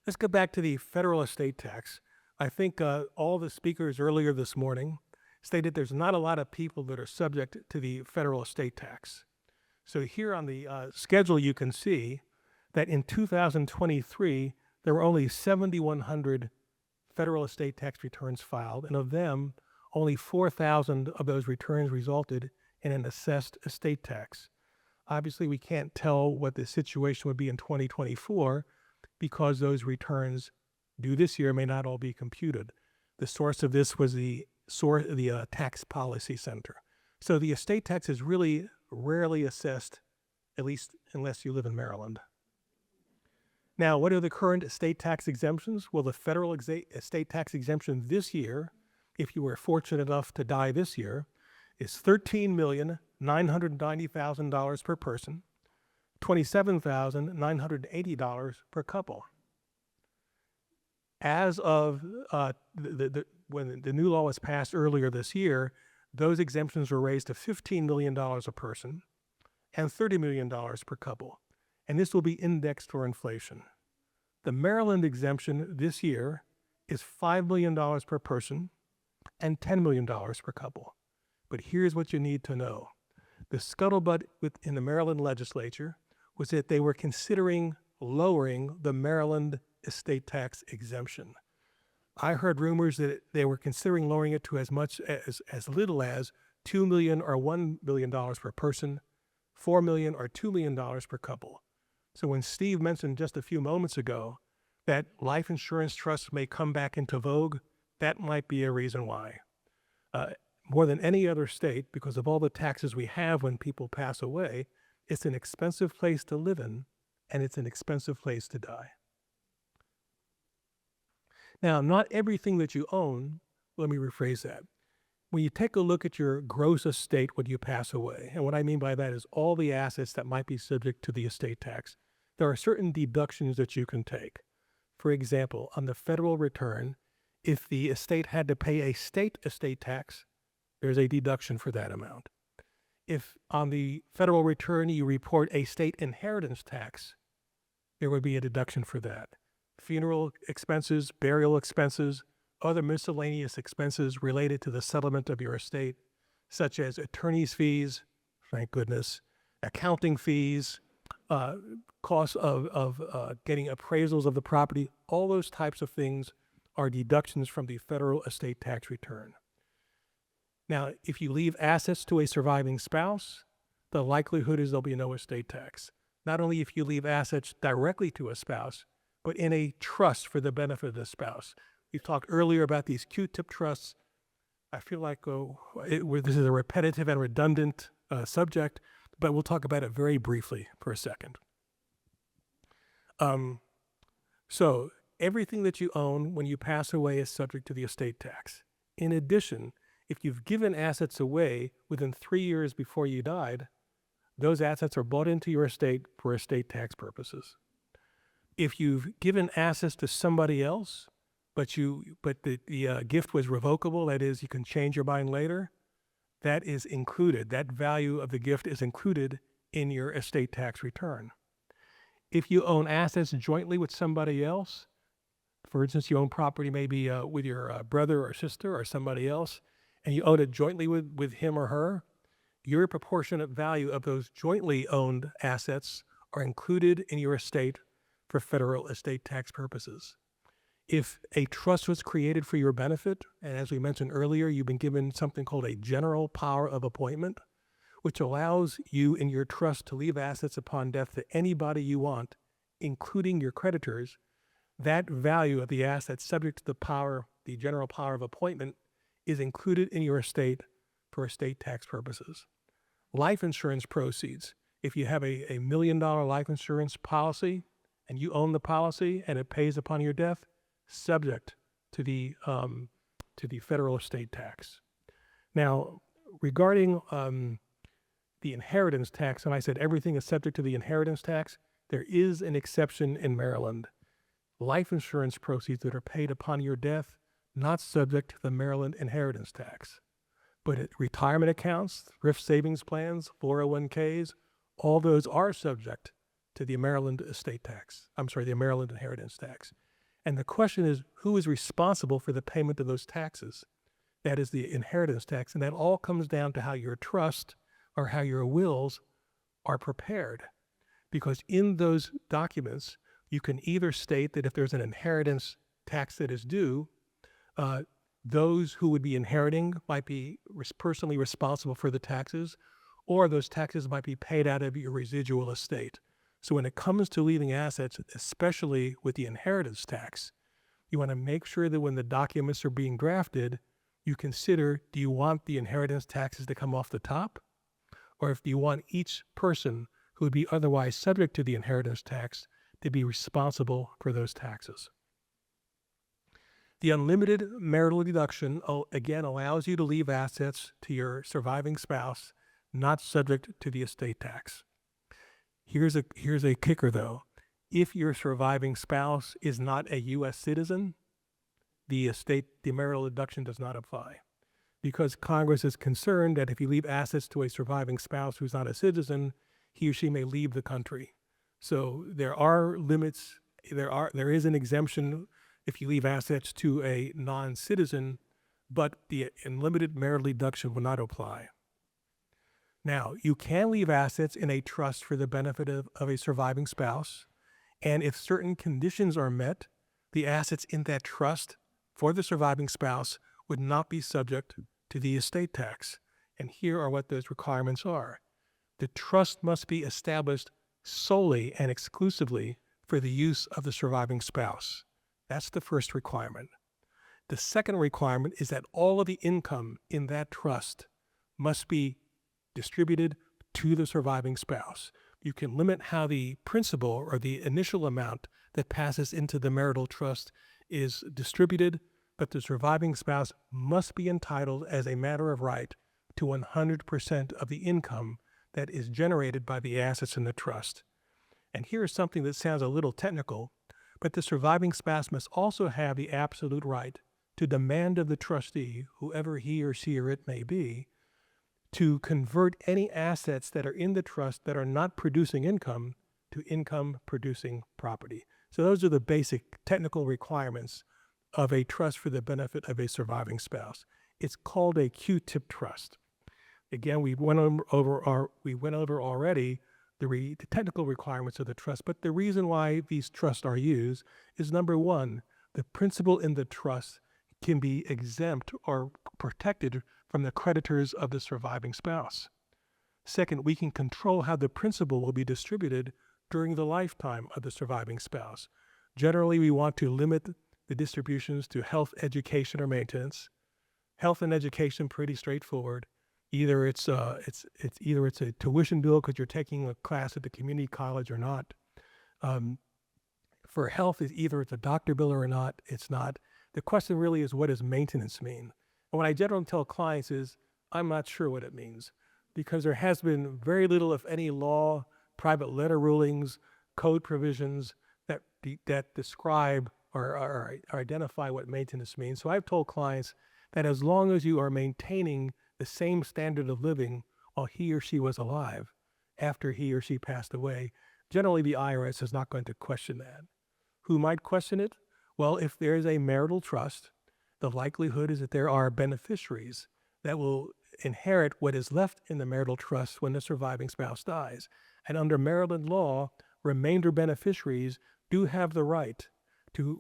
Let's go back to the federal estate tax. I think all the speakers earlier this morning stated there's not a lot of people that are subject to the federal estate tax. So here on the schedule, you can see that in 2023, there were only 7,100 federal estate tax returns filed, and of them, only 4,000 of those returns resulted in an assessed estate tax. Obviously, we can't tell what the situation would be in 2024 because those returns due this year may not all be computed. The source of this was the Tax Policy Center. So the estate tax is really rarely assessed, at least unless you live in Maryland. Now, what are the current estate tax exemptions? Well, the federal estate tax exemption this year, if you were fortunate enough to die this year, is $13,990,000 per person, $27,980 per couple. As of when the new law was passed earlier this year, those exemptions were raised to $15 million a person and $30 million per couple. And this will be indexed for inflation. The Maryland exemption this year is $5 million per person and $10 million per couple. But here's what you need to know. The scuttlebutt within the Maryland legislature was that they were considering lowering the Maryland estate tax exemption. I heard rumors that they were considering lowering it to as little as $2 million or $1 million per person, $4 million or $2 million per couple. So when Steve mentioned just a few moments ago that life insurance trusts may come back into vogue, that might be a reason why. More than any other state, because of all the taxes we have when people pass away, it's an expensive place to live in, and it's an expensive place to die. Now, not everything that you own, let me rephrase that. When you take a look at your gross estate when you pass away, and what I mean by that is all the assets that might be subject to the estate tax, there are certain deductions that you can take. For example, on the federal return, if the estate had to pay a state estate tax, there's a deduction for that amount. If on the federal return you report a state inheritance tax, there would be a deduction for that. Funeral expenses, burial expenses, other miscellaneous expenses related to the settlement of your estate, such as attorney's fees, thank goodness, accounting fees, costs of getting appraisals of the property, all those types of things are deductions from the federal estate tax return. Now, if you leave assets to a surviving spouse, the likelihood is there'll be no estate tax. Not only if you leave assets directly to a spouse, but in a trust for the benefit of the spouse. We've talked earlier about these Q-tip trusts. I feel like this is a repetitive and redundant subject, but we'll talk about it very briefly for a second. So everything that you own when you pass away is subject to the estate tax. In addition, if you've given assets away within 3 years before you died, those assets are brought into your estate for estate tax purposes. If you've given assets to somebody else, but the gift was revocable, that is, you can change your mind later, that is included. That value of the gift is included in your estate tax return. If you own assets jointly with somebody else, for instance, you own property maybe with your brother or sister or somebody else, and you own it jointly with him or her, your proportionate value of those jointly owned assets are included in your estate for federal estate tax purposes. If a trust was created for your benefit, and as we mentioned earlier, you've been given something called a general power of appointment, which allows you in your trust to leave assets upon death to anybody you want, including your creditors, that value of the assets subject to the general power of appointment is included in your estate for estate tax purposes. Life insurance proceeds, if you have a $1 million life insurance policy and you own the policy and it pays upon your death, subject to the federal estate tax. Now, regarding the inheritance tax, and I said everything is subject to the inheritance tax, there is an exception in Maryland. Life insurance proceeds that are paid upon your death, not subject to the Maryland inheritance tax. But retirement accounts, thrift savings plans, 401ks, all those are subject to the Maryland the Maryland inheritance tax. And the question is, who is responsible for the payment of those taxes? That is the inheritance tax. And that all comes down to how your trust or how your wills are prepared. Because in those documents, you can either state that if there's an inheritance tax that is due, those who would be inheriting might be personally responsible for the taxes, or those taxes might be paid out of your residual estate. So when it comes to leaving assets, especially with the inheritance tax, you want to make sure that when the documents are being drafted, you consider, do you want the inheritance taxes to come off the top? Or do you want each person who would be otherwise subject to the inheritance tax to be responsible for those taxes? The unlimited marital deduction, again, allows you to leave assets to your surviving spouse, not subject to the estate tax. Here's a kicker, though. If your surviving spouse is not a U.S. citizen, the marital deduction does not apply, because Congress is concerned that if you leave assets to a surviving spouse who's not a citizen, he or she may leave the country. So there are limits. There is an exemption if you leave assets to a non-citizen, but the unlimited marital deduction will not apply. Now, you can leave assets in a trust for the benefit of a surviving spouse, and if certain conditions are met, the assets in that trust for the surviving spouse would not be subject to the estate tax. And here are what those requirements are. The trust must be established solely and exclusively for the use of the surviving spouse. That's the first requirement. The second requirement is that all of the income in that trust must be distributed to the surviving spouse. You can limit how the principal or the initial amount that passes into the marital trust is distributed, but the surviving spouse must be entitled as a matter of right to 100% of the income that is generated by the assets in the trust. And here's something that sounds a little technical, but the surviving spouse must also have the absolute right to demand of the trustee, whoever he or she or it may be, to convert any assets that are in the trust that are not producing income to income-producing property. So those are the basic technical requirements of a trust for the benefit of a surviving spouse. It's called a Q-tip trust. Again, we went over already the technical requirements of the trust, but the reason why these trusts are used is, number one, the principal in the trust can be exempt or protected from the creditors of the surviving spouse. Second, we can control how the principal will be distributed during the lifetime of the surviving spouse. Generally, we want to limit the distributions to health, education, or maintenance. Health and education, pretty straightforward. Either it's a tuition bill because you're taking a class at the community college or not. For health, either it's a doctor bill or not. It's not. The question really is, what does maintenance mean? And what I generally tell clients is, I'm not sure what it means, because there has been very little, if any, law, private letter rulings, code provisions that describe or identify what maintenance means. So I've told clients that as long as you are maintaining the same standard of living while he or she was alive, after he or she passed away, generally the IRS is not going to question that. Who might question it? Well, if there is a marital trust, the likelihood is that there are beneficiaries that will inherit what is left in the marital trust when the surviving spouse dies. And under Maryland law, remainder beneficiaries do have the right to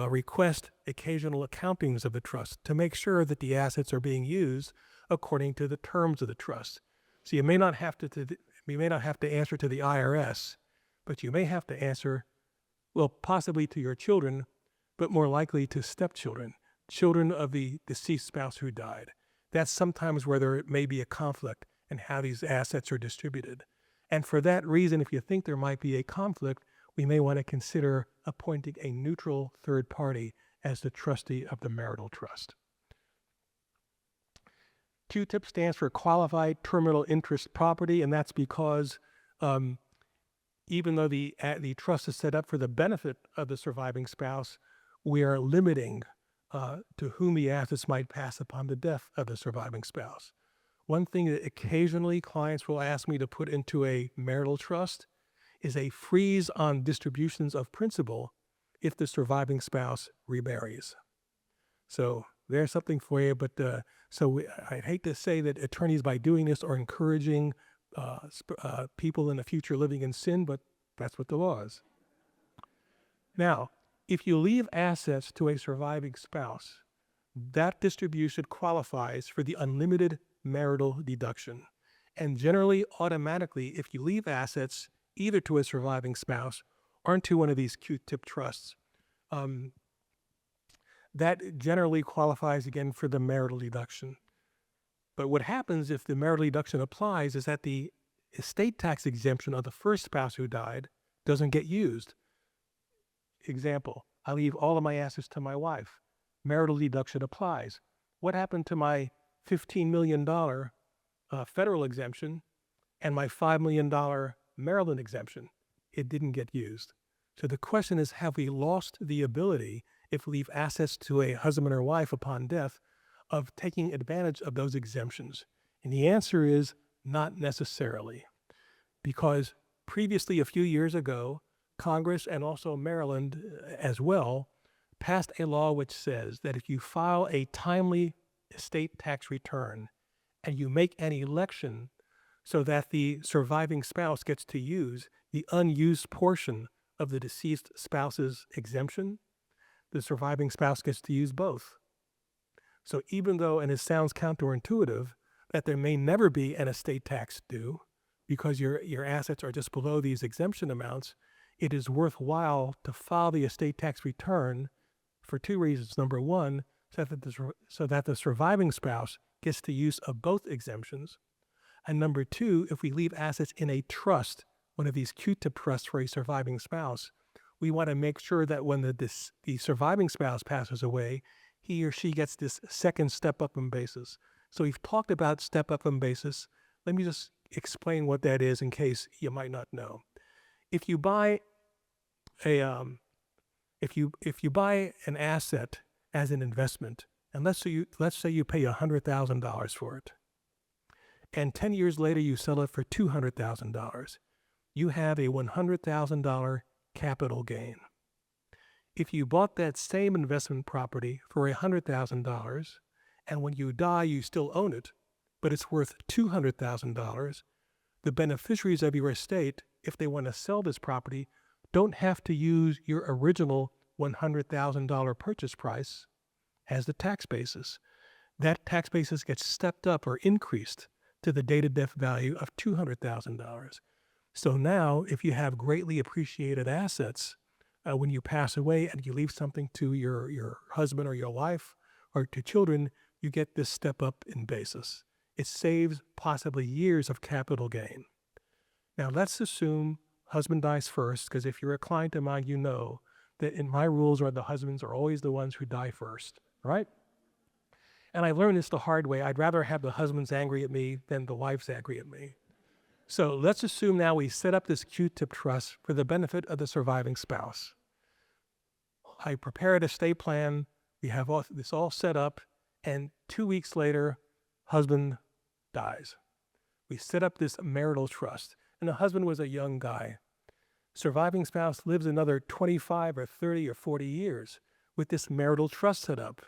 request occasional accountings of the trust to make sure that the assets are being used according to the terms of the trust. So you may not have to answer to the IRS, but you may have to answer, well, possibly to your children, but more likely to stepchildren, children of the deceased spouse who died. That's sometimes where there may be a conflict in how these assets are distributed. And for that reason, if you think there might be a conflict, we may want to consider appointing a neutral third party as the trustee of the marital trust. QTIP stands for Qualified Terminal Interest Property, and that's because even though the trust is set up for the benefit of the surviving spouse, we are limiting to whom the assets might pass upon the death of the surviving spouse. One thing that occasionally clients will ask me to put into a marital trust is a freeze on distributions of principal if the surviving spouse remarries. So there's something for you, but I hate to say that attorneys by doing this are encouraging people in the future living in sin, but that's what the law is. Now, if you leave assets to a surviving spouse, that distribution qualifies for the unlimited marital deduction. And generally, automatically, if you leave assets either to a surviving spouse or into one of these QTIP trusts, that generally qualifies again for the marital deduction. But what happens if the marital deduction applies is that the estate tax exemption of the first spouse who died doesn't get used. Example, I leave all of my assets to my wife. Marital deduction applies. What happened to my $15 million federal exemption and my $5 million Maryland exemption? It didn't get used. So the question is, have we lost the ability, if we leave assets to a husband or wife upon death, of taking advantage of those exemptions? And the answer is not necessarily. Because previously, a few years ago, Congress and also Maryland as well passed a law which says that if you file a timely estate tax return and you make an election so that the surviving spouse gets to use the unused portion of the deceased spouse's exemption, the surviving spouse gets to use both. So even though, and it sounds counterintuitive, that there may never be an estate tax due because your assets are just below these exemption amounts, it is worthwhile to file the estate tax return for two reasons. Number one, so that the surviving spouse gets the use of both exemptions. And number two, if we leave assets in a trust, one of these QTIP trusts for a surviving spouse, we want to make sure that when the surviving spouse passes away, he or she gets this second step-up in basis. So we've talked about step-up in basis. Let me just explain what that is in case you might not know. If you buy if you buy an asset as an investment, and let's say you pay $100,000 for it, and 10 years later you sell it for $200,000, you have a $100,000 capital gain. If you bought that same investment property for $100,000, and when you die you still own it, but it's worth $200,000, the beneficiaries of your estate, if they want to sell this property, don't have to use your original $100,000 purchase price as the tax basis. That tax basis gets stepped up or increased to the date of death value of $200,000. So now, if you have greatly appreciated assets, when you pass away and you leave something to your husband or your wife or to children, you get this step up in basis. It saves possibly years of capital gain. Now let's assume husband dies first, because if you're a client of mine, you know that in my rules are the husbands are always the ones who die first, right? And I learned this the hard way. I'd rather have the husbands angry at me than the wives angry at me. So let's assume now we set up this QTIP trust for the benefit of the surviving spouse. I prepare an estate plan. We have this all set up, and 2 weeks later, husband dies. We set up this marital trust, and the husband was a young guy. Surviving spouse lives another 25 or 30 or 40 years with this marital trust set up.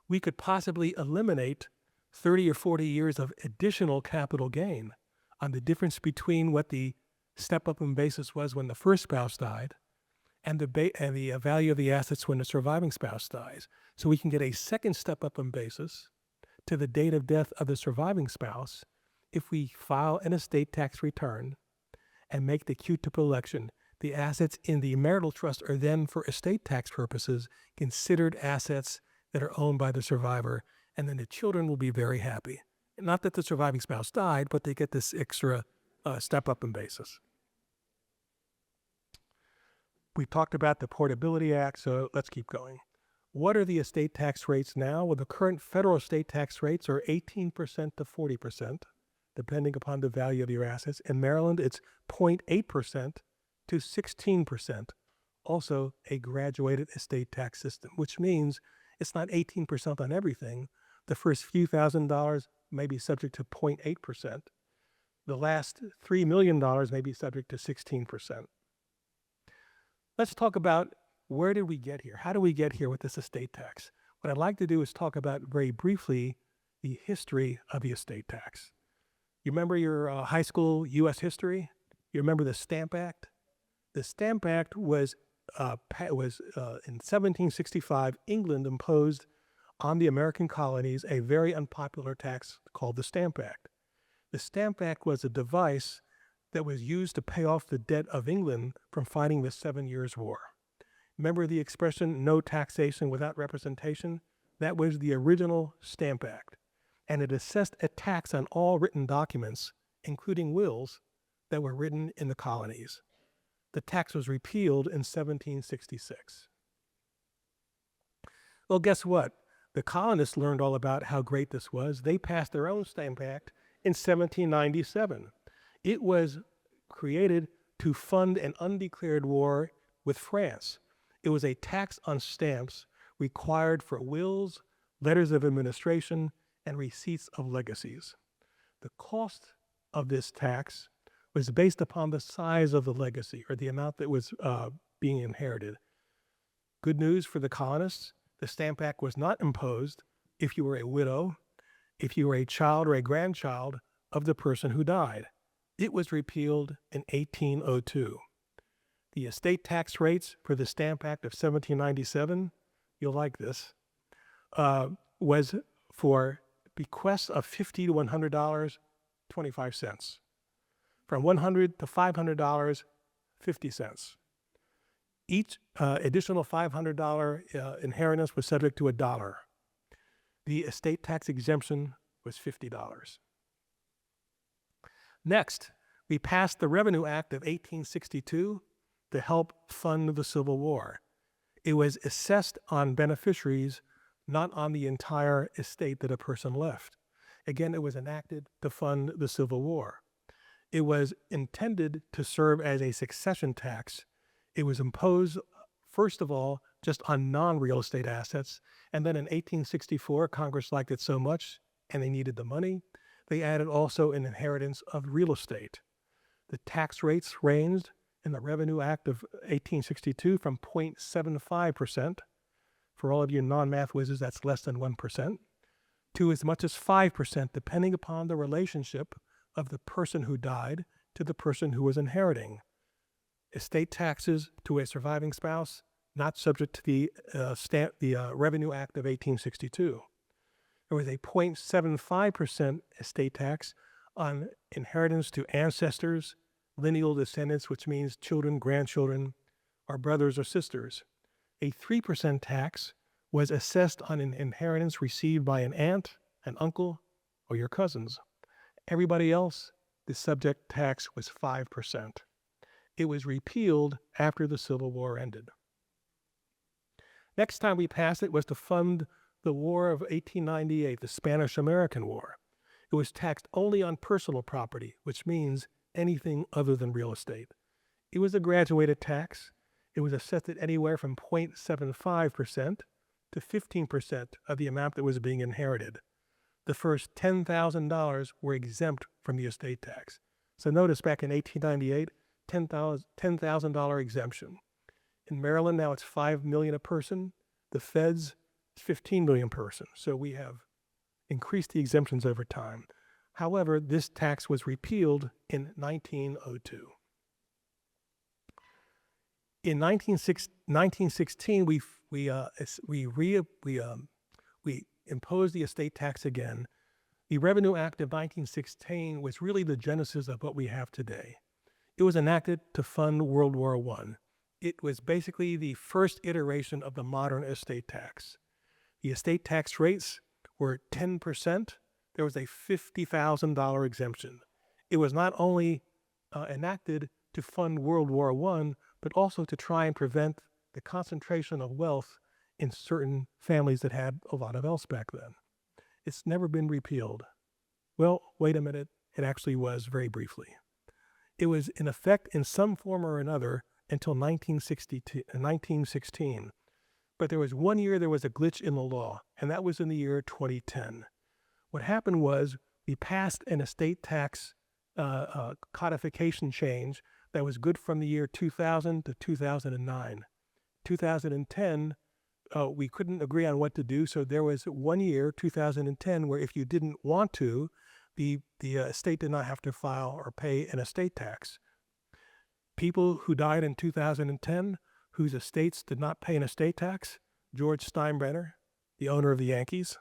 We could possibly eliminate 30 or 40 years of additional capital gain on the difference between what the step-up in basis was when the first spouse died and the value of the assets when the surviving spouse dies. So we can get a second step-up in basis to the date of death of the surviving spouse if we file an estate tax return and make the QTIP election. The assets in the marital trust are then, for estate tax purposes, considered assets that are owned by the survivor, and then the children will be very happy. Not that the surviving spouse died, but they get this extra step up in basis. We talked about the Portability Act, so let's keep going. What are the estate tax rates now? Well, the current federal estate tax rates are 18% to 40%, depending upon the value of your assets. In Maryland, it's 0.8% to 16%. Also, a graduated estate tax system, which means it's not 18% on everything. The first few $1,000s may be subject to 0.8%. The last $3 million may be subject to 16%. Let's talk about where did we get here? How do we get here with this estate tax? What I'd like to do is talk about very briefly the history of the estate tax. You remember your high school U.S. history? You remember the Stamp Act? The Stamp Act was in 1765, England imposed on the American colonies a very unpopular tax called the Stamp Act. The Stamp Act was a device that was used to pay off the debt of England from fighting the 7 Years' War. Remember the expression, no taxation without representation? That was the original Stamp Act, and it assessed a tax on all written documents, including wills, that were written in the colonies. The tax was repealed in 1766. Well, guess what? The colonists learned all about how great this was. They passed their own Stamp Act in 1797. It was created to fund an undeclared war with France. It was a tax on stamps required for wills, letters of administration, and receipts of legacies. The cost of this tax was based upon the size of the legacy, or the amount that was being inherited. Good news for the colonists, the Stamp Act was not imposed if you were a widow, if you were a child or a grandchild of the person who died. It was repealed in 1802. The estate tax rates for the Stamp Act of 1797, you'll like this, was for bequests of $50 to $100, 25 cents. From $100 to $500, 50 cents. Each additional $500 inheritance was subject to $1. The estate tax exemption was $50. Next, we passed the Revenue Act of 1862 to help fund the Civil War. It was assessed on beneficiaries, not on the entire estate that a person left. Again, it was enacted to fund the Civil War. It was intended to serve as a succession tax. It was imposed, first of all, just on non-real estate assets. And then in 1864, Congress liked it so much, and they needed the money, they added also an inheritance of real estate. The tax rates ranged in the Revenue Act of 1862 from 0.75%. For all of you non-math whizzes, that's less than 1%, to as much as 5%, depending upon the relationship of the person who died to the person who was inheriting. Estate taxes to a surviving spouse, not subject to the Revenue Act of 1862. There was a 0.75% estate tax on inheritance to ancestors, lineal descendants, which means children, grandchildren, or brothers or sisters. A 3% tax was assessed on an inheritance received by an aunt, an uncle, or your cousins. Everybody else, the subject tax was 5%. It was repealed after the Civil War ended. Next time we passed it was to fund the War of 1898, the Spanish-American War. It was taxed only on personal property, which means anything other than real estate. It was a graduated tax. It was assessed at anywhere from 0.75% to 15% of the amount that was being inherited. The first $10,000 were exempt from the estate tax. So notice back in 1898, $10,000 exemption. In Maryland now it's $5 million a person. The feds, it's $15 million per person. So we have increased the exemptions over time. However, this tax was repealed in 1902. In 1916, we imposed the estate tax again. The Revenue Act of 1916 was really the genesis of what we have today. It was enacted to fund World War I. It was basically the first iteration of the modern estate tax. The estate tax rates were 10%. There was a $50,000 exemption. It was not only enacted to fund World War I, but also to try and prevent the concentration of wealth in certain families that had a lot of else back then. It's never been repealed. Well, wait a minute. It actually was very briefly. It was in effect in some form or another until 1916. But there was 1 year there was a glitch in the law, and that was in the year 2010. What happened was we passed an estate tax codification change that was good from the year 2000 to 2009. 2010, we couldn't agree on what to do, so there was 1 year, 2010, where if you didn't want to, the estate did not have to file or pay an estate tax. People who died in 2010 whose estates did not pay an estate tax, George Steinbrenner, the owner of the Yankees.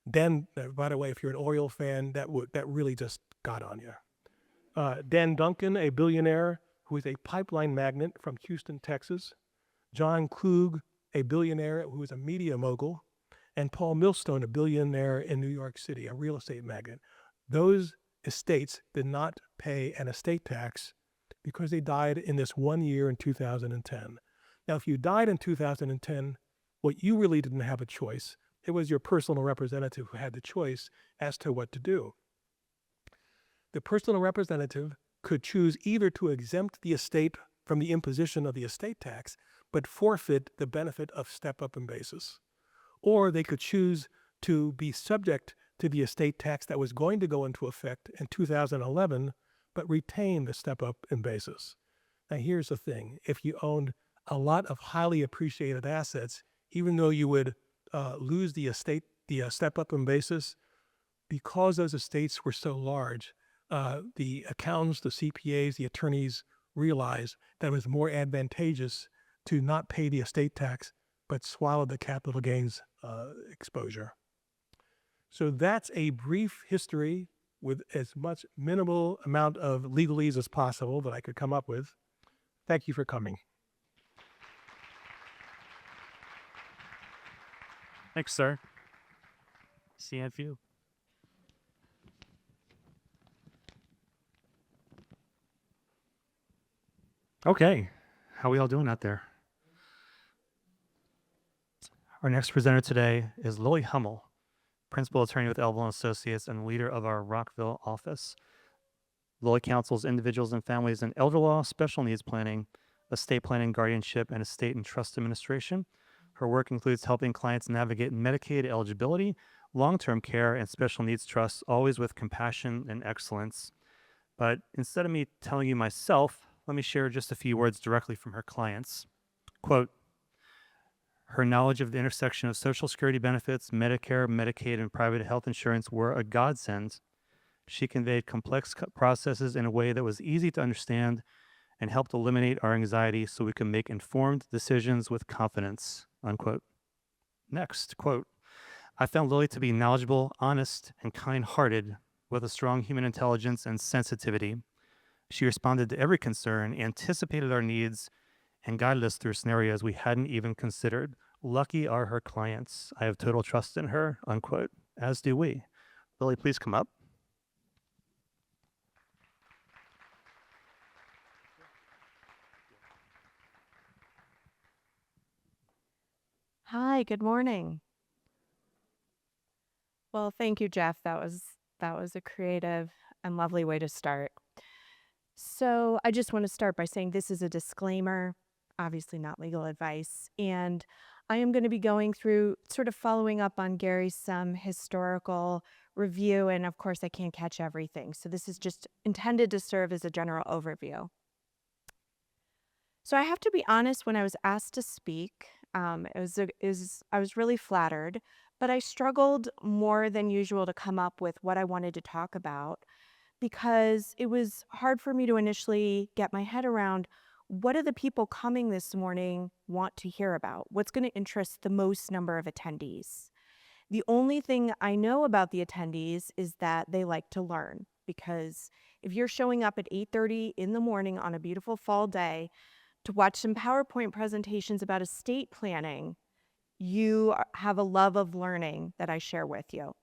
Dan, by the way, if you're an Oriole fan, that really just got on you. Dan Duncan, a billionaire who is a pipeline magnate from Houston, Texas. John Klug, a billionaire who is a media mogul. And Paul Millstone, a billionaire in New York City, a real estate magnate. Those estates did not pay an estate tax because they died in this 1 year in 2010. Now, if you died in 2010, what you really didn't have a choice. It was your personal representative who had the choice as to what to do. The personal representative could choose either to exempt the estate from the imposition of the estate tax, but forfeit the benefit of step-up in basis. Or they could choose to be subject to the estate tax that was going to go into effect in 2011, but retain the step-up in basis. Now here's the thing. If you owned a lot of highly appreciated assets, even though you would lose the step-up in basis, because those estates were so large, the accountants, the CPAs, the attorneys realized that it was more advantageous to not pay the estate tax, but swallow the capital gains exposure. So that's a brief history with as much minimal amount of legalese as possible that I could come up with. Thank you for coming. Thanks, sir. See you in a few. Okay, how we all doing out there? Our next presenter today is Lily Hummel, principal attorney with Elville & Associates and leader of our Rockville office. Lily counsels individuals and families in elder law, special needs planning, estate planning, guardianship, and estate and trust administration. Her work includes helping clients navigate Medicaid eligibility, long-term care, and special needs trusts, always with compassion and excellence. But instead of me telling you myself, let me share just a few words directly from her clients. Quote, her knowledge of the intersection of Social Security benefits, Medicare, Medicaid, and private health insurance were a godsend. She conveyed complex processes in a way that was easy to understand and helped eliminate our anxiety so we can make informed decisions with confidence, unquote. Next, quote, I found Lily to be knowledgeable, honest, and kind-hearted with a strong human intelligence and sensitivity. She responded to every concern, anticipated our needs, and guided us through scenarios we hadn't even considered. Lucky are her clients. I have total trust in her, unquote, as do we. Lily, please come up. Hi, good morning. Well, thank you, Jeff. That was a creative and lovely way to start. So I just want to start by saying this is a disclaimer, obviously not legal advice. And I am going to be going through sort of following up on Gary's historical review. And of course, I can't catch everything. So this is just intended to serve as a general overview. So I have to be honest, when I was asked to speak, I was really flattered, but I struggled more than usual to come up with what I wanted to talk about because it was hard for me to initially get my head around what do the people coming this morning want to hear about? What's going to interest the most number of attendees? The only thing I know about the attendees is that they like to learn, because if you're showing up at 8:30 in the morning on a beautiful fall day to watch some PowerPoint presentations about estate planning, you have a love of learning that I share with you.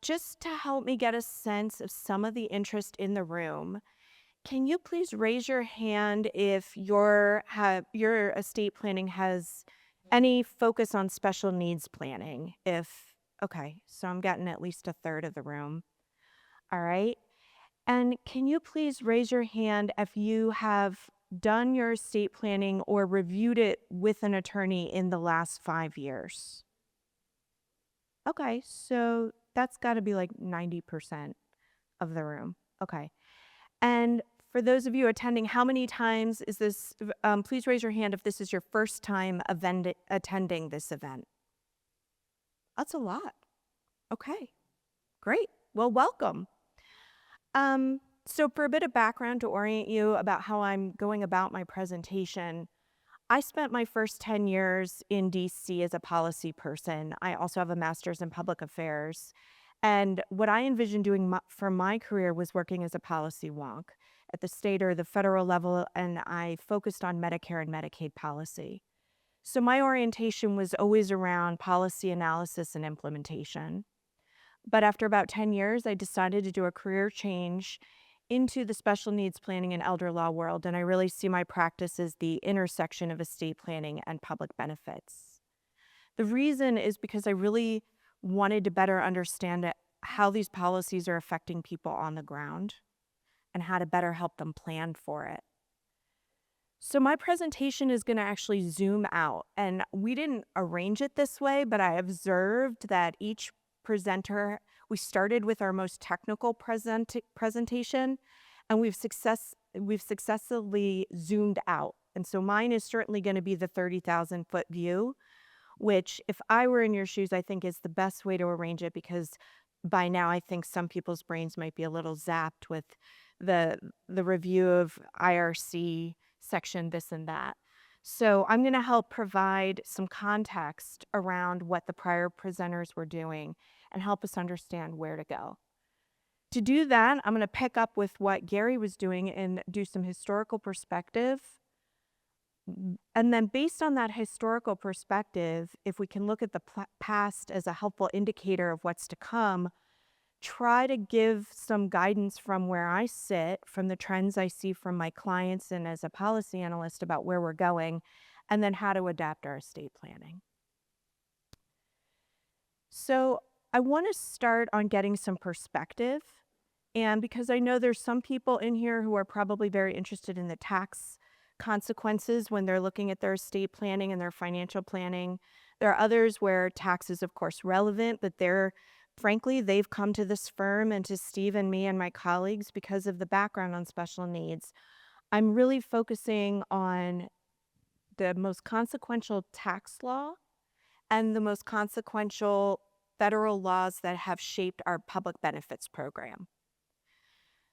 Just to help me get a sense of some of the interest in the room, Can you please raise your hand if your estate planning has any focus on special needs planning? Okay, so I'm getting at least a third of the room. All right. And can you please raise your hand if you have done your estate planning or reviewed it with an attorney in the last 5 years? Okay, so that's got to be like 90% of the room. Okay. And for those of you attending, how many times is this? Please raise your hand if this is your first time attending this event. That's a lot. Okay, great. Well, welcome. So for a bit of background to orient you about how I'm going about my presentation, I spent my first 10 years in DC as a policy person. I also have a master's in public affairs. And what I envisioned doing for my career was working as a policy wonk at the state or the federal level, and I focused on Medicare and Medicaid policy. So my orientation was always around policy analysis and implementation. But after about 10 years, I decided to do a career change into the special needs planning and elder law world, and I really see my practice as the intersection of estate planning and public benefits. The reason is because I really wanted to better understand how these policies are affecting people on the ground and how to better help them plan for it. So my presentation is going to actually zoom out, and we didn't arrange it this way, but I observed that each presenter, we started with our most technical presentation, and we've successfully zoomed out. And so mine is certainly going to be the 30,000-foot view, which if I were in your shoes, I think is the best way to arrange it, because by now I think some people's brains might be a little zapped with the review of IRC section, this and that. So I'm going to help provide some context around what the prior presenters were doing and help us understand where to go. To do that, I'm going to pick up with what Gary was doing and do some historical perspective. And then based on that historical perspective, if we can look at the past as a helpful indicator of what's to come, try to give some guidance from where I sit, from the trends I see from my clients and as a policy analyst about where we're going, and then how to adapt our estate planning. So I want to start on getting some perspective. And because I know there's some people in here who are probably very interested in the tax consequences when they're looking at their estate planning and their financial planning. There are others where tax is, of course, relevant, but frankly, they've come to this firm and to Steve and me and my colleagues because of the background on special needs. I'm really focusing on the most consequential tax law and the most consequential federal laws that have shaped our public benefits program.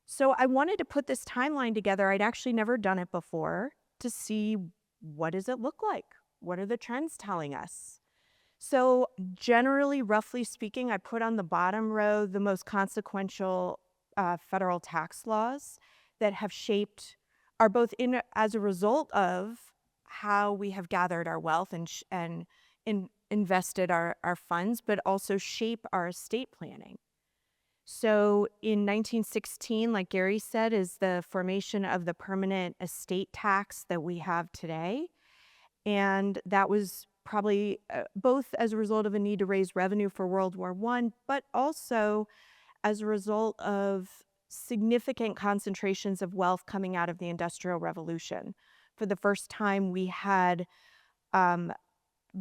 So I wanted to put this timeline together. I'd actually never done it before to see what does it look like? What are the trends telling us? So generally, roughly speaking, I put on the bottom row the most consequential federal tax laws that have shaped, are both as a result of how we have gathered our wealth and invested our funds, but also shape our estate planning. So in 1916, like Gary said, is the formation of the permanent estate tax that we have today. And that was probably both as a result of a need to raise revenue for World War I, but also as a result of significant concentrations of wealth coming out of the Industrial Revolution. For the first time, we had,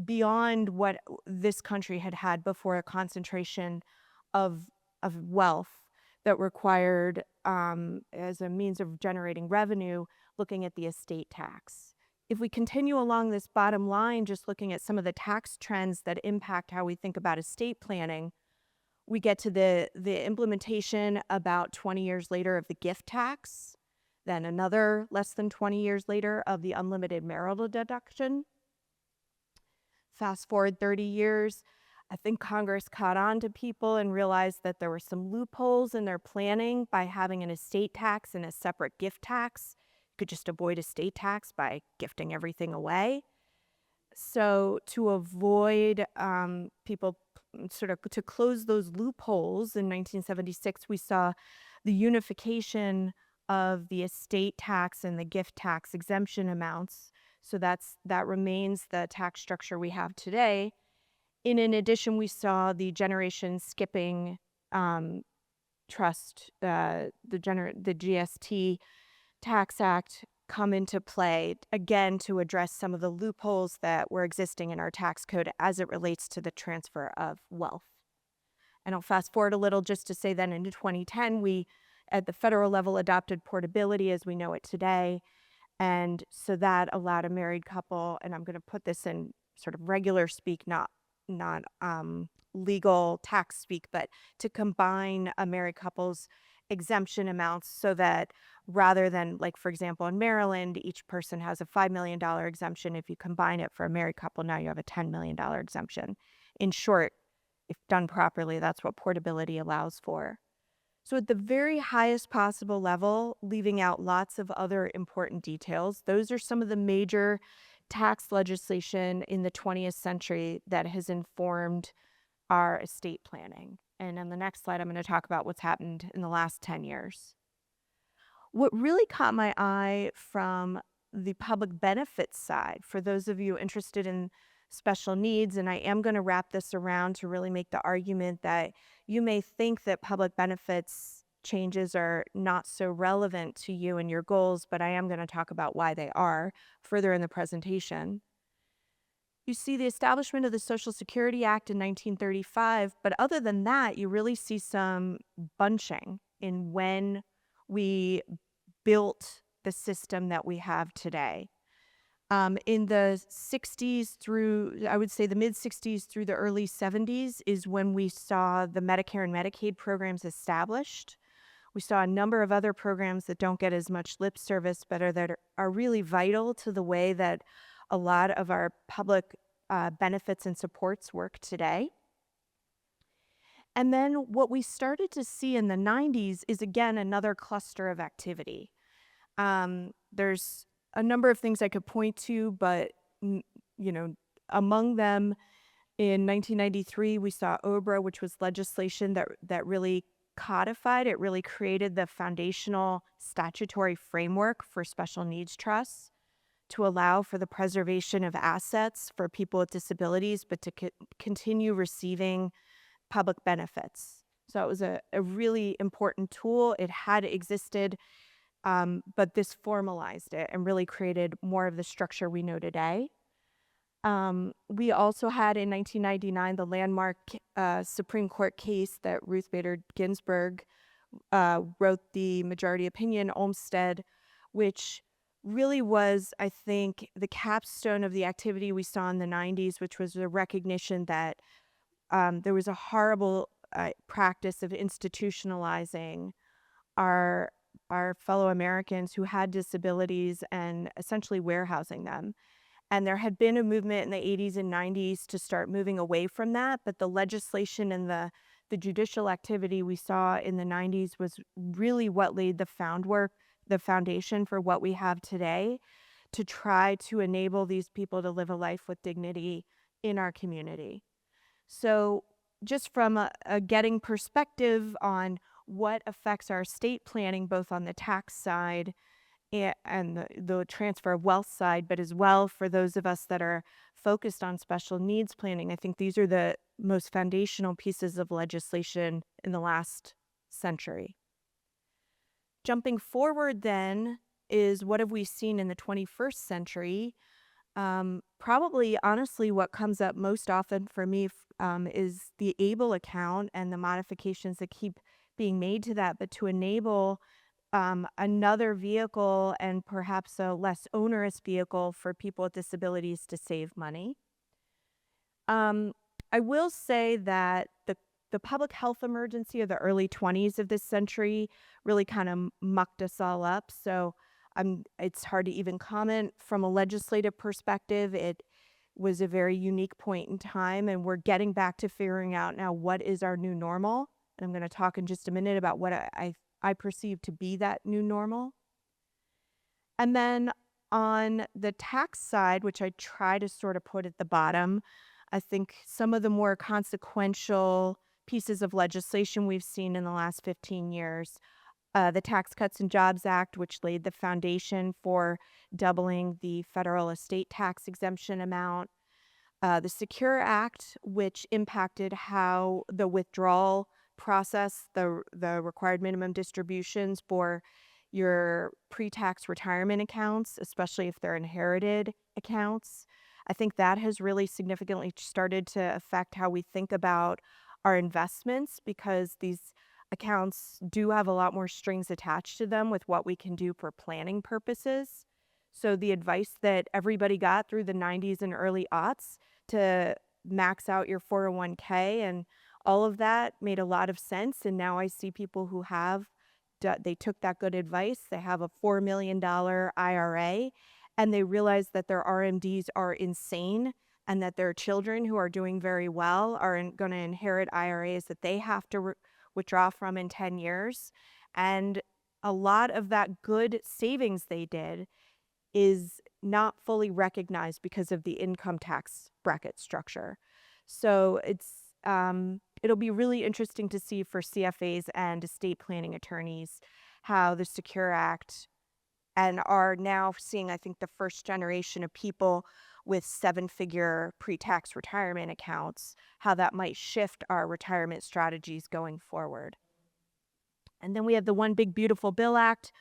beyond what this country had had before, a concentration of wealth that required, as a means of generating revenue, looking at the estate tax. If we continue along this bottom line, just looking at some of the tax trends that impact how we think about estate planning, we get to the implementation about 20 years later of the gift tax, then another less than 20 years later of the unlimited marital deduction. Fast forward 30 years, I think Congress caught on to people and realized that there were some loopholes in their planning by having an estate tax and a separate gift tax. You could just avoid estate tax by gifting everything away. So to avoid people to close those loopholes in 1976, we saw the unification of the estate tax and the gift tax exemption amounts. So that remains the tax structure we have today. In addition, we saw the generation skipping trust, the GST Tax Act come into play, again, to address some of the loopholes that were existing in our tax code as it relates to the transfer of wealth. And I'll fast forward a little just to say that in 2010, we, at the federal level, adopted portability as we know it today. And so that allowed a married couple, and I'm going to put this in sort of regular speak, not legal tax speak, but to combine a married couple's exemption amounts so that rather than, like, for example, in Maryland, each person has a $5 million exemption. If you combine it for a married couple, now you have a $10 million exemption. In short, if done properly, that's what portability allows for. So at the very highest possible level, leaving out lots of other important details, those are some of the major tax legislation in the 20th century that has informed our estate planning. And on the next slide, I'm going to talk about what's happened in the last 10 years. What really caught my eye from the public benefits side, for those of you interested in special needs, and I am going to wrap this around to really make the argument that you may think that public benefits changes are not so relevant to you and your goals, but I am going to talk about why they are further in the presentation. You see the establishment of the Social Security Act in 1935, but other than that, you really see some bunching in when we built the system that we have today. In the 60s through, I would say the mid 60s through the early 70s is when we saw the Medicare and Medicaid programs established. We saw a number of other programs that don't get as much lip service, but that are really vital to the way that a lot of our public benefits and supports work today. And then what we started to see in the 90s is, again, another cluster of activity. There's a number of things I could point to, but among them, in 1993, we saw OBRA, which was legislation that really codified, it really created the foundational statutory framework for special needs trusts to allow for the preservation of assets for people with disabilities, but to continue receiving public benefits. So it was a really important tool. It had existed, but this formalized it and really created more of the structure we know today. We also had in 1999 the landmark Supreme Court case that Ruth Bader Ginsburg wrote the majority opinion, Olmstead, which really was, I think, the capstone of the activity we saw in the 90s, which was a recognition that there was a horrible practice of institutionalizing our fellow Americans who had disabilities and essentially warehousing them. And there had been a movement in the 80s and 90s to start moving away from that, but the legislation and the judicial activity we saw in the 90s was really what laid the foundation for what we have today to try to enable these people to live a life with dignity in our community. So just from a getting perspective on what affects our estate planning, both on the tax side and the transfer of wealth side, but as well for those of us that are focused on special needs planning, I think these are the most foundational pieces of legislation in the last century. Jumping forward then is what have we seen in the 21st century? Probably, honestly, what comes up most often for me is the ABLE account and the modifications that keep being made to that, but to enable another vehicle and perhaps a less onerous vehicle for people with disabilities to save money. I will say that the public health emergency of the early 20s of this century really kind of mucked us all up. So it's hard to even comment from a legislative perspective. It was a very unique point in time, and we're getting back to figuring out now what is our new normal. And I'm going to talk in just a minute about what I perceive to be that new normal. And then on the tax side, which I try to sort of put at the bottom, I think some of the more consequential pieces of legislation we've seen in the last 15 years the Tax Cuts and Jobs Act, which laid the foundation for doubling the federal estate tax exemption amount. The Secure Act, which impacted how the withdrawal process, the required minimum distributions for your pre-tax retirement accounts, especially if they're inherited accounts. I think that has really significantly started to affect how we think about our investments, because these accounts do have a lot more strings attached to them with what we can do for planning purposes. So the advice that everybody got through the 90s and early aughts to max out your 401k and all of that made a lot of sense. And now I see people who they took that good advice. They have a $4 million IRA, and they realize that their RMDs are insane and that their children who are doing very well are going to inherit IRAs that they have to withdraw from in 10 years. And a lot of that good savings they did is not fully recognized because of the income tax bracket structure. So it'll be really interesting to see for CFAs and estate planning attorneys how the Secure Act, and are now seeing, I think, the first generation of people with 7-figure pre-tax retirement accounts, how that might shift our retirement strategies going forward. And then we have the One Big Beautiful Bill Act,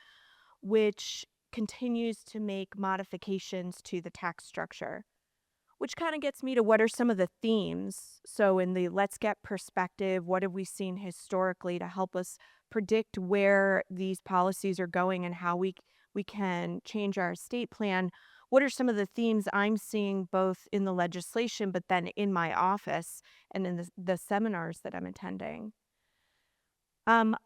which continues to make modifications to the tax structure, which kind of gets me to what are some of the themes. So in the Let's Get Perspective, what have we seen historically to help us predict where these policies are going and how we can change our estate plan? What are some of the themes I'm seeing both in the legislation, but then in my office and in the seminars that I'm attending?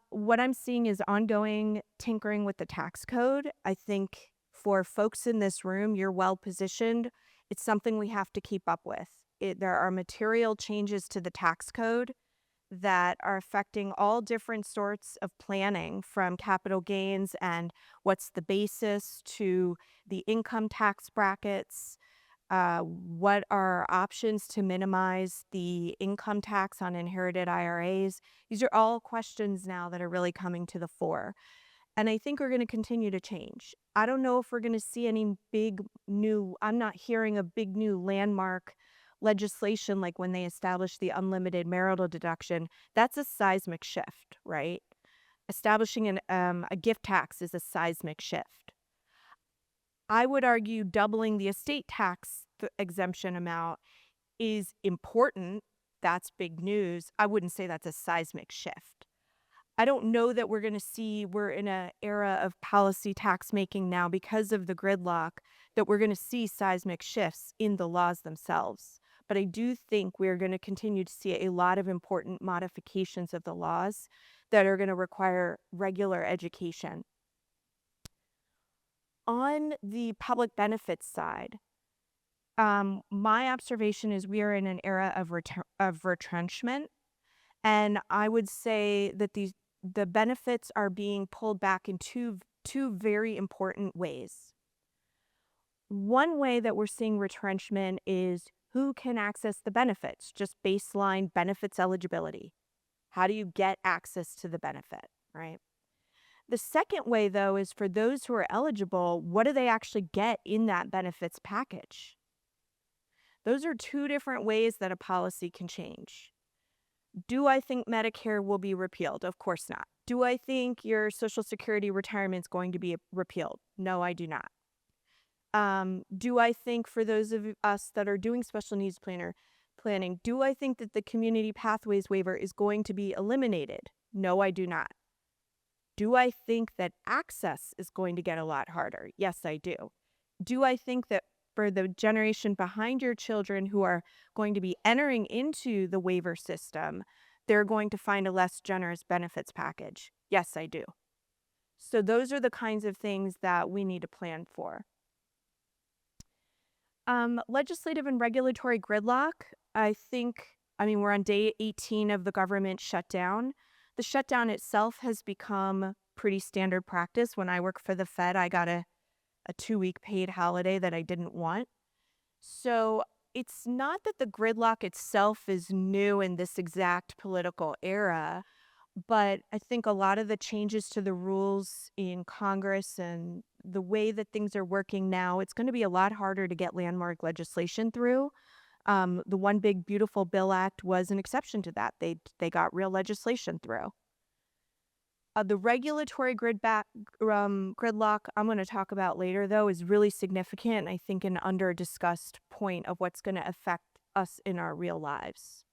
What I'm seeing is ongoing tinkering with the tax code. I think for folks in this room, you're well positioned. It's something we have to keep up with. There are material changes to the tax code that are affecting all different sorts of planning, from capital gains and what's the basis to the income tax brackets. What are options to minimize the income tax on inherited IRAs? These are all questions now that are really coming to the fore. And I think we're going to continue to change. I don't know if we're going to see any I'm not hearing a big new landmark legislation like when they established the unlimited marital deduction. That's a seismic shift, right? Establishing a gift tax is a seismic shift. I would argue doubling the estate tax exemption amount is important. That's big news. I wouldn't say that's a seismic shift. I don't know that we're in an era of policy tax making now because of the gridlock, that we're going to see seismic shifts in the laws themselves. But I do think we're going to continue to see a lot of important modifications of the laws that are going to require regular education. On the public benefits side, my observation is we are in an era of retrenchment, and I would say that the benefits are being pulled back in two very important ways. One way that we're seeing retrenchment is who can access the benefits, just baseline benefits eligibility. How do you get access to the benefit, right? The second way, though, is for those who are eligible, what do they actually get in that benefits package? Those are two different ways that a policy can change. Do I think Medicare will be repealed? Of course not. Do I think your Social Security retirement is going to be repealed? No, I do not. Do I think for those of us that are doing special needs planning, do I think that the community pathways waiver is going to be eliminated? No, I do not. Do I think that access is going to get a lot harder? Yes, I do. Do I think that for the generation behind your children who are going to be entering into the waiver system, they're going to find a less generous benefits package? Yes, I do. So those are the kinds of things that we need to plan for. Legislative and regulatory gridlock. We're on day 18 of the government shutdown. The shutdown itself has become pretty standard practice. When I work for the Fed, I got a 2-week paid holiday that I didn't want. So it's not that the gridlock itself is new in this exact political era. But I think a lot of the changes to the rules in Congress and the way that things are working now, it's going to be a lot harder to get landmark legislation through. The One Big Beautiful Bill Act was an exception to that. They got real legislation through. The regulatory gridlock I'm going to talk about later, though, is really significant, and I think an under-discussed point of what's going to affect us in our real lives.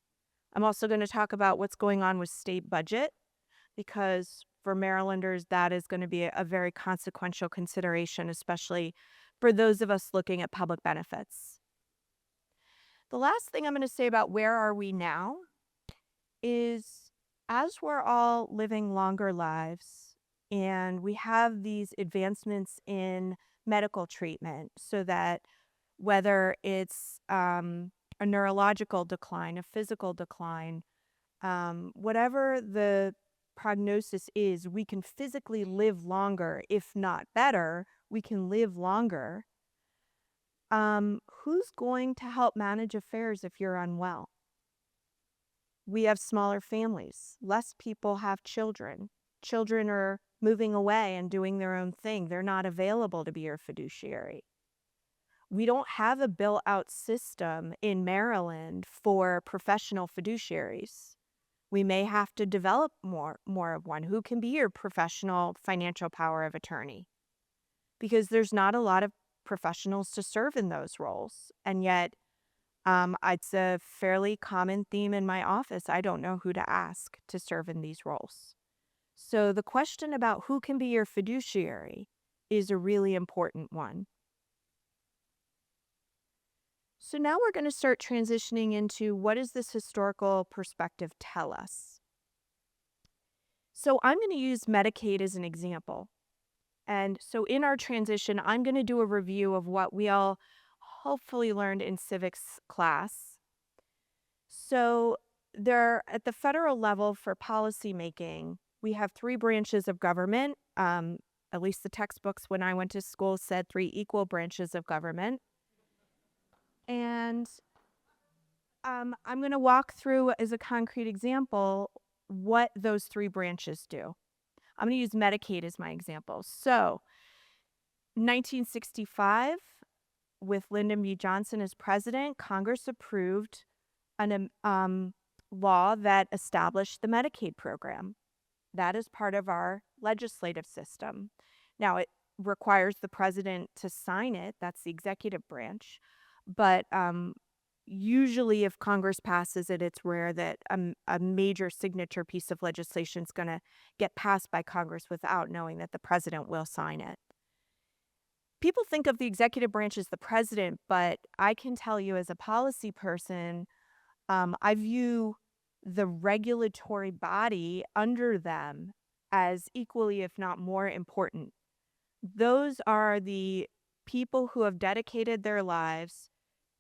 I'm also going to talk about what's going on with state budget, because for Marylanders, that is going to be a very consequential consideration, especially for those of us looking at public benefits. The last thing I'm going to say about where are we now is, as we're all living longer lives and we have these advancements in medical treatment, so that whether it's a neurological decline, a physical decline, whatever the prognosis is, we can physically live longer, if not better, we can live longer. Who's going to help manage affairs if you're unwell? We have smaller families. Less people have children. Children are moving away and doing their own thing. They're not available to be your fiduciary. We don't have a built-out system in Maryland for professional fiduciaries. We may have to develop more of one. Who can be your professional financial power of attorney? Because there's not a lot of professionals to serve in those roles. And yet, it's a fairly common theme in my office. I don't know who to ask to serve in these roles. So the question about who can be your fiduciary is a really important one. So now we're going to start transitioning into, what does this historical perspective tell us? So I'm going to use Medicaid as an example. And so in our transition, I'm going to do a review of what we all hopefully learned in civics class. So at the federal level for policymaking, we have 3 branches of government. At least the textbooks when I went to school said 3 equal branches of government. And I'm going to walk through, as a concrete example, what those 3 branches do. I'm going to use Medicaid as my example. So 1965, with Lyndon B. Johnson as president, Congress approved an law that established the Medicaid program. That is part of our legislative system. Now, it requires the president to sign it. That's the executive branch. But usually if Congress passes it, it's rare that a major signature piece of legislation is going to get passed by Congress without knowing that the president will sign it. People think of the executive branch as the president, but I can tell you as a policy person, I view the regulatory body under them as equally, if not more important. Those are the people who have dedicated their lives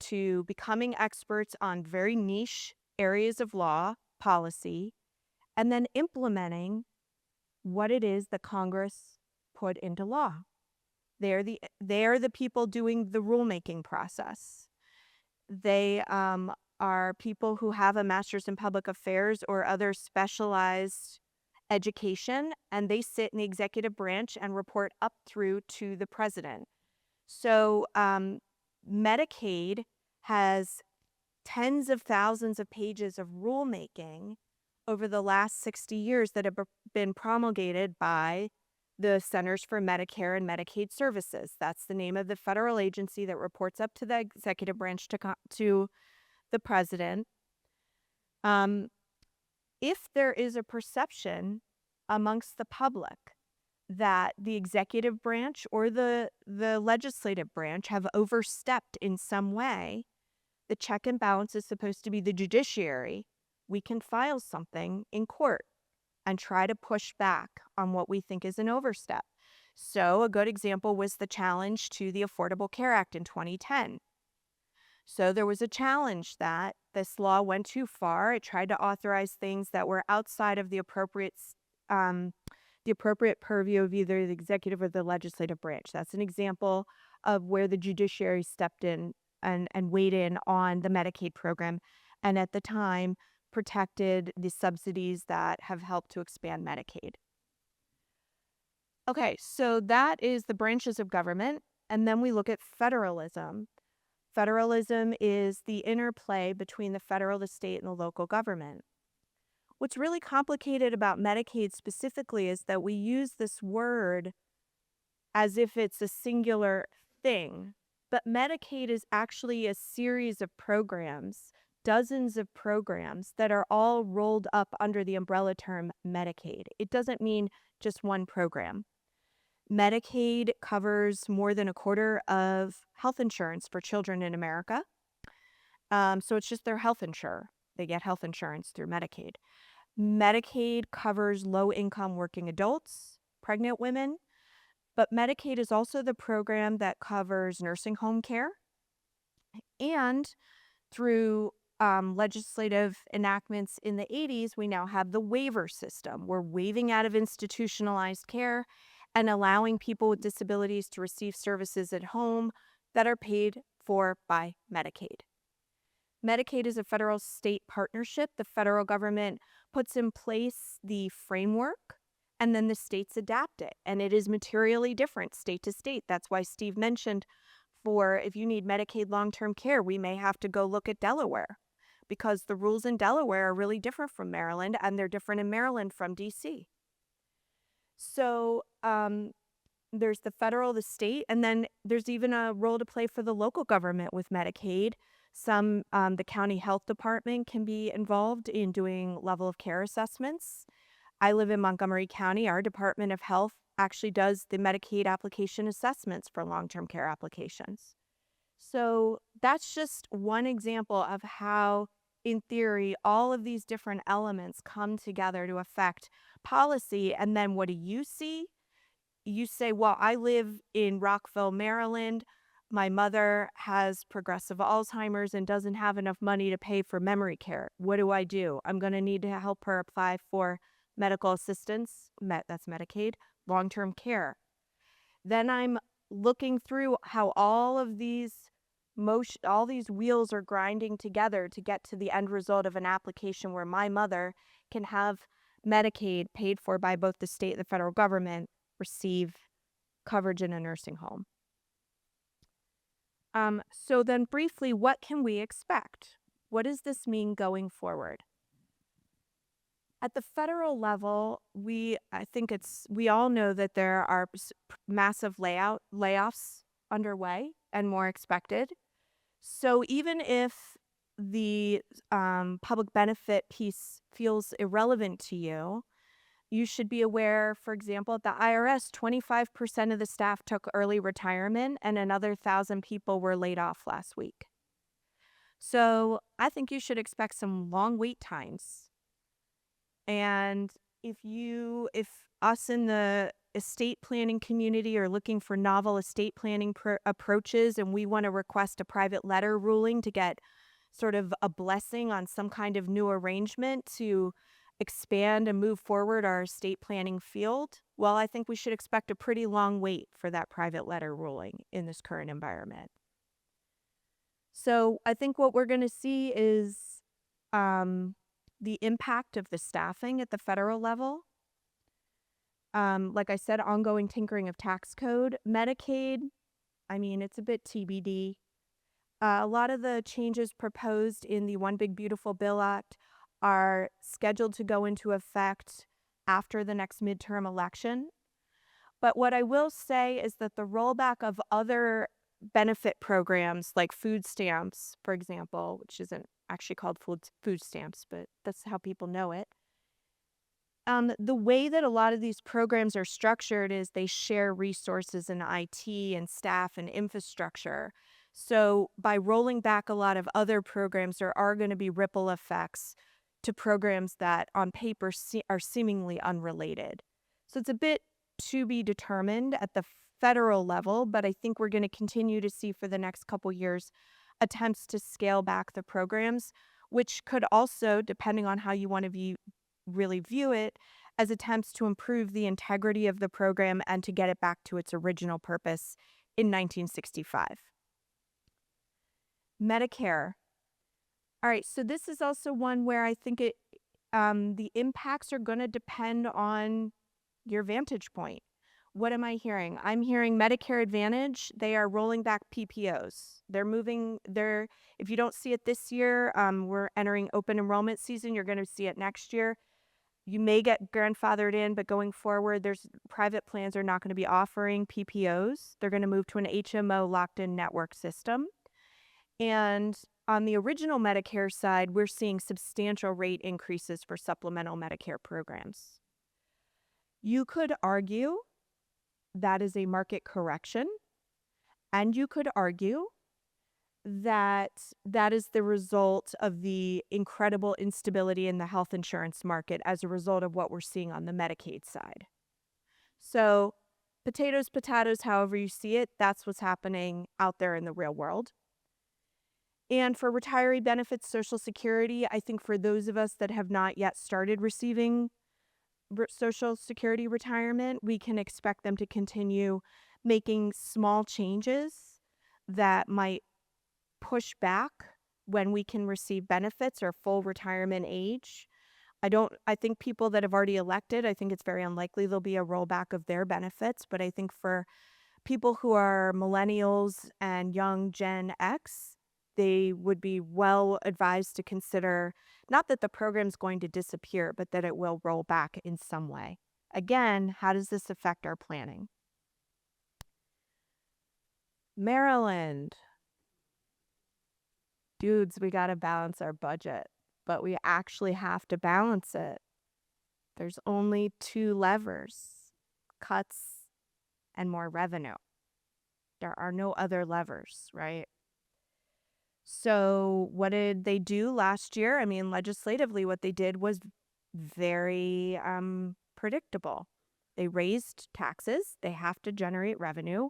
to becoming experts on very niche areas of law, policy, and then implementing what it is that Congress put into law. They are the people doing the rulemaking process. They are people who have a master's in public affairs or other specialized education, and they sit in the executive branch and report up through to the president. So Medicaid has tens of thousands of pages of rulemaking over the last 60 years that have been promulgated by the Centers for Medicare and Medicaid Services. That's the name of the federal agency that reports up to the executive branch to the president. If there is a perception amongst the public that the executive branch or the legislative branch have overstepped in some way, the check and balance is supposed to be the judiciary. We can file something in court and try to push back on what we think is an overstep. So a good example was the challenge to the Affordable Care Act in 2010. So there was a challenge that this law went too far. It tried to authorize things that were outside of the appropriate purview of either the executive or the legislative branch. That's an example of where the judiciary stepped in and weighed in on the Medicaid program, and at the time protected the subsidies that have helped to expand Medicaid. Okay, so that is the branches of government. And then we look at federalism. Federalism is the interplay between the federal, the state, and the local government. What's really complicated about Medicaid specifically is that we use this word as if it's a singular thing. But Medicaid is actually a series of programs, dozens of programs that are all rolled up under the umbrella term Medicaid. It doesn't mean just one program. Medicaid covers more than a quarter of health insurance for children in America. So it's just their health insurer. They get health insurance through Medicaid. Medicaid covers low-income working adults, pregnant women, but Medicaid is also the program that covers nursing home care. And through legislative enactments in the 80s, we now have the waiver system. We're waiving out of institutionalized care and allowing people with disabilities to receive services at home that are paid for by Medicaid. Medicaid is a federal-state partnership. The federal government puts in place the framework, and then the states adapt it. And it is materially different state to state. That's why Steve mentioned if you need Medicaid long-term care, we may have to go look at Delaware because the rules in Delaware are really different from Maryland, and they're different in Maryland from DC. So there's the federal, the state, and then there's even a role to play for the local government with Medicaid. The county health department can be involved in doing level of care assessments. I live in Montgomery County. Our Department of Health actually does the Medicaid application assessments for long-term care applications. So that's just one example of how, in theory, all of these different elements come together to affect policy. And then what do you see? You say, well, I live in Rockville, Maryland. My mother has progressive Alzheimer's and doesn't have enough money to pay for memory care. What do? I'm going to need to help her apply for medical assistance, that's Medicaid, long-term care. Then I'm looking through how all these wheels are grinding together to get to the end result of an application where my mother can have Medicaid paid for by both the state and the federal government receive coverage in a nursing home. So then briefly, what can we expect? What does this mean going forward? At the federal level, we all know that there are massive layoffs underway and more expected. So even if the public benefit piece feels irrelevant to you, you should be aware, for example, at the IRS, 25% of the staff took early retirement and another 1,000 people were laid off last week. So I think you should expect some long wait times. And if us in the estate planning community are looking for novel estate planning approaches and we want to request a private letter ruling to get sort of a blessing on some kind of new arrangement to expand and move forward our estate planning field, well, I think we should expect a pretty long wait for that private letter ruling in this current environment. So I think what we're going to see is the impact of the staffing at the federal level. Like I said, ongoing tinkering of tax code. Medicaid, it's a bit TBD. A lot of the changes proposed in the One Big Beautiful Bill Act are scheduled to go into effect after the next midterm election. But what I will say is that the rollback of other benefit programs like food stamps, for example, which isn't actually called food stamps, but that's how people know it. The way that a lot of these programs are structured is they share resources in IT and staff and infrastructure. So by rolling back a lot of other programs, there are going to be ripple effects to programs that on paper are seemingly unrelated. So it's a bit to be determined at the federal level, but I think we're going to continue to see for the next couple years attempts to scale back the programs, which could also, depending on how you want to really view it, as attempts to improve the integrity of the program and to get it back to its original purpose in 1965. Medicare. All right, so this is also one where I think the impacts are going to depend on your vantage point. What am I hearing? I'm hearing Medicare Advantage. They are rolling back PPOs. They're moving. If you don't see it this year, we're entering open enrollment season. You're going to see it next year. You may get grandfathered in, but going forward, there's private plans are not going to be offering PPOs. They're going to move to an HMO locked-in network system. And on the original Medicare side, we're seeing substantial rate increases for supplemental Medicare programs. You could argue that is a market correction, and you could argue that that is the result of the incredible instability in the health insurance market as a result of what we're seeing on the Medicaid side. So potatoes, however you see it, that's what's happening out there in the real world. And for retiree benefits, Social Security, I think for those of us that have not yet started receiving Social Security retirement, we can expect them to continue making small changes that might push back when we can receive benefits or full retirement age. I think people that have already elected, I think it's very unlikely there'll be a rollback of their benefits, but I think for people who are millennials and young Gen X, they would be well advised to consider not that the program's going to disappear, but that it will roll back in some way. Again, how does this affect our planning? Maryland. Dudes, we got to balance our budget, but we actually have to balance it. There's only two levers: cuts and more revenue. There are no other levers, right? So what did they do last year? I mean, legislatively, what they did was very predictable. They raised taxes. They have to generate revenue.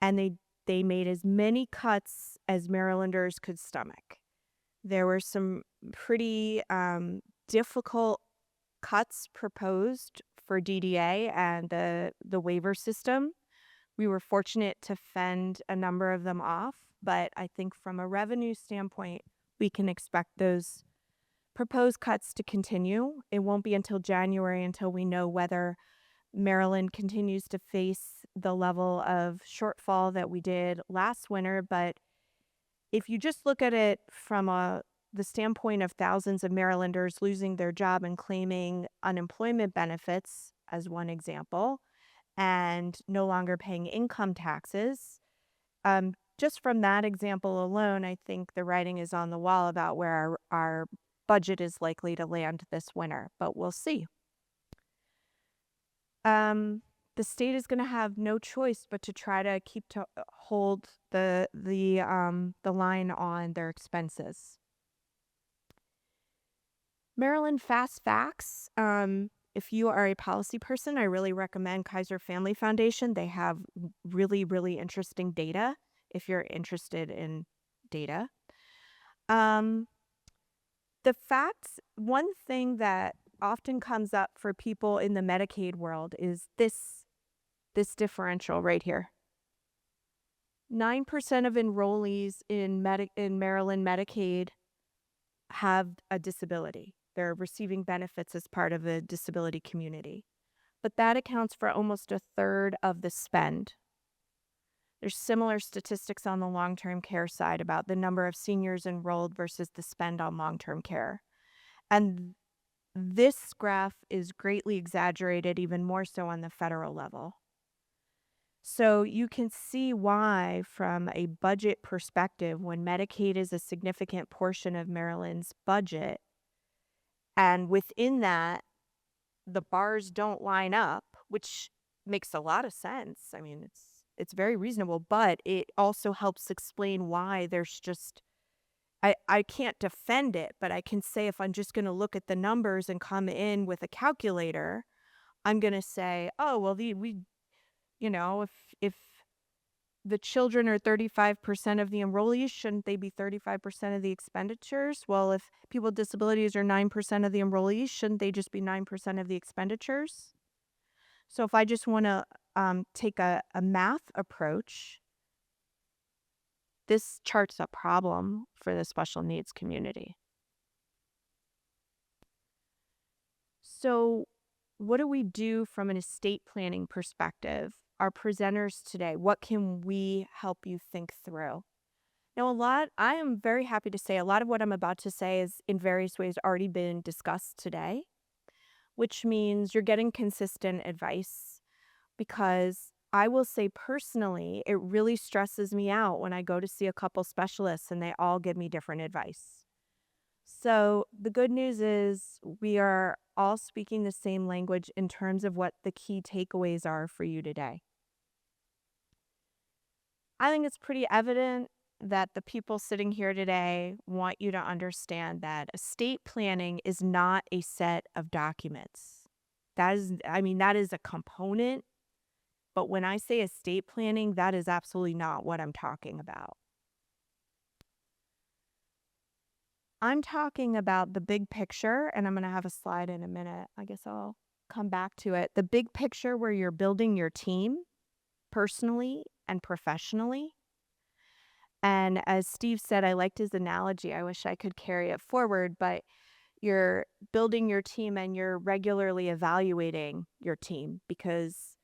And they made as many cuts as Marylanders could stomach. There were some pretty difficult cuts proposed for DDA and the waiver system. We were fortunate to fend a number of them off, but I think from a revenue standpoint, we can expect those proposed cuts to continue. It won't be until January until we know whether Maryland continues to face the level of shortfall that we did last winter. But if you just look at it from the standpoint of thousands of Marylanders losing their job and claiming unemployment benefits, as one example, and no longer paying income taxes, just from that example alone, I think the writing is on the wall about where our budget is likely to land this winter, but we'll see. The state is going to have no choice but to try to hold the line on their expenses. Maryland Fast Facts. If you are a policy person, I really recommend Kaiser Family Foundation. They have really, really interesting data if you're interested in data. The facts, one thing that often comes up for people in the Medicaid world is this differential right here. 9% of enrollees in Maryland Medicaid have a disability. They're receiving benefits as part of the disability community. But that accounts for almost a third of the spend. There's similar statistics on the long-term care side about the number of seniors enrolled versus the spend on long-term care. And this graph is greatly exaggerated, even more so on the federal level. So you can see why, from a budget perspective, when Medicaid is a significant portion of Maryland's budget, and within that, the bars don't line up, which makes a lot of sense. I mean, it's very reasonable, but it also helps explain why there's just, I can't defend it, but I can say if I'm just going to look at the numbers and come in with a calculator, I'm going to say, oh, well, if the children are 35% of the enrollees, shouldn't they be 35% of the expenditures? Well, if people with disabilities are 9% of the enrollees, shouldn't they just be 9% of the expenditures? So if I just want to take a math approach, this chart's a problem for the special needs community. So, what do we do from an estate planning perspective? Our presenters today, what can we help you think through? Now, I am very happy to say a lot of what I'm about to say is in various ways already been discussed today, which means you're getting consistent advice, because I will say personally, it really stresses me out when I go to see a couple specialists and they all give me different advice. So the good news is we are all speaking the same language in terms of what the key takeaways are for you today. I think it's pretty evident that the people sitting here today want you to understand that estate planning is not a set of documents. That is a component, but when I say estate planning, that is absolutely not what I'm talking about. I'm talking about the big picture, and I'm going to have a slide in a minute. I guess I'll come back to it. The big picture where you're building your team personally and professionally. And as Steve said, I liked his analogy. I wish I could carry it forward, but you're building your team and you're regularly evaluating your team, because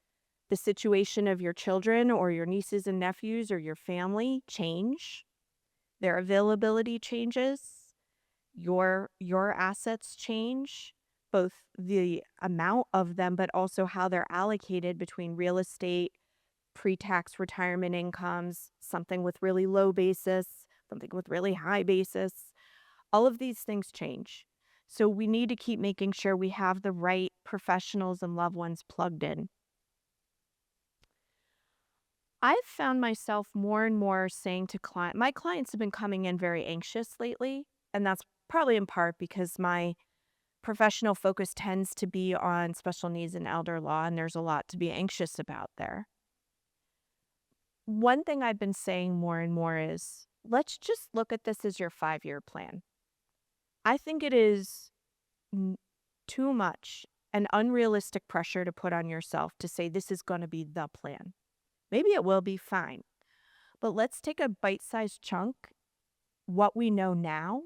the situation of your children or your nieces and nephews or your family change. Their availability changes. Your assets change, both the amount of them, but also how they're allocated between real estate, pre-tax retirement incomes, something with really low basis, something with really high basis. All of these things change. So we need to keep making sure we have the right professionals and loved ones plugged in. I've found myself more and more saying to my clients have been coming in very anxious lately, and that's probably in part because my professional focus tends to be on special needs and elder law, and there's a lot to be anxious about there. One thing I've been saying more and more is, let's just look at this as your 5-year plan. I think it is too much and unrealistic pressure to put on yourself to say this is going to be the plan. Maybe it will be fine, but let's take a bite-sized chunk, what we know now,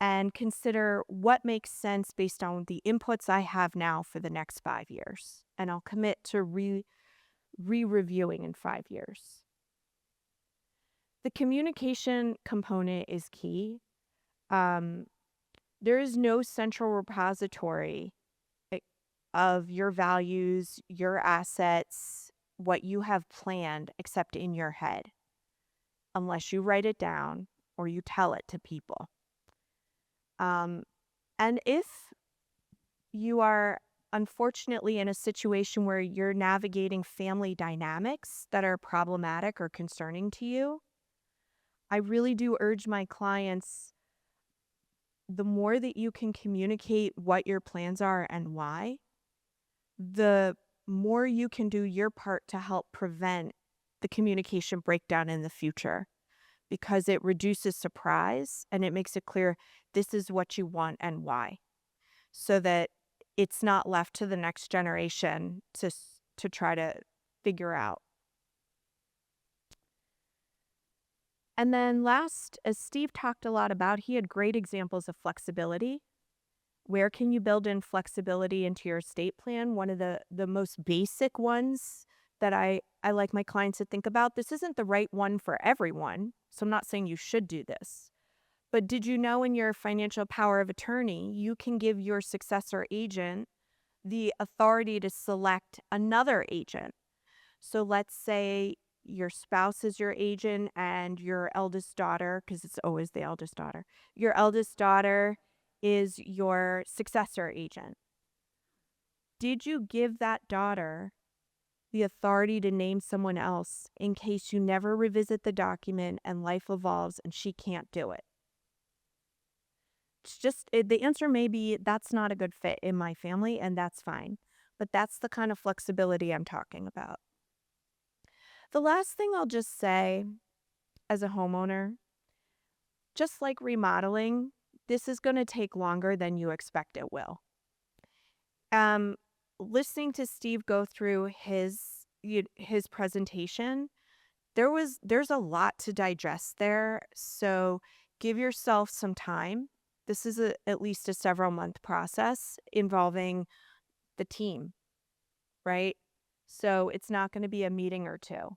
and consider what makes sense based on the inputs I have now for the next 5 years. And I'll commit to re-reviewing in 5 years. The communication component is key. There is no central repository of your values, your assets, what you have planned, except in your head, unless you write it down or you tell it to people. And if you are unfortunately in a situation where you're navigating family dynamics that are problematic or concerning to you, I really do urge my clients, the more that you can communicate what your plans are and why, the more you can do your part to help prevent the communication breakdown in the future, because it reduces surprise and it makes it clear this is what you want and why, so that it's not left to the next generation to try to figure out. And then last, as Steve talked a lot about, he had great examples of flexibility. Where can you build in flexibility into your estate plan? One of the most basic ones that I like my clients to think about, this isn't the right one for everyone, so I'm not saying you should do this. But did you know in your financial power of attorney, you can give your successor agent the authority to select another agent? So let's say your spouse is your agent and your eldest daughter, because it's always the eldest daughter, your eldest daughter is your successor agent. Did you give that daughter the authority to name someone else in case you never revisit the document and life evolves and she can't do it? It's just, the answer may be that's not a good fit in my family, and that's fine. But that's the kind of flexibility I'm talking about. The last thing I'll just say as a homeowner, just like remodeling, this is going to take longer than you expect it will. Listening to Steve go through his presentation, there's a lot to digest there. So give yourself some time. This is at least a several month process involving the team, right? So it's not going to be a meeting or two.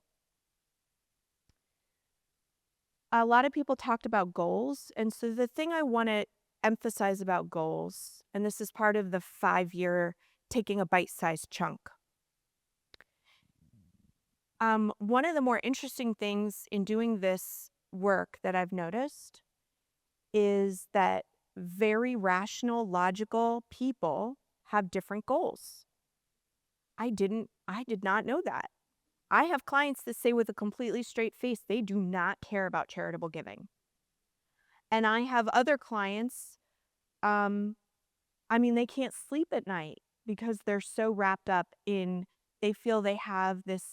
A lot of people talked about goals. And so the thing I want to emphasize about goals, and this is part of the 5-year taking a bite-sized chunk. One of the more interesting things in doing this work that I've noticed is that very rational, logical people have different goals. I did not know that. I have clients that say with a completely straight face they do not care about charitable giving. And I have other clients, they can't sleep at night because they're so wrapped up in, they feel they have this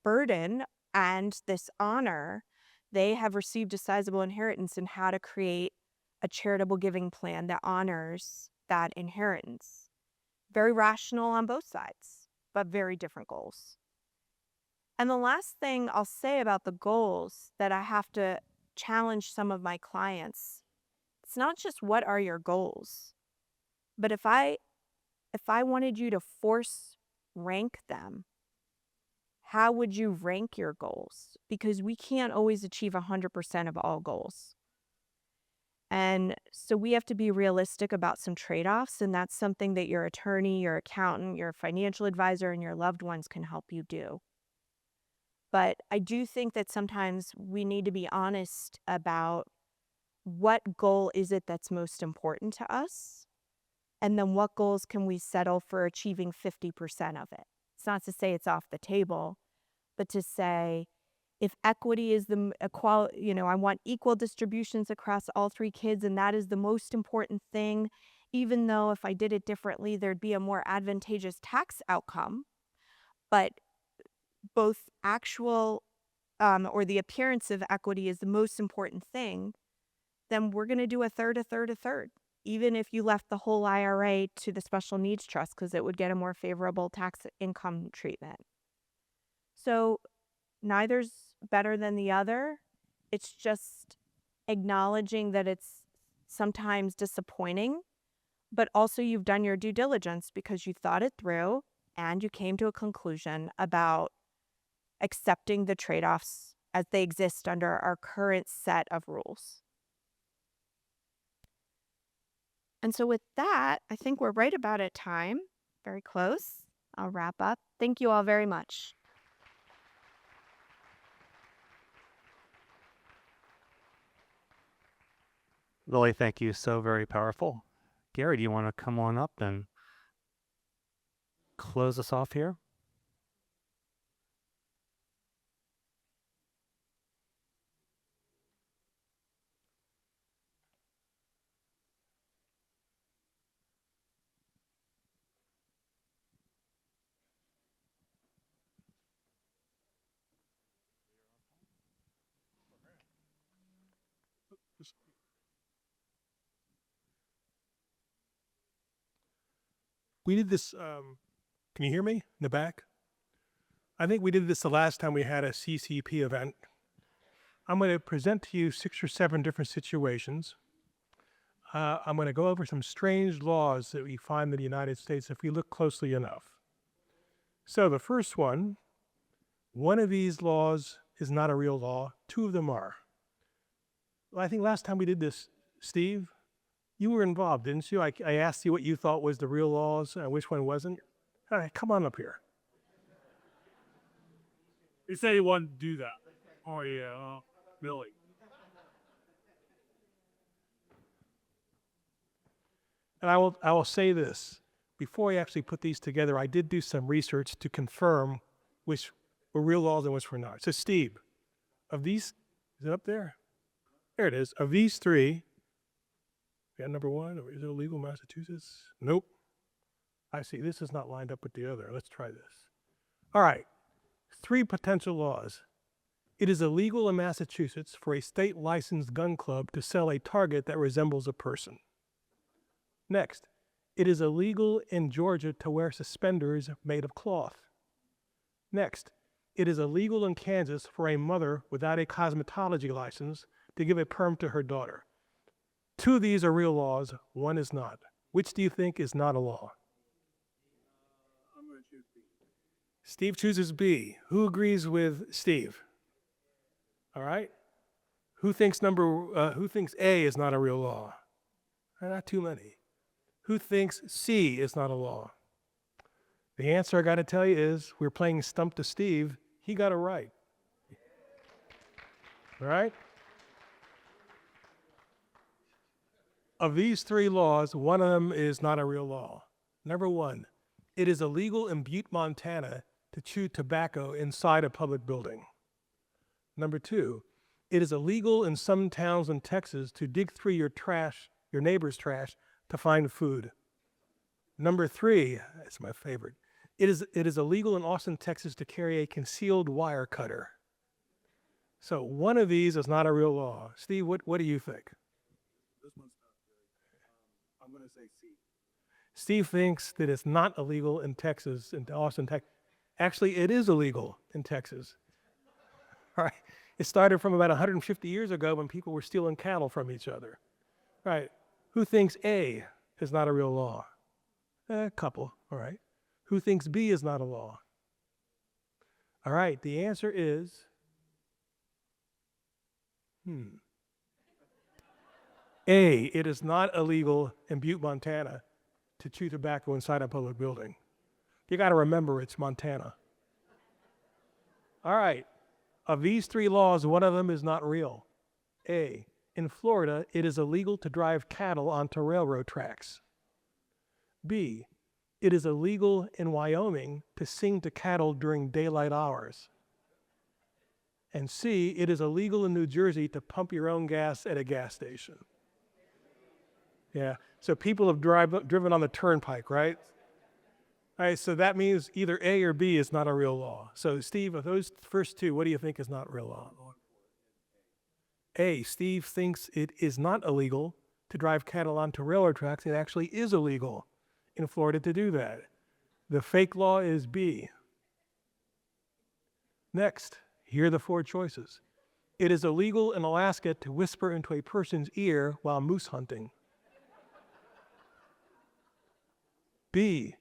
burden and this honor. They have received a sizable inheritance in how to create a charitable giving plan that honors that inheritance. Very rational on both sides, but very different goals. And the last thing I'll say about the goals that I have to challenge some of my clients, it's not just what are your goals, but if I wanted you to force rank them, how would you rank your goals? Because we can't always achieve 100% of all goals. And so we have to be realistic about some trade-offs, and that's something that your attorney, your accountant, your financial advisor, and your loved ones can help you do. But I do think that sometimes we need to be honest about what goal is it that's most important to us, and then what goals can we settle for achieving 50% of it. It's not to say it's off the table, but to say, if equity is the I want equal distributions across all 3 kids, and that is the most important thing, even though if I did it differently, there'd be a more advantageous tax outcome. But both actual or the appearance of equity is the most important thing, then we're going to do a third, even if you left the whole IRA to the special needs trust, because it would get a more favorable tax income treatment. So neither's better than the other. It's just acknowledging that it's sometimes disappointing, but also you've done your due diligence because you thought it through and you came to a conclusion about accepting the trade-offs as they exist under our current set of rules. And so with that, I think we're right about at time. Very close. I'll wrap up. Thank you all very much. Lily, thank you. So very powerful. Gary, do you want to come on up and close us off here? We did this, can you hear me in the back? I think we did this the last time we had a CCP event. I'm going to present to you 6 or 7 different situations. I'm going to go over some strange laws that we find in the United States if we look closely enough. So the first one of these laws is not a real law. 2 of them are. Well, I think last time we did this, Steve, you were involved, didn't you? I asked you what you thought was the real laws and which one wasn't. All right, come on up here. He said he wanted to do that. Oh, yeah, Billy. And I will say this. Before I actually put these together, I did do some research to confirm which were real laws and which were not. So, Steve, of these, is it up there? There it is. Of these 3, we got number 1. Is it illegal in Massachusetts? Nope. I see. This is not lined up with the other. Let's try this. All right. 3 potential laws. It is illegal in Massachusetts for a state licensed gun club to sell a target that resembles a person. Next, it is illegal in Georgia to wear suspenders made of cloth. Next, it is illegal in Kansas for a mother without a cosmetology license to give a perm to her daughter. 2 of these are real laws, 1 is not. Which do you think is not a law? I'm going to choose B. Steve chooses B. Who agrees with Steve? All right. Who thinks A is not a real law? Not too many. Who thinks C is not a law? The answer I got to tell you is we're playing Stump to Steve. He got it right. All right? Of these 3 laws, 1 of them is not a real law. Number 1, it is illegal in Butte, Montana to chew tobacco inside a public building. Number 2, it is illegal in some towns in Texas to dig through your neighbor's trash to find food. Number 3, that's my favorite. It is illegal in Austin, Texas to carry a concealed wire cutter. So 1 of these is not a real law. Steve, what do you think? This one's not good. I'm going to say C. Steve thinks that it's not illegal in Texas, in Austin, Texas. Actually, it is illegal in Texas. All right. It started from about 150 years ago when people were stealing cattle from each other. All right. Who thinks A is not a real law? A couple. All right. Who thinks B is not a law? All right. The answer is A. It is not illegal in Butte, Montana to chew tobacco inside a public building. You got to remember it's Montana. All right. Of these 3 laws, 1 of them is not real. A. In Florida, it is illegal to drive cattle onto railroad tracks. B. It is illegal in Wyoming to sing to cattle during daylight hours. And C. It is illegal in New Jersey to pump your own gas at a gas station. Yeah, so people have driven on the turnpike, right? All right, so that means either A or B is not a real law. So Steve, of those first 2, what do you think is not real law? A, Steve thinks it is not illegal to drive cattle onto railroad tracks. It actually is illegal in Florida to do that. The fake law is B. Next, here are the 4 choices. It is illegal in Alaska to whisper into a person's ear while moose hunting. B,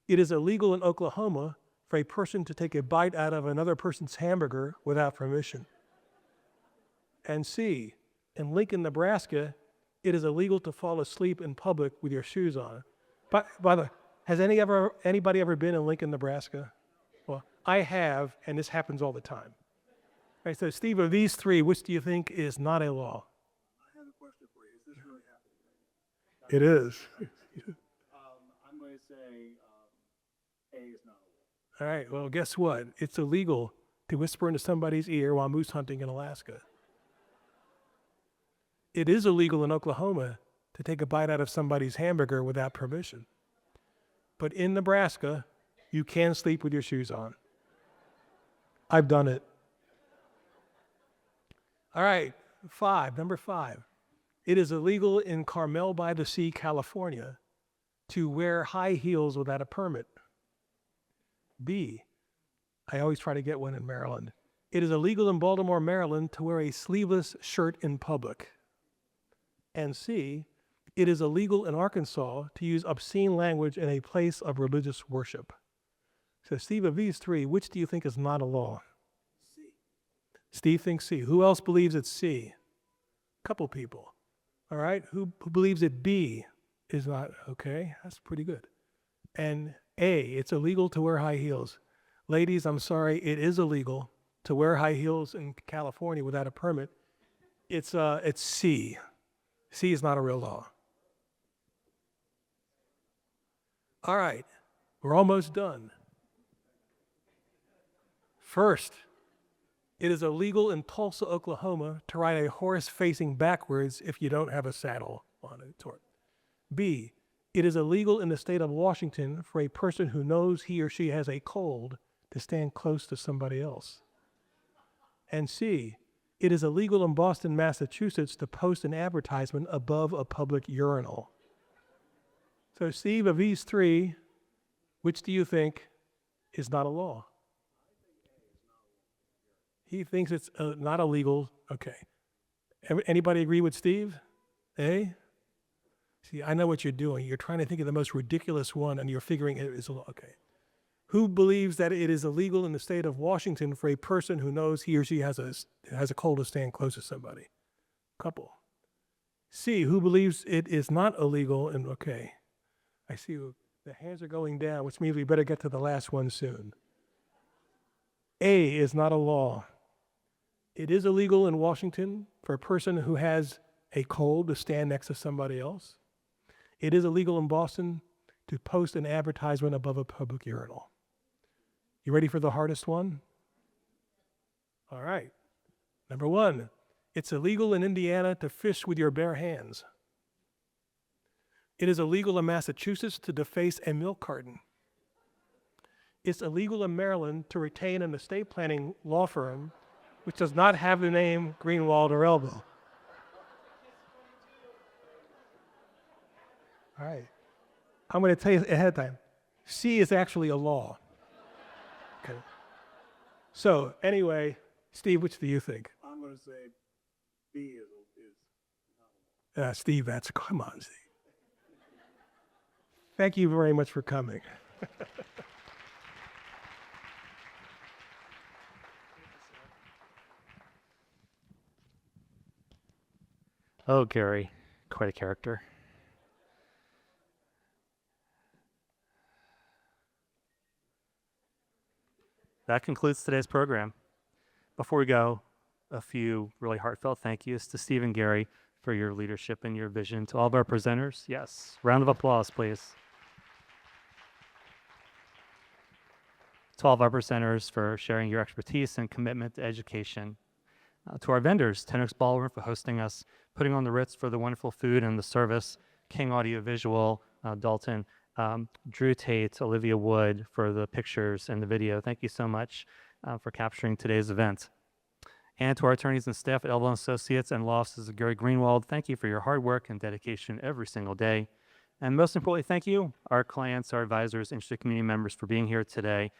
it is illegal in Oklahoma for a person to take a bite out of another person's hamburger without permission. And C, in Lincoln, Nebraska, it is illegal to fall asleep in public with your shoes on. By the way, has anybody ever been in Lincoln, Nebraska? Well, I have, and this happens all the time. All right, so Steve, of these 3, which do you think is not a law? I have a question for you. Is this really happening? It is. I'm going to say A is not a law. All right, well, guess what? It's illegal to whisper into somebody's ear while moose hunting in Alaska. It is illegal in Oklahoma to take a bite out of somebody's hamburger without permission. But in Nebraska, you can sleep with your shoes on. I've done it. All right, number 5. It is illegal in Carmel by the Sea, California, to wear high heels without a permit. B, I always try to get one in Maryland. It is illegal in Baltimore, Maryland, to wear a sleeveless shirt in public. And C, it is illegal in Arkansas to use obscene language in a place of religious worship. So Steve, of these 3, which do you think is not a law? C. Steve thinks C. Who else believes it's C? A couple people. All right, who believes that B is not? Okay, that's pretty good. And A, it's illegal to wear high heels. Ladies, I'm sorry, it is illegal to wear high heels in California without a permit. It's C. C is not a real law. All right, we're almost done. First, it is illegal in Tulsa, Oklahoma to ride a horse facing backwards if you don't have a saddle on it. B, it is illegal in the state of Washington for a person who knows he or she has a cold to stand close to somebody else. And C, it is illegal in Boston, Massachusetts to post an advertisement above a public urinal. So Steve, of these 3, which do you think is not a law? He thinks it's not illegal. Okay. Anybody agree with Steve? Eh? See, I know what you're doing. You're trying to think of the most ridiculous one, and you're figuring it is okay. Who believes that it is illegal in the state of Washington for a person who knows he or she has a cold to stand close to somebody? Couple. C, who believes it is not illegal? And okay, I see the hands are going down, which means we better get to the last one soon. A is not a law. It is illegal in Washington for a person who has a cold to stand next to somebody else. It is illegal in Boston to post an advertisement above a public urinal. You ready for the hardest one? All right. Number 1, it's illegal in Indiana to fish with your bare hands. It is illegal in Massachusetts to deface a milk carton. It's illegal in Maryland to retain an estate planning law firm which does not have the name Greenwald or Elbow. All right. I'm going to tell you ahead of time. C is actually a law. Okay. So anyway, Steve, which do you think? I'm going to say B is Steve, come on, Steve. Thank you very much for coming. Oh, Gary, quite a character. That concludes today's program. Before we go, a few really heartfelt thank yous to Steve and Gary for your leadership and your vision. To all of our presenters, yes, round of applause, please. To all of our presenters for sharing your expertise and commitment to education. To our vendors, Ten Oaks Ballroom for hosting us, putting on the Ritz for the wonderful food and the service, King Audio Visual, Dalton, Drew Tate, Olivia Wood for the pictures and the video. Thank you so much for capturing today's event. And to our attorneys and staff at Elbow & Associates and law offices of Gary Greenwald, thank you for your hard work and dedication every single day. And most importantly, thank you, our clients, our advisors, interested community members for being here today,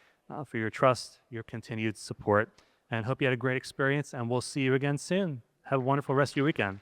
for your trust, your continued support, and hope you had a great experience, and we'll see you again soon. Have a wonderful rest of your weekend.